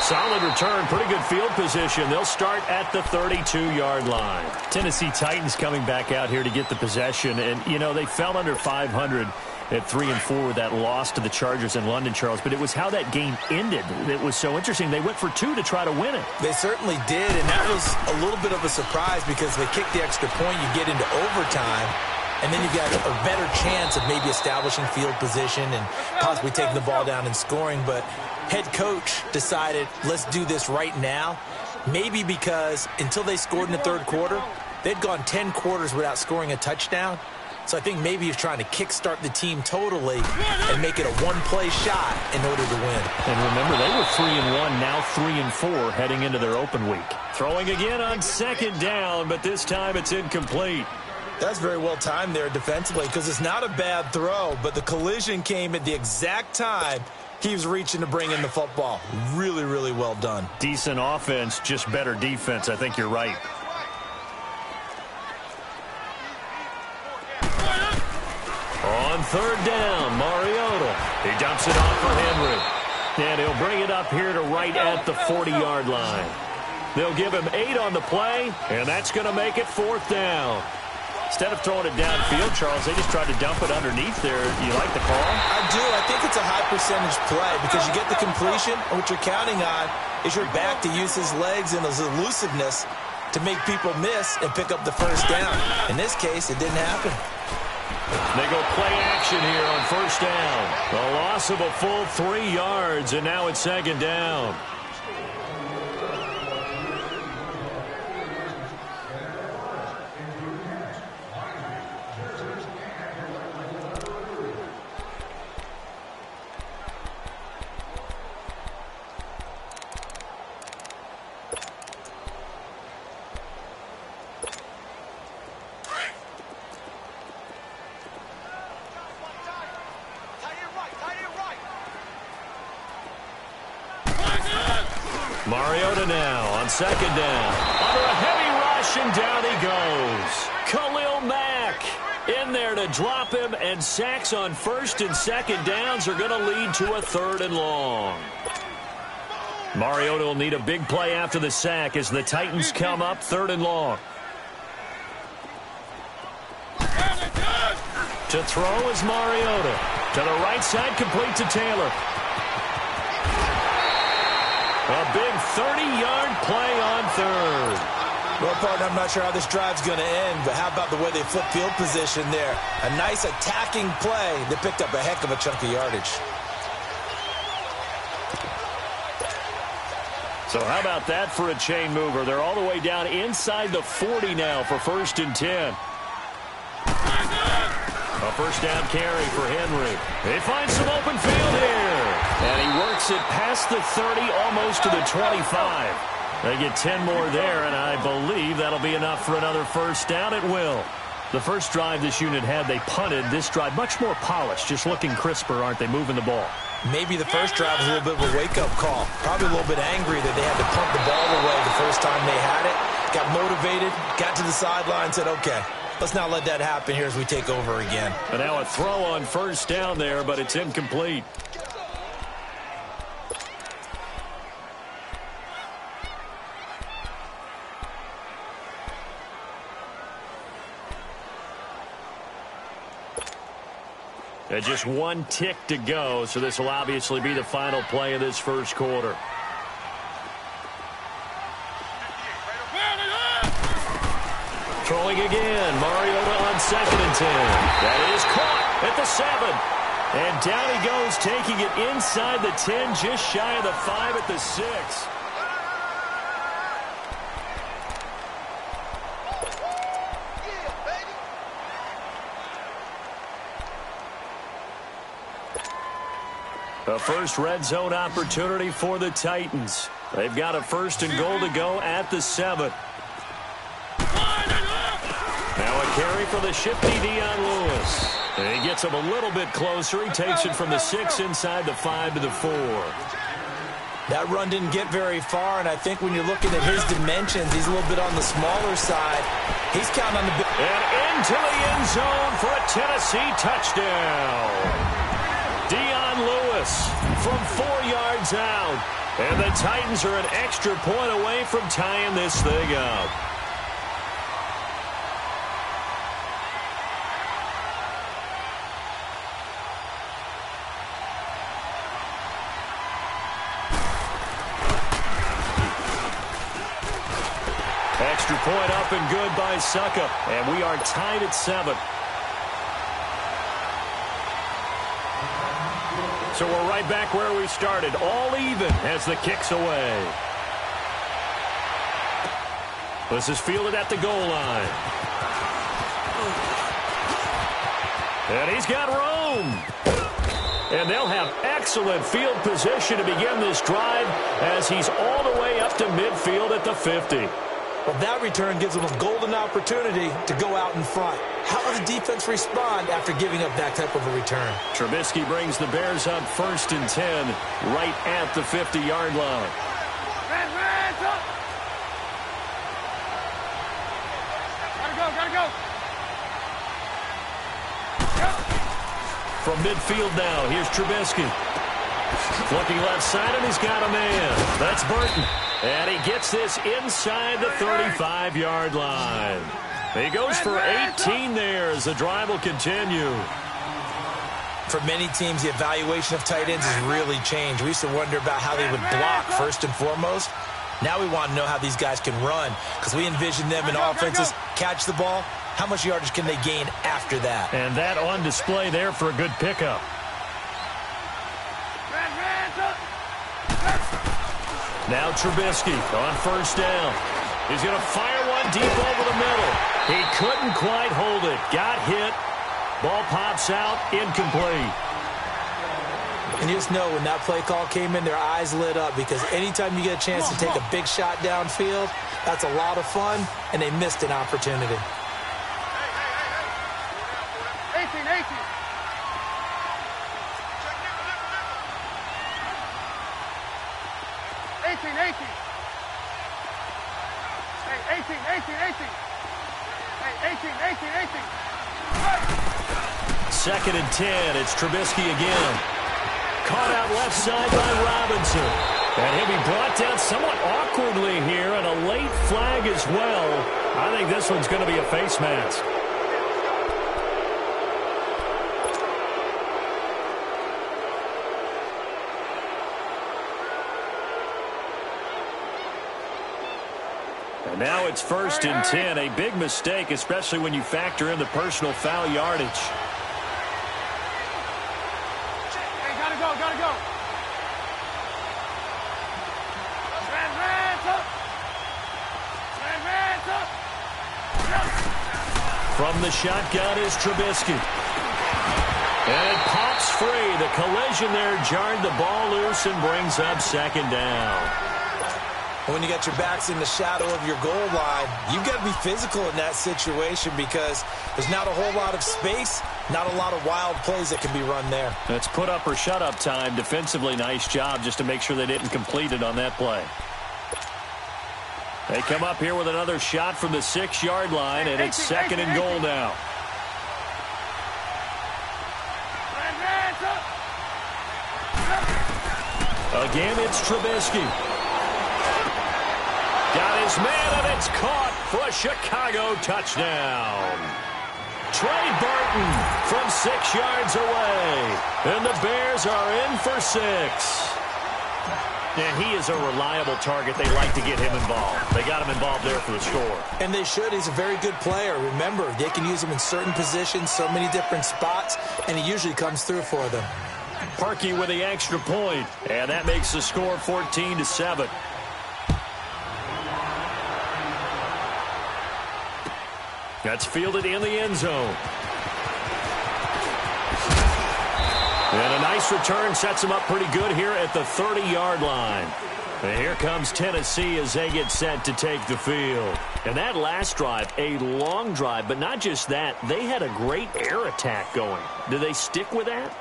Solid return, pretty good field position. They'll start at the 32-yard line. Tennessee Titans coming back out here to get the possession. And, you know, they fell under 500 at 3-4 with that loss to the Chargers in London, Charles. But it was how that game ended that was so interesting. They went for 2 to try to win it. They certainly did, and that was a little bit of a surprise because they kicked the extra point. You get into overtime, and then you've got a better chance of maybe establishing field position and possibly taking the ball down and scoring. But head coach decided, let's do this right now. Maybe because until they scored in the third quarter, they'd gone 10 quarters without scoring a touchdown. So I think maybe he's trying to kickstart the team totally and make it a one-play shot in order to win. And remember, they were 3-1, now 3-4 heading into their open week. Throwing again on 2nd down, but this time it's incomplete. That's very well timed there defensively because it's not a bad throw, but the collision came at the exact time he was reaching to bring in the football. Really, really well done. Decent offense, just better defense. I think you're right. On 3rd down, Mariota. He dumps it off for Henry. And he'll bring it up here to right at the 40-yard line. They'll give him 8 on the play, and that's going to make it 4th down. Instead of throwing it downfield, Charles, they just tried to dump it underneath there. You like the call? I do. I think it's a high-percentage play because you get the completion, and what you're counting on is your back to use his legs and his elusiveness to make people miss and pick up the first down. In this case, it didn't happen. They go play action here on 1st down. The loss of a full 3 yards, and now it's 2nd down. Mariota now on 2nd down. Under a heavy rush, and down he goes. Khalil Mack in there to drop him, and sacks on 1st and 2nd downs are going to lead to a 3rd and long. Mariota will need a big play after the sack as the Titans come up 3rd and long. To throw is Mariota. To the right side, complete to Taylor. A big 30-yard play on 3rd. Well, partner, I'm not sure how this drive's going to end, but how about the way they flip field position there? A nice attacking play that picked up a heck of a chunk of yardage. So how about that for a chain mover? They're all the way down inside the 40 now for 1st and 10. A 1st down carry for Henry. They find some open field here. And he works it past the 30, almost to the 25. They get 10 more there, and I believe that'll be enough for another first down. It will. The first drive this unit had, they punted. This drive, much more polished, just looking crisper, aren't they, moving the ball? Maybe the first drive was a little bit of a wake-up call. Probably a little bit angry that they had to punt the ball away the first time they had it. Got motivated, got to the sideline, said, okay, let's not let that happen here as we take over again. And now a throw on first down there, but it's incomplete. Just one tick to go, so this will obviously be the final play of this first quarter. Throwing again, Mariota on 2nd and 10. That is caught at the 7. And down he goes, taking it inside the 10, just shy of the 5 at the 6. A first red zone opportunity for the Titans. They've got a 1st and goal to go at the 7. Now a carry for the shifty Dion Lewis. And he gets him a little bit closer. He takes it from the 6 inside the 5 to the 4. That run didn't get very far, and I think when you're looking at his dimensions, he's a little bit on the smaller side. He's counting on the big. And into the end zone for a Tennessee touchdown. Dion Lewis from 4 yards out. And the Titans are an extra point away from tying this thing up. Extra point up and good by Suckup. And we are tied at 7. So we're right back where we started, all even as the kick's away. This is fielded at the goal line. And he's got room. And they'll have excellent field position to begin this drive as he's all the way up to midfield at the 50. Well, that return gives them a golden opportunity to go out in front. How will the defense respond after giving up that type of a return? Trubisky brings the Bears up 1st and 10 right at the 50-yard line. Gotta go. From midfield now, here's Trubisky. Looking left side, and he's got a man. That's Burton. And he gets this inside the 35-yard line. He goes for 18 there as the drive will continue. For many teams, the evaluation of tight ends has really changed. We used to wonder about how they would block first and foremost. Now we want to know how these guys can run because we envision them in offenses catch the ball. How much yardage can they gain after that? And that on display there for a good pickup. Now Trubisky on 1st down. He's going to fire one deep over the middle. He couldn't quite hold it. Got hit. Ball pops out. Incomplete. And you just know when that play call came in, their eyes lit up because anytime you get a chance to take a big shot downfield, that's a lot of fun, and they missed an opportunity. 18. Hey, 18. Hey, 18. 2nd and 10. It's Trubisky again. Caught out left side by Robinson. And he'll be brought down somewhat awkwardly here, and a late flag as well. I think this one's going to be a face mask. And now it's 1st and 10. A big mistake, especially when you factor in the personal foul yardage. Hey, gotta go. From the shotgun is Trubisky. And it pops free. The collision there jarred the ball loose and brings up second down. When you got your backs in the shadow of your goal line, you've got to be physical in that situation because there's not a whole lot of space, not a lot of wild plays that can be run there. That's put up or shut up time. Defensively, nice job just to make sure they didn't complete it on that play. They come up here with another shot from the 6-yard line, and it's second and goal now. Again, it's Trubisky. Got his man, and it's caught for a Chicago touchdown. Trey Burton from 6 yards away. And the Bears are in for 6. And he is a reliable target. They like to get him involved. They got him involved there for the score. And they should. He's a very good player. Remember, they can use him in certain positions, so many different spots, and he usually comes through for them. Parkey with the extra point, and that makes the score 14-7. That's fielded in the end zone. And a nice return sets him up pretty good here at the 30-yard line. And here comes Tennessee as they get set to take the field. And that last drive, a long drive, but not just that. They had a great air attack going. Do they stick with that?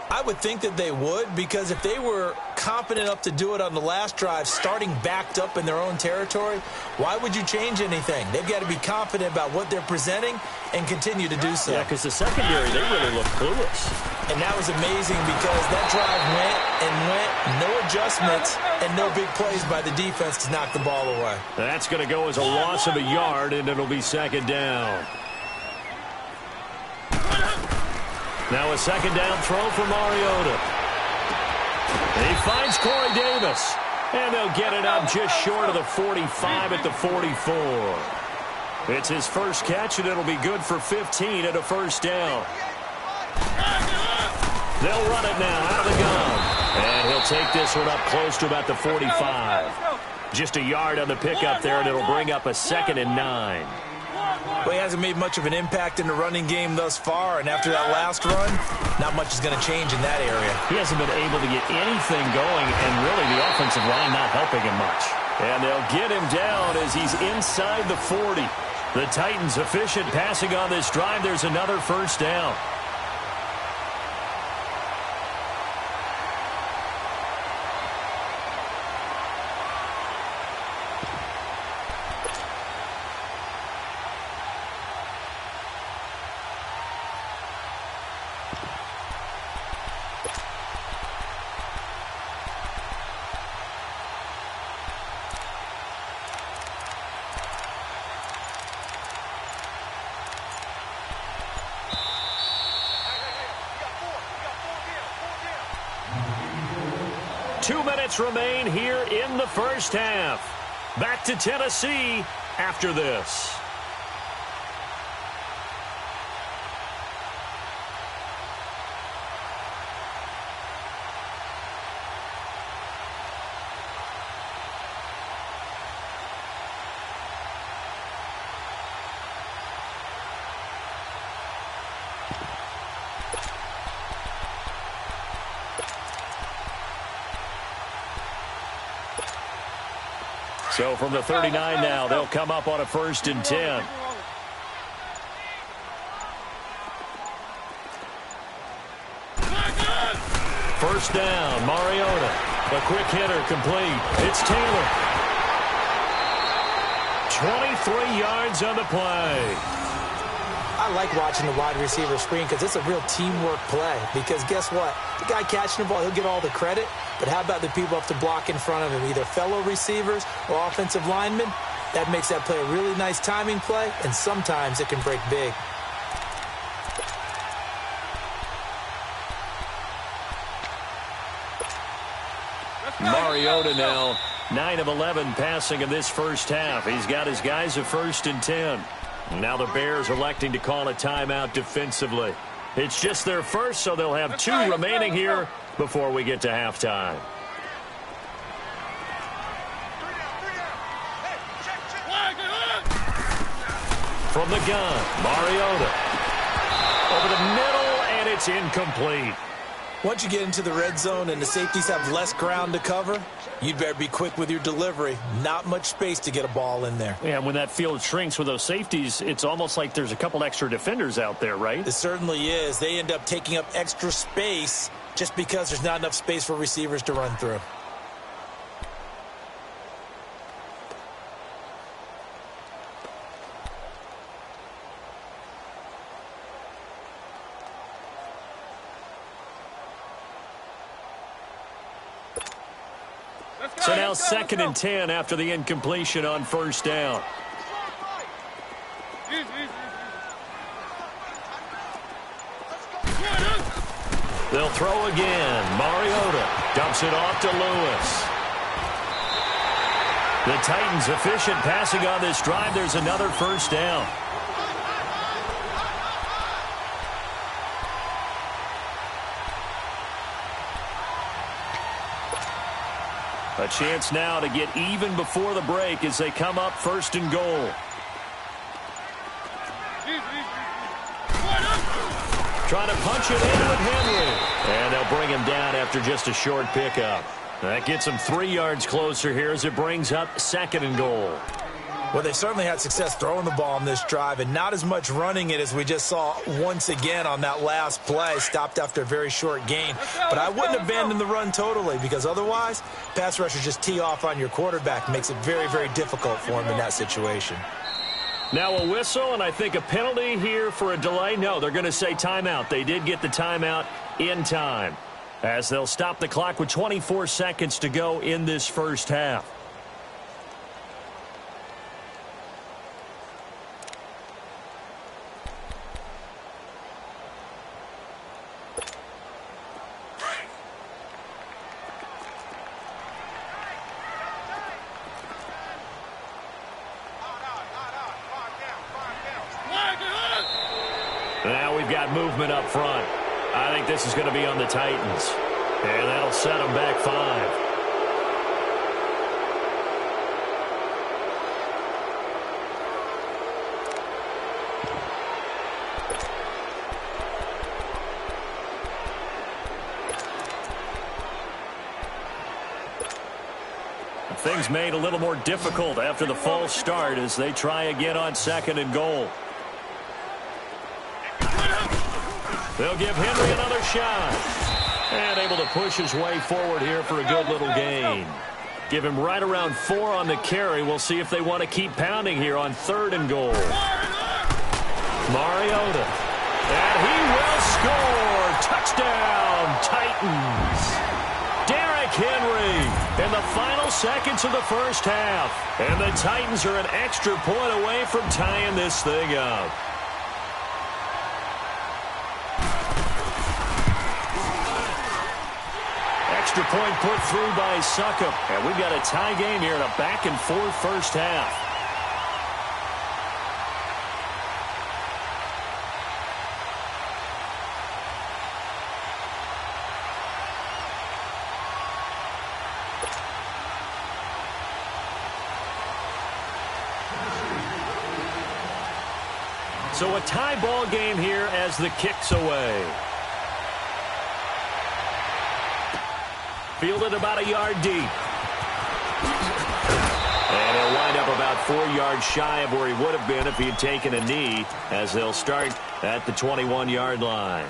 I would think that they would, because if they were confident enough to do it on the last drive, starting backed up in their own territory, why would you change anything? They've got to be confident about what they're presenting and continue to do so. Yeah, because the secondary, they really look clueless. And that was amazing because that drive went, no adjustments, and no big plays by the defense to knock the ball away. That's going to go as a loss of a yard, and it'll be second down. Now a second down throw for Mariota. He finds Corey Davis. And they'll get it up just short of the 45 at the 44. It's his first catch, and it'll be good for 15 at a first down. They'll run it now out of the gun. And he'll take this one up close to about the 45. Just a yard on the pickup there, and it'll bring up a 2nd and 9. Well, he hasn't made much of an impact in the running game thus far, and after that last run, not much is going to change in that area. He hasn't been able to get anything going, and really the offensive line not helping him much. And they'll get him down as he's inside the 40. The Titans efficient passing on this drive. There's another first down. Remain here in the first half. Back to Tennessee after this. So from the 39 now, they'll come up on a 1st and 10. First down, Mariota. A quick hitter complete. It's Taylor. 23 yards on the play. I like watching the wide receiver screen because it's a real teamwork play. Because guess what? The guy catching the ball, he'll get all the credit. But how about the people up to block in front of him, either fellow receivers or offensive linemen? That makes that play a really nice timing play, and sometimes it can break big. Mariota now 9 of 11 passing in this first half. He's got his guys a 1st and 10. Now the Bears electing to call a timeout defensively. It's just their first, so they'll have 2 remaining here before we get to halftime. From the gun, Mariota. Over the middle, and and it's incomplete. Once you get into the red zone and the safeties have less ground to cover, you'd better be quick with your delivery. Not much space to get a ball in there. Yeah, when that field shrinks with those safeties, it's almost like there's a couple extra defenders out there, right? It certainly is. They end up taking up extra space just because there's not enough space for receivers to run through. So now 2nd and 10 after the incompletion on first down. They'll throw again. Mariota dumps it off to Lewis. The Titans efficient passing on this drive. There's another first down. A chance now to get even before the break as they come up 1st and goal. Trying to punch it in with Henry. And they'll bring him down after just a short pickup. That gets him 3 yards closer here as it brings up 2nd and goal. Well, they certainly had success throwing the ball on this drive and not as much running it as we just saw once again on that last play. Stopped after a very short gain. But I wouldn't abandon the run totally because otherwise, pass rushers just tee off on your quarterback. Makes it very, very difficult for him in that situation. Now a whistle, and I think a penalty here for a delay. No, they're going to say timeout. They did get the timeout in time as they'll stop the clock with 24 seconds to go in this first half. Now we've got movement up front. I think this is going to be on the Titans. And that'll set them back 5. Things made a little more difficult after the false start as they try again on 2nd and goal. They'll give Henry another shot. And able to push his way forward here for a good little gain. Give him right around 4 on the carry. We'll see if they want to keep pounding here on 3rd and goal. Mariota. And he will score. Touchdown, Titans. Derrick Henry in the final seconds of the first half. And the Titans are an extra point away from tying this thing up. Extra point put through by Succop. And we've got a tie game here in a back-and-forth first half. So a tie ball game here as the kick's away. Fielded about a yard deep. And he'll wind up about 4 yards shy of where he would have been if he had taken a knee as they'll start at the 21-yard line.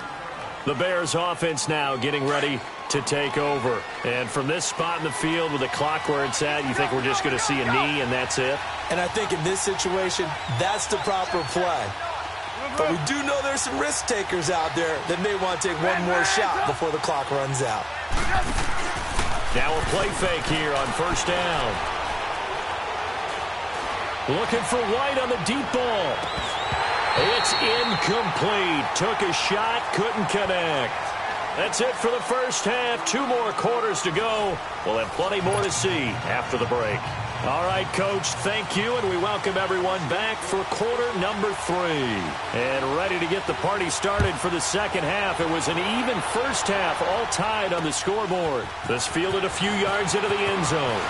The Bears offense now getting ready to take over. And from this spot in the field with the clock where it's at, you think we're just going to see a knee and that's it? And I think in this situation, that's the proper play. But we do know there's some risk takers out there that may want to take one more shot before the clock runs out. Now a play fake here on first down. Looking for White on the deep ball. It's incomplete. Took a shot, couldn't connect. That's it for the first half. 2 more quarters to go. We'll have plenty more to see after the break. All right, Coach, thank you, and we welcome everyone back for quarter number 3. And ready to get the party started for the second half. It was an even first half, all tied on the scoreboard. This fielded a few yards into the end zone.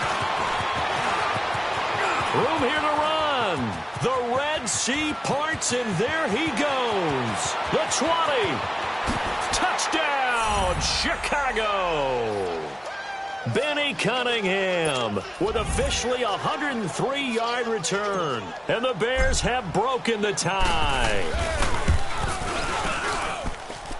Room here to run. The Red Sea parts, and there he goes. The 20. Touchdown, Chicago! Benny Cunningham with officially a 103-yard return. And the Bears have broken the tie.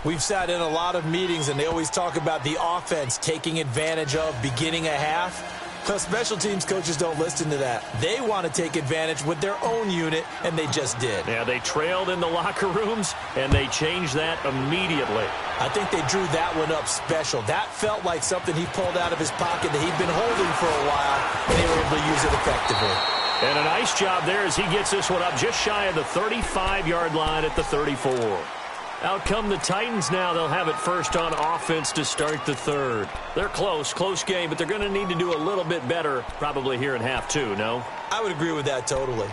We've sat in a lot of meetings, and they always talk about the offense taking advantage of beginning a half. But special teams coaches don't listen to that. They want to take advantage with their own unit, and they just did. Yeah, they trailed in the locker rooms, and they changed that immediately. I think they drew that one up special. That felt like something he pulled out of his pocket that he'd been holding for a while, and they were able to use it effectively. And a nice job there as he gets this one up just shy of the 35-yard line at the 34. Out come the Titans now. They'll have it first on offense to start the third. They're close game, but they're going to need to do a little bit better probably here in half two, no? I would agree with that totally.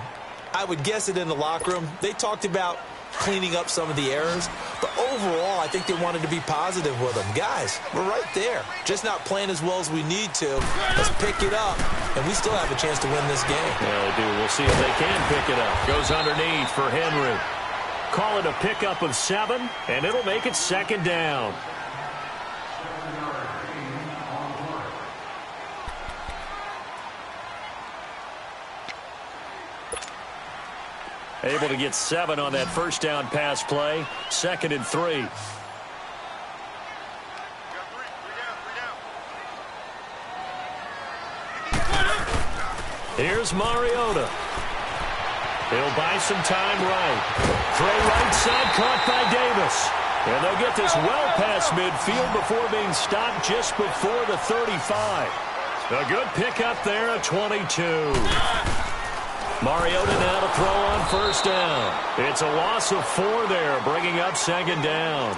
I would guess it in the locker room. They talked about cleaning up some of the errors, but overall, I think they wanted to be positive with them. Guys, we're right there. Just not playing as well as we need to. Let's pick it up, and we still have a chance to win this game. Yeah, they do. We'll see if they can pick it up. Goes underneath for Henry. Call it a pickup of 7, and it'll make it second down. Able to get 7 on that first down pass play. 2nd and 3. Here's Mariota. He'll buy some time right. Throw right side, caught by Davis. And they'll get this well past midfield before being stopped just before the 35. A good pickup there at 22. Mariota now to throw on first down. It's a loss of 4 there, bringing up second down.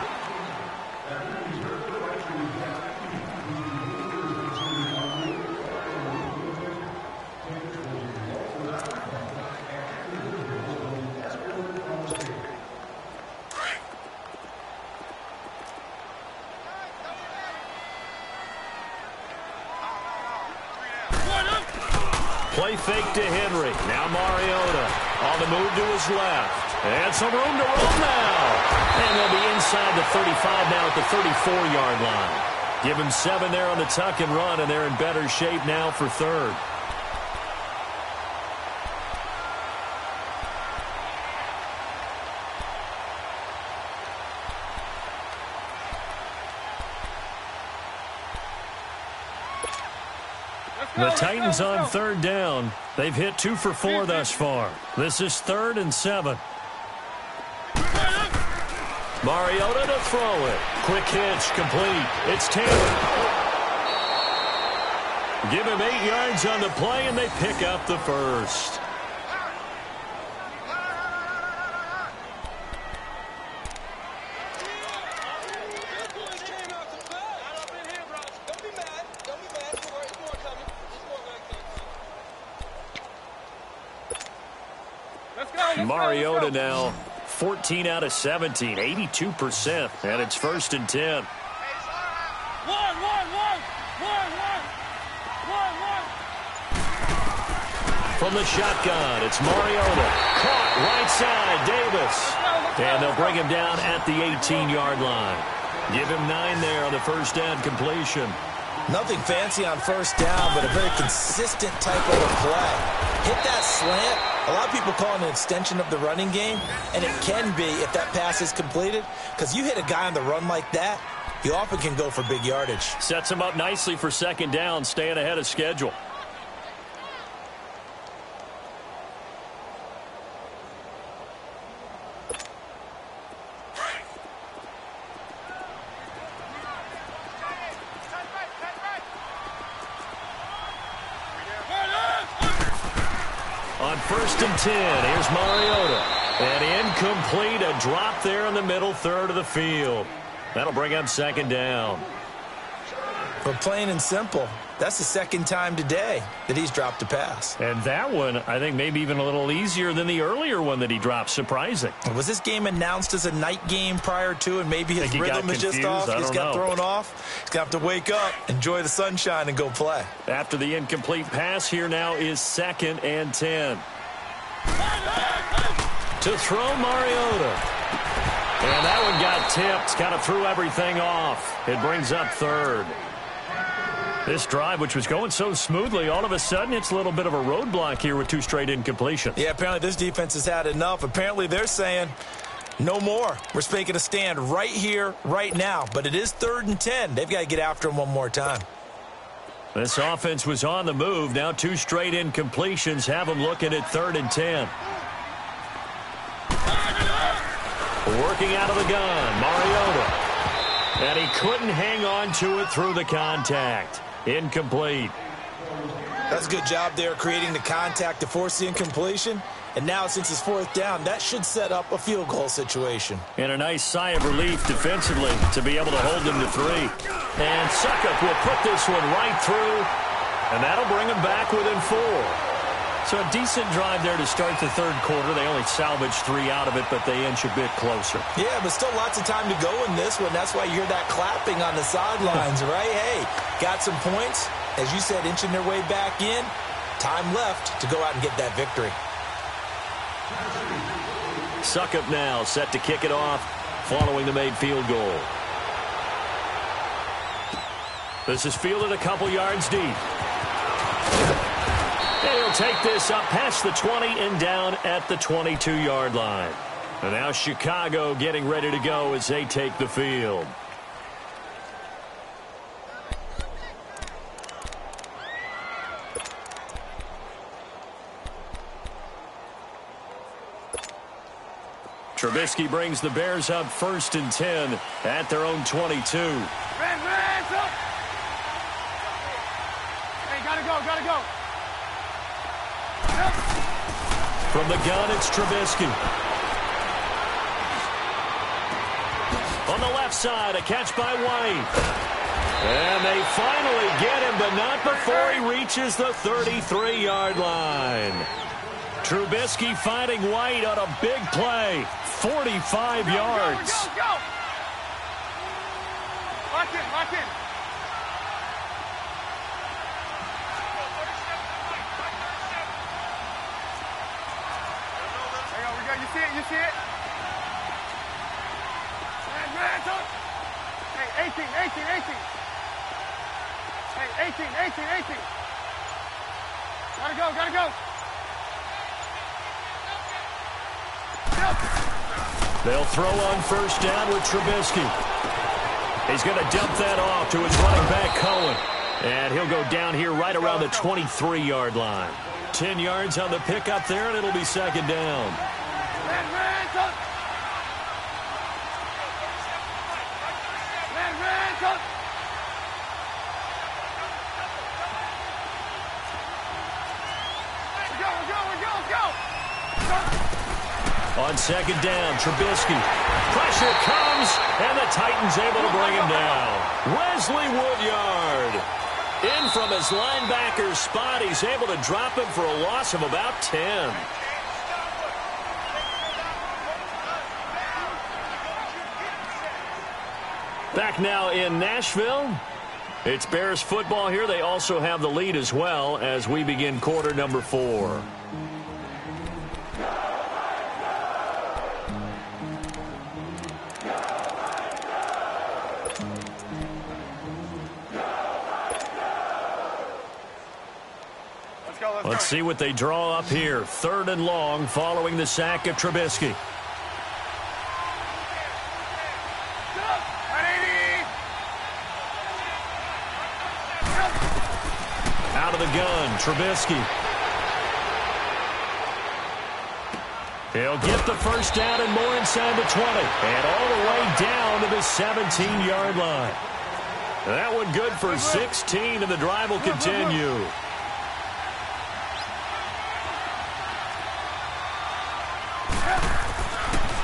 Play fake to Henry. Now Mariota on the move to his left. And some room to roll now. And they'll be inside the 35 now at the 34-yard line. Give him 7 there on the tuck and run, and they're in better shape now for third. The Titans on third down. They've hit 2 for 4 thus far. This is 3rd and 7. Mariota to throw it. Quick hitch, complete. It's Taylor. Give him 8 yards on the play, and they pick up the first. Mariota now 14 out of 17, 82%, and it's 1st and 10. From the shotgun, it's Mariota. Caught right side, Davis. And they'll bring him down at the 18-yard line. Give him 9 there on the first down completion. Nothing fancy on first down, but a very consistent type of a play. Hit that slant. A lot of people call it an extension of the running game, and it can be if that pass is completed, because you hit a guy on the run like that, you often can go for big yardage. Sets him up nicely for second down, staying ahead of schedule. On 1st and 10, here's Mariota. And incomplete, a drop there in the middle third of the field. That'll bring up second down. But plain and simple, that's the second time today that he's dropped a pass. And that one, I think, maybe even a little easier than the earlier one that he dropped. Surprising. Was this game announced as a night game prior to, and maybe his rhythm is just off? He's got thrown off. He's got to wake up, enjoy the sunshine, and go play. After the incomplete pass, here now is 2nd and 10. To throw Mariota. And that one got tipped, kind of threw everything off. It brings up third. This drive, which was going so smoothly, all of a sudden it's a little bit of a roadblock here with 2 straight incompletions. Yeah, apparently this defense has had enough. Apparently they're saying no more. We're making a stand right here, right now. But it is 3rd and 10. They've got to get after him one more time. This offense was on the move. Now 2 straight incompletions have them looking at 3rd and 10. Working out of the gun, Mariota. And he couldn't hang on to it through the contact. Incomplete. That's a good job there creating the contact to force the incompletion. And now since it's 4th down, that should set up a field goal situation. And a nice sigh of relief defensively to be able to hold them to 3. And Suckup will put this one right through. And that'll bring them back within 4. So a decent drive there to start the 3rd quarter. They only salvaged 3 out of it, but they inch a bit closer. Yeah, but still lots of time to go in this one. That's why you hear that clapping on the sidelines, right? Hey, got some points. As you said, inching their way back in. Time left to go out and get that victory. Suckup now set to kick it off following the made field goal. This is fielded a couple yards deep. And he'll take this up past the 20 and down at the 22-yard line. And now Chicago getting ready to go as they take the field. Trubisky brings the Bears up 1st and 10 at their own 22. Hands up. Hey, gotta go. From the gun, it's Trubisky. On the left side, a catch by White. And they finally get him, but not before he reaches the 33-yard line. Trubisky finding White on a big play. 45 yards. Go. Lock in. You see it? Hands up. Hey, 18. Hey, 18. Gotta go. They'll throw on 1st down with Trubisky. He's going to dump that off to his running back, Cohen. And he'll go down here right around the 23-yard line. 10 yards on the pickup there, and it'll be 2nd down. Hands up. On 2nd down, Trubisky. Pressure comes, and the Titans able to bring him down. Wesley Woodyard. In from his linebacker's spot, he's able to drop him for a loss of about 10. Back now in Nashville. It's Bears football here. They also have the lead as well as we begin quarter number 4. Let's see what they draw up here. 3rd and long following the sack of Trubisky. Out of the gun, Trubisky. He'll get the 1st down and more inside the 20. And all the way down to the 17-yard line. That one good for 16, and the drive will continue.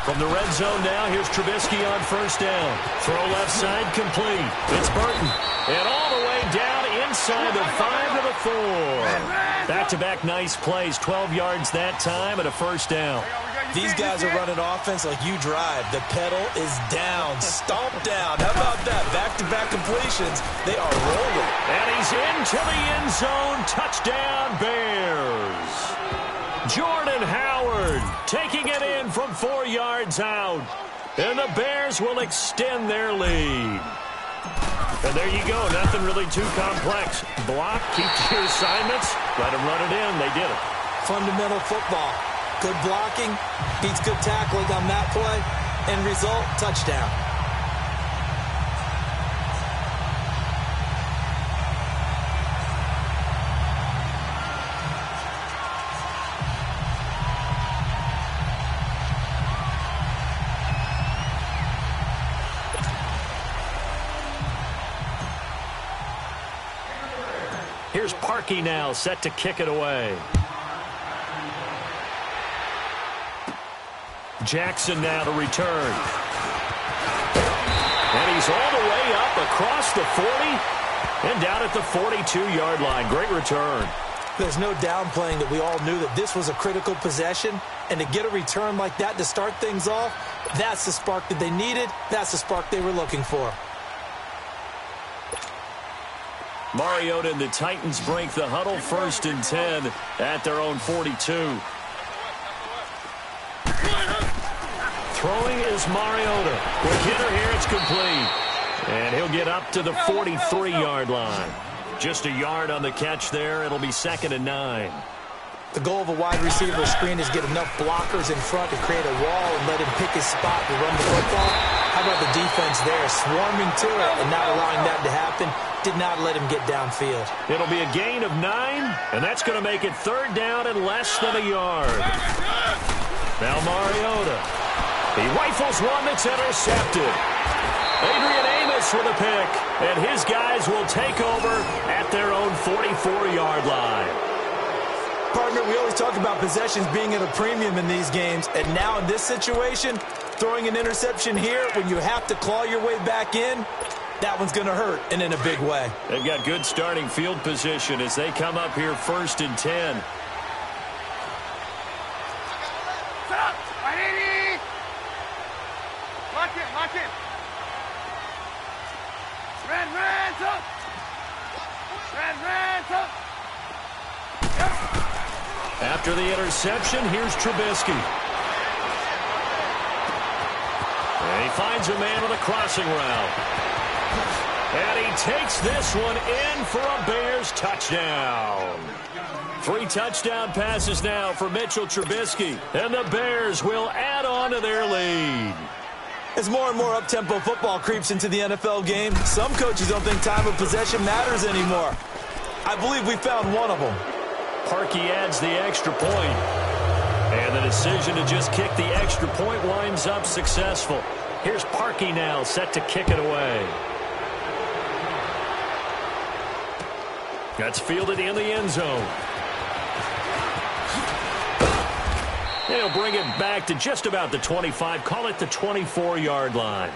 From the red zone now, here's Trubisky on 1st down. Throw left side complete. It's Burton. And all the way down inside the 5 to the 4. Back-to-back nice plays. 12 yards that time and a 1st down. These guys are running offense like you drive. The pedal is down. Stomp down. How about that? Back-to-back completions. They are rolling. And he's into the end zone. Touchdown, Bears. Jordan Howard taking it in from 4 yards out. And the Bears will extend their lead. And there you go. Nothing really too complex. Block, keep to your assignments, let them run it in. They did it. Fundamental football. Good blocking, beats good tackling on that play. End result, touchdown. Here's Parkey now, set to kick it away. Jackson now to return. And he's all the way up across the 40 and down at the 42-yard line. Great return. There's no downplaying that we all knew that this was a critical possession, and to get a return like that to start things off, that's the spark that they needed. That's the spark they were looking for. Mariota and the Titans break the huddle, 1st and 10 at their own 42. Throwing is Mariota. Quick hitter here, it's complete. And he'll get up to the 43-yard line. Just a yard on the catch there. It'll be 2nd and 9. The goal of a wide receiver screen is get enough blockers in front to create a wall and let him pick his spot to run the football. How about the defense there, swarming to it and not allowing that to happen? Did not let him get downfield. It'll be a gain of 9, and that's going to make it 3rd down and less than a yard. Now Mariota. He rifles one that's intercepted. Adrian Amos with a pick, and his guys will take over at their own 44-yard line. Partner, we always talk about possessions being at a premium in these games, and now in this situation, throwing an interception here when you have to claw your way back in, that one's going to hurt, and in a big way. They've got good starting field position as they come up here 1st and 10. Lock it. Red, up. Red, up. After the interception, here's Trubisky. And he finds a man with a crossing route. And he takes this one in for a Bears touchdown. 3 touchdown passes now for Mitchell Trubisky. And the Bears will add on to their lead. As more and more up-tempo football creeps into the NFL game, some coaches don't think time of possession matters anymore. I believe we found one of them. Parkey adds the extra point. And the decision to just kick the extra point winds up successful. Here's Parkey now, set to kick it away. That's fielded in the end zone. They'll bring it back to just about the 25, call it the 24-yard line.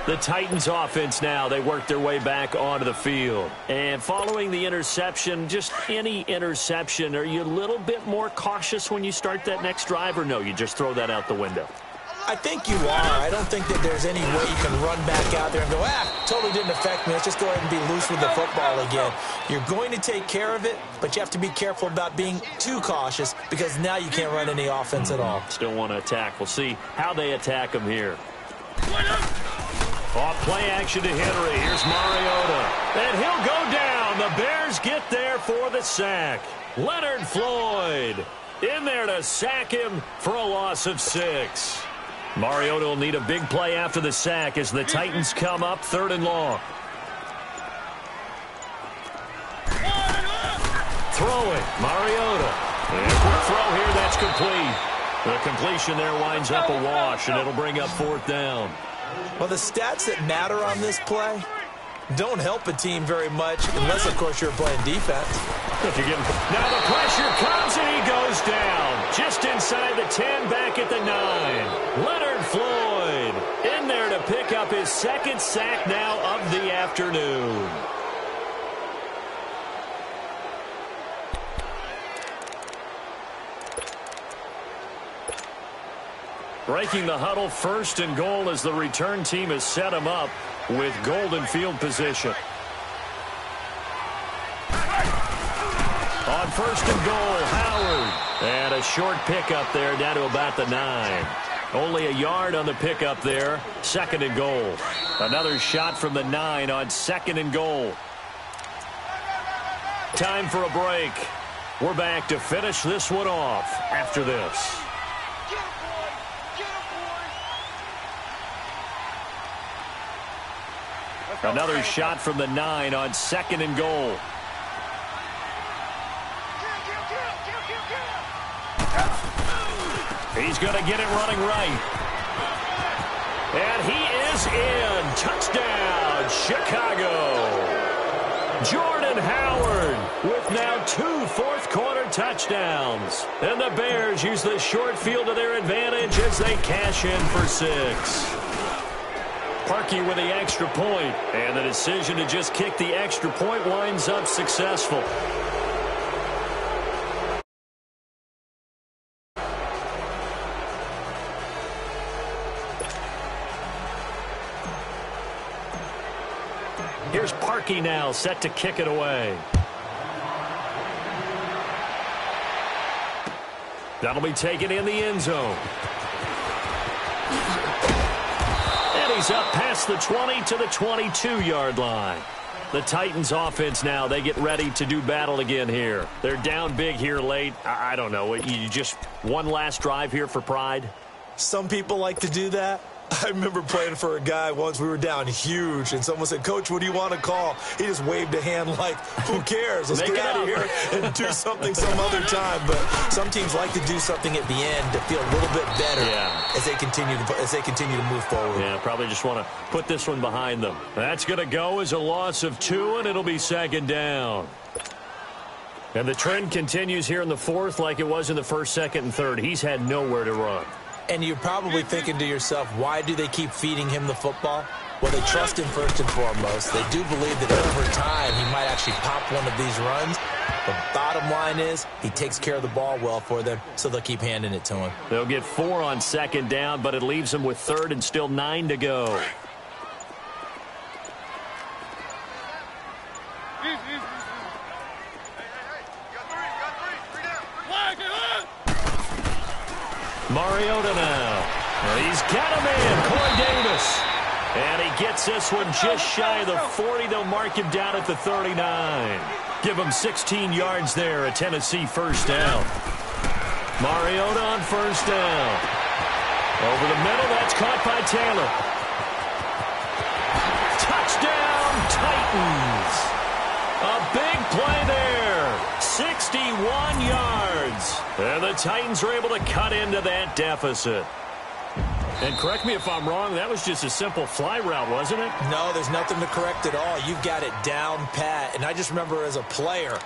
The Titans offense now, they work their way back onto the field. And following the interception, just any interception, are you a little bit more cautious when you start that next drive, or no, you just throw that out the window? I think you are. I don't think that there's any way you can run back out there and go, totally didn't affect me. Let's just go ahead and be loose with the football again. You're going to take care of it, but you have to be careful about being too cautious because now you can't run any offense at all. Still want to attack. We'll see how they attack him here. Off play action to Henry. Here's Mariota. And he'll go down. The Bears get there for the sack. Leonard Floyd in there to sack him for a loss of 6. Mariota will need a big play after the sack as the Titans come up 3rd and long. Throwing, Mariota. And a quick throw here, that's complete. The completion there winds up a wash, and it'll bring up 4th down. Well, the stats that matter on this play don't help a team very much, unless, of course, you're playing defense. Now the pressure comes, and he goes down. Just inside the 10, back at the 9. Leonard Floyd in there to pick up his 2nd sack now of the afternoon. Breaking the huddle, 1st and goal as the return team has set him up with golden field position. On 1st and goal, Howard. And a short pickup there down to about the 9. Only a yard on the pickup there. 2nd and goal. Another shot from the 9 on 2nd and goal. Time for a break. We're back to finish this one off after this. Another shot from the 9 on 2nd and goal. He's going to get it running right. And he is in. Touchdown, Chicago. Jordan Howard with now 2 fourth-quarter touchdowns. And the Bears use the short field to their advantage as they cash in for 6. Parkey with the extra point, and the decision to just kick the extra point winds up successful. Here's Parkey now, set to kick it away. That'll be taken in the end zone. And he's up past the 20 to the 22-yard line. The Titans offense now, they get ready to do battle again here. They're down big here late. I don't know. You just one last drive here for pride? Some people like to do that. I remember playing for a guy once. We were down huge, and someone said, "Coach, what do you want to call?" He just waved a hand like, who cares? Let's get out of here and do something some other time. But some teams like to do something at the end to feel a little bit better as they continue to move forward. Yeah, probably just want to put this one behind them. That's going to go as a loss of 2, and it'll be 2nd down. And the trend continues here in the 4th like it was in the 1st, 2nd, and 3rd. He's had nowhere to run. And you're probably thinking to yourself, why do they keep feeding him the football? Well, they trust him first and foremost. They do believe that over time he might actually pop one of these runs. The bottom line is he takes care of the ball well for them, so they'll keep handing it to him. They'll get 4 on 2nd down, but it leaves them with 3rd and still 9 to go. Mariota now. He's got him in. Corey Davis. And he gets this one just shy of the 40. They'll mark him down at the 39. Give him 16 yards there. A Tennessee first down. Mariota on first down. Over the middle. That's caught by Taylor. Touchdown, Titans. A big play there. 61 yards. And the Titans are able to cut into that deficit. And correct me if I'm wrong, that was just a simple fly route, wasn't it? No, there's nothing to correct at all. You've got it down pat. And I just remember as a player,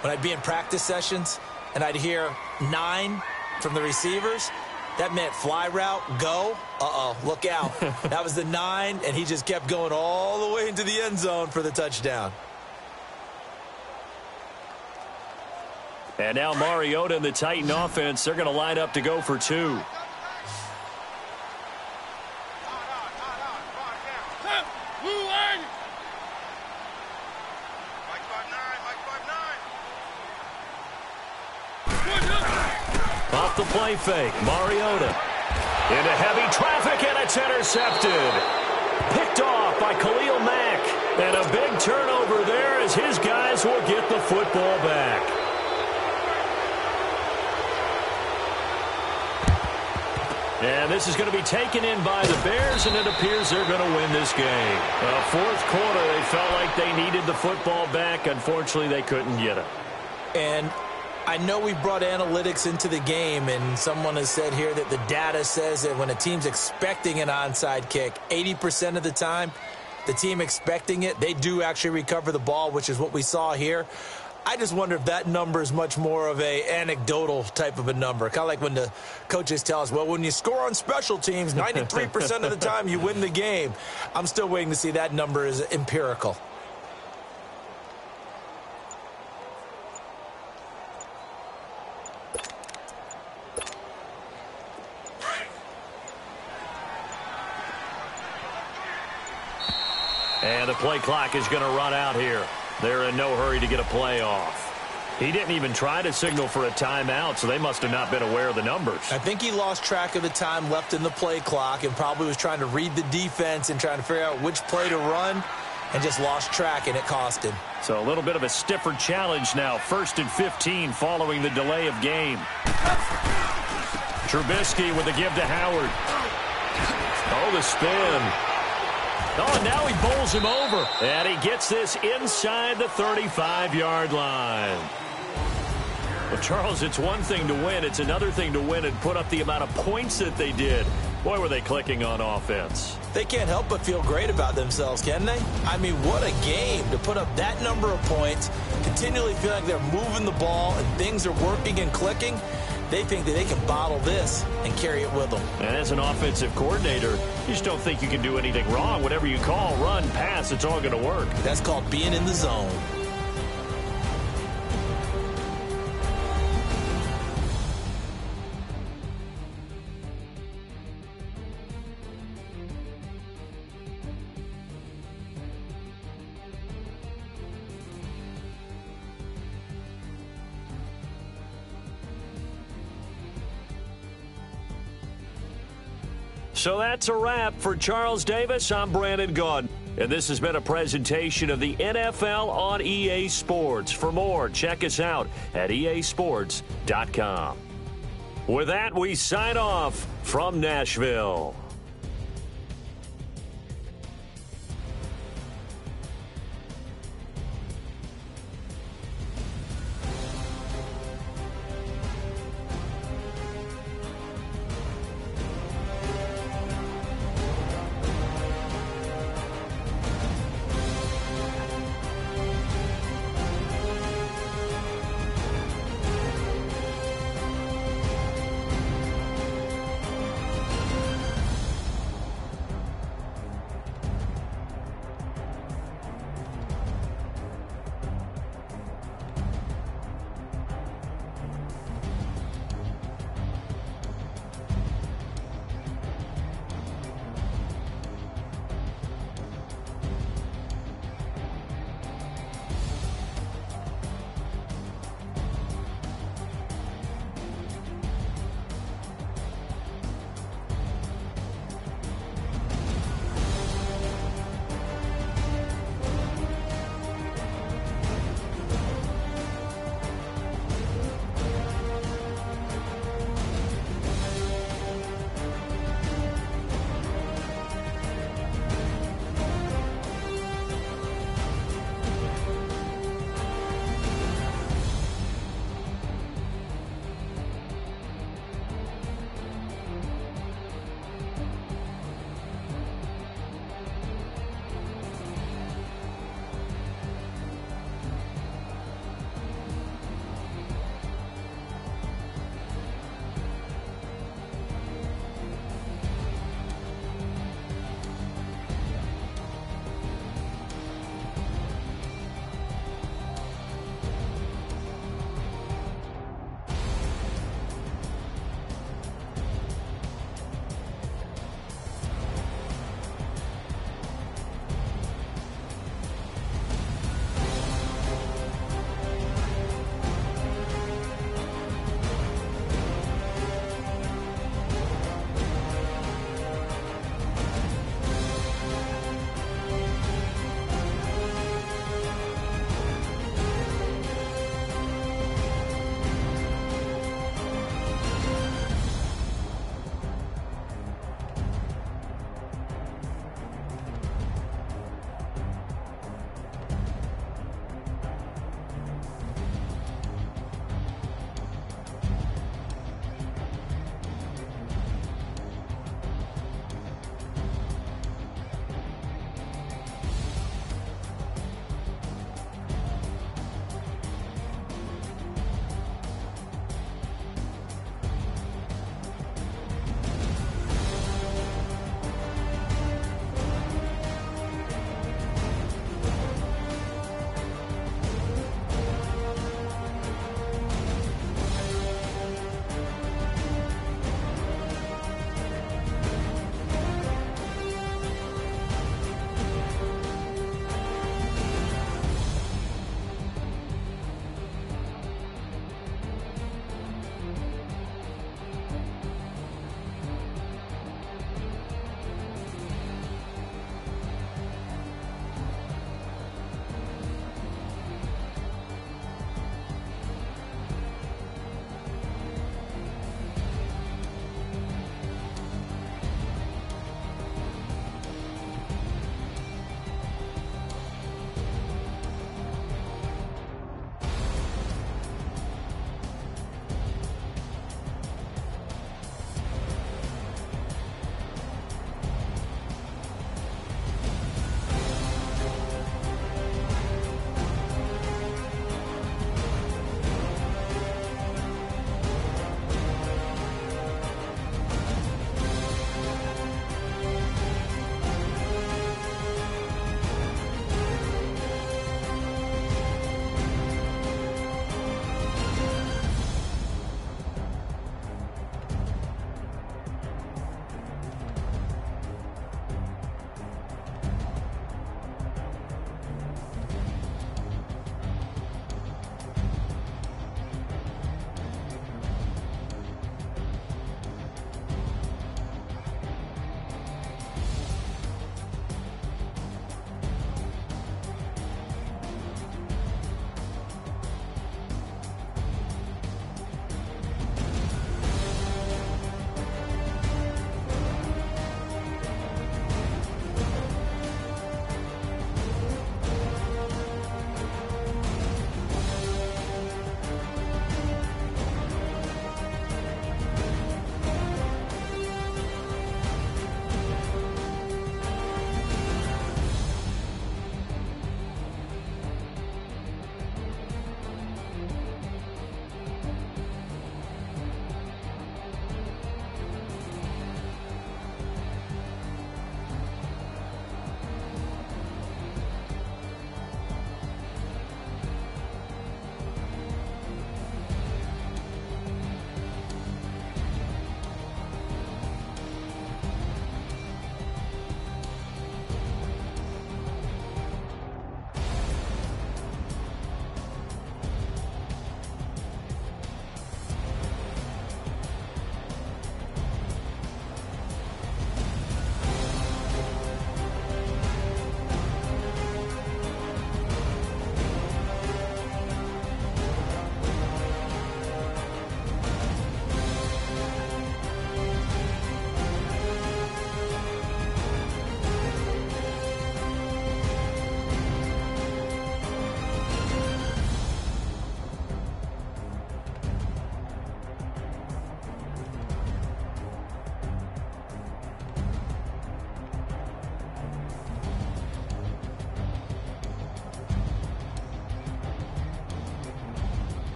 when I'd be in practice sessions and I'd hear 9 from the receivers, that meant fly route, go. Uh-oh, look out. That was the 9, and he just kept going all the way into the end zone for the touchdown. And now Mariota and the Titan offense, they're going to line up to go for 2. Off the play fake, Mariota into heavy traffic, and it's intercepted. Picked off by Khalil Mack. And a big turnover there as his guys will get the football back. And this is going to be taken in by the Bears, and it appears they're going to win this game. 4th quarter, they felt like they needed the football back. Unfortunately, they couldn't get it. And I know we brought analytics into the game, and someone has said here that the data says that when a team's expecting an onside kick, 80% of the time, the team expecting it, they do actually recover the ball, which is what we saw here. I just wonder if that number is much more of a anecdotal type of a number. Kind of like when the coaches tell us, well, when you score on special teams, 93% of the time you win the game. I'm still waiting to see that number is empirical. And the play clock is going to run out here. They're in no hurry to get a play off. He didn't even try to signal for a timeout, so they must have not been aware of the numbers. I think he lost track of the time left in the play clock and probably was trying to read the defense and trying to figure out which play to run and just lost track, and it cost him. So a little bit of a stiffer challenge now. 1st and 15 following the delay of game. Trubisky with a give to Howard. Oh, the spin. Oh, and now he bowls him over. And he gets this inside the 35-yard line. Well, Charles, it's one thing to win. It's another thing to win and put up the amount of points that they did. Boy, were they clicking on offense. They can't help but feel great about themselves, can they? I mean, what a game to put up that number of points, continually feel like they're moving the ball and things are working and clicking. They think that they can bottle this and carry it with them. And as an offensive coordinator, you just don't think you can do anything wrong. Whatever you call, run, pass, it's all going to work. That's called being in the zone. So that's a wrap for Charles Davis. I'm Brandon Gaudin. And this has been a presentation of the NFL on EA Sports. For more, check us out at easports.com. With that, we sign off from Nashville.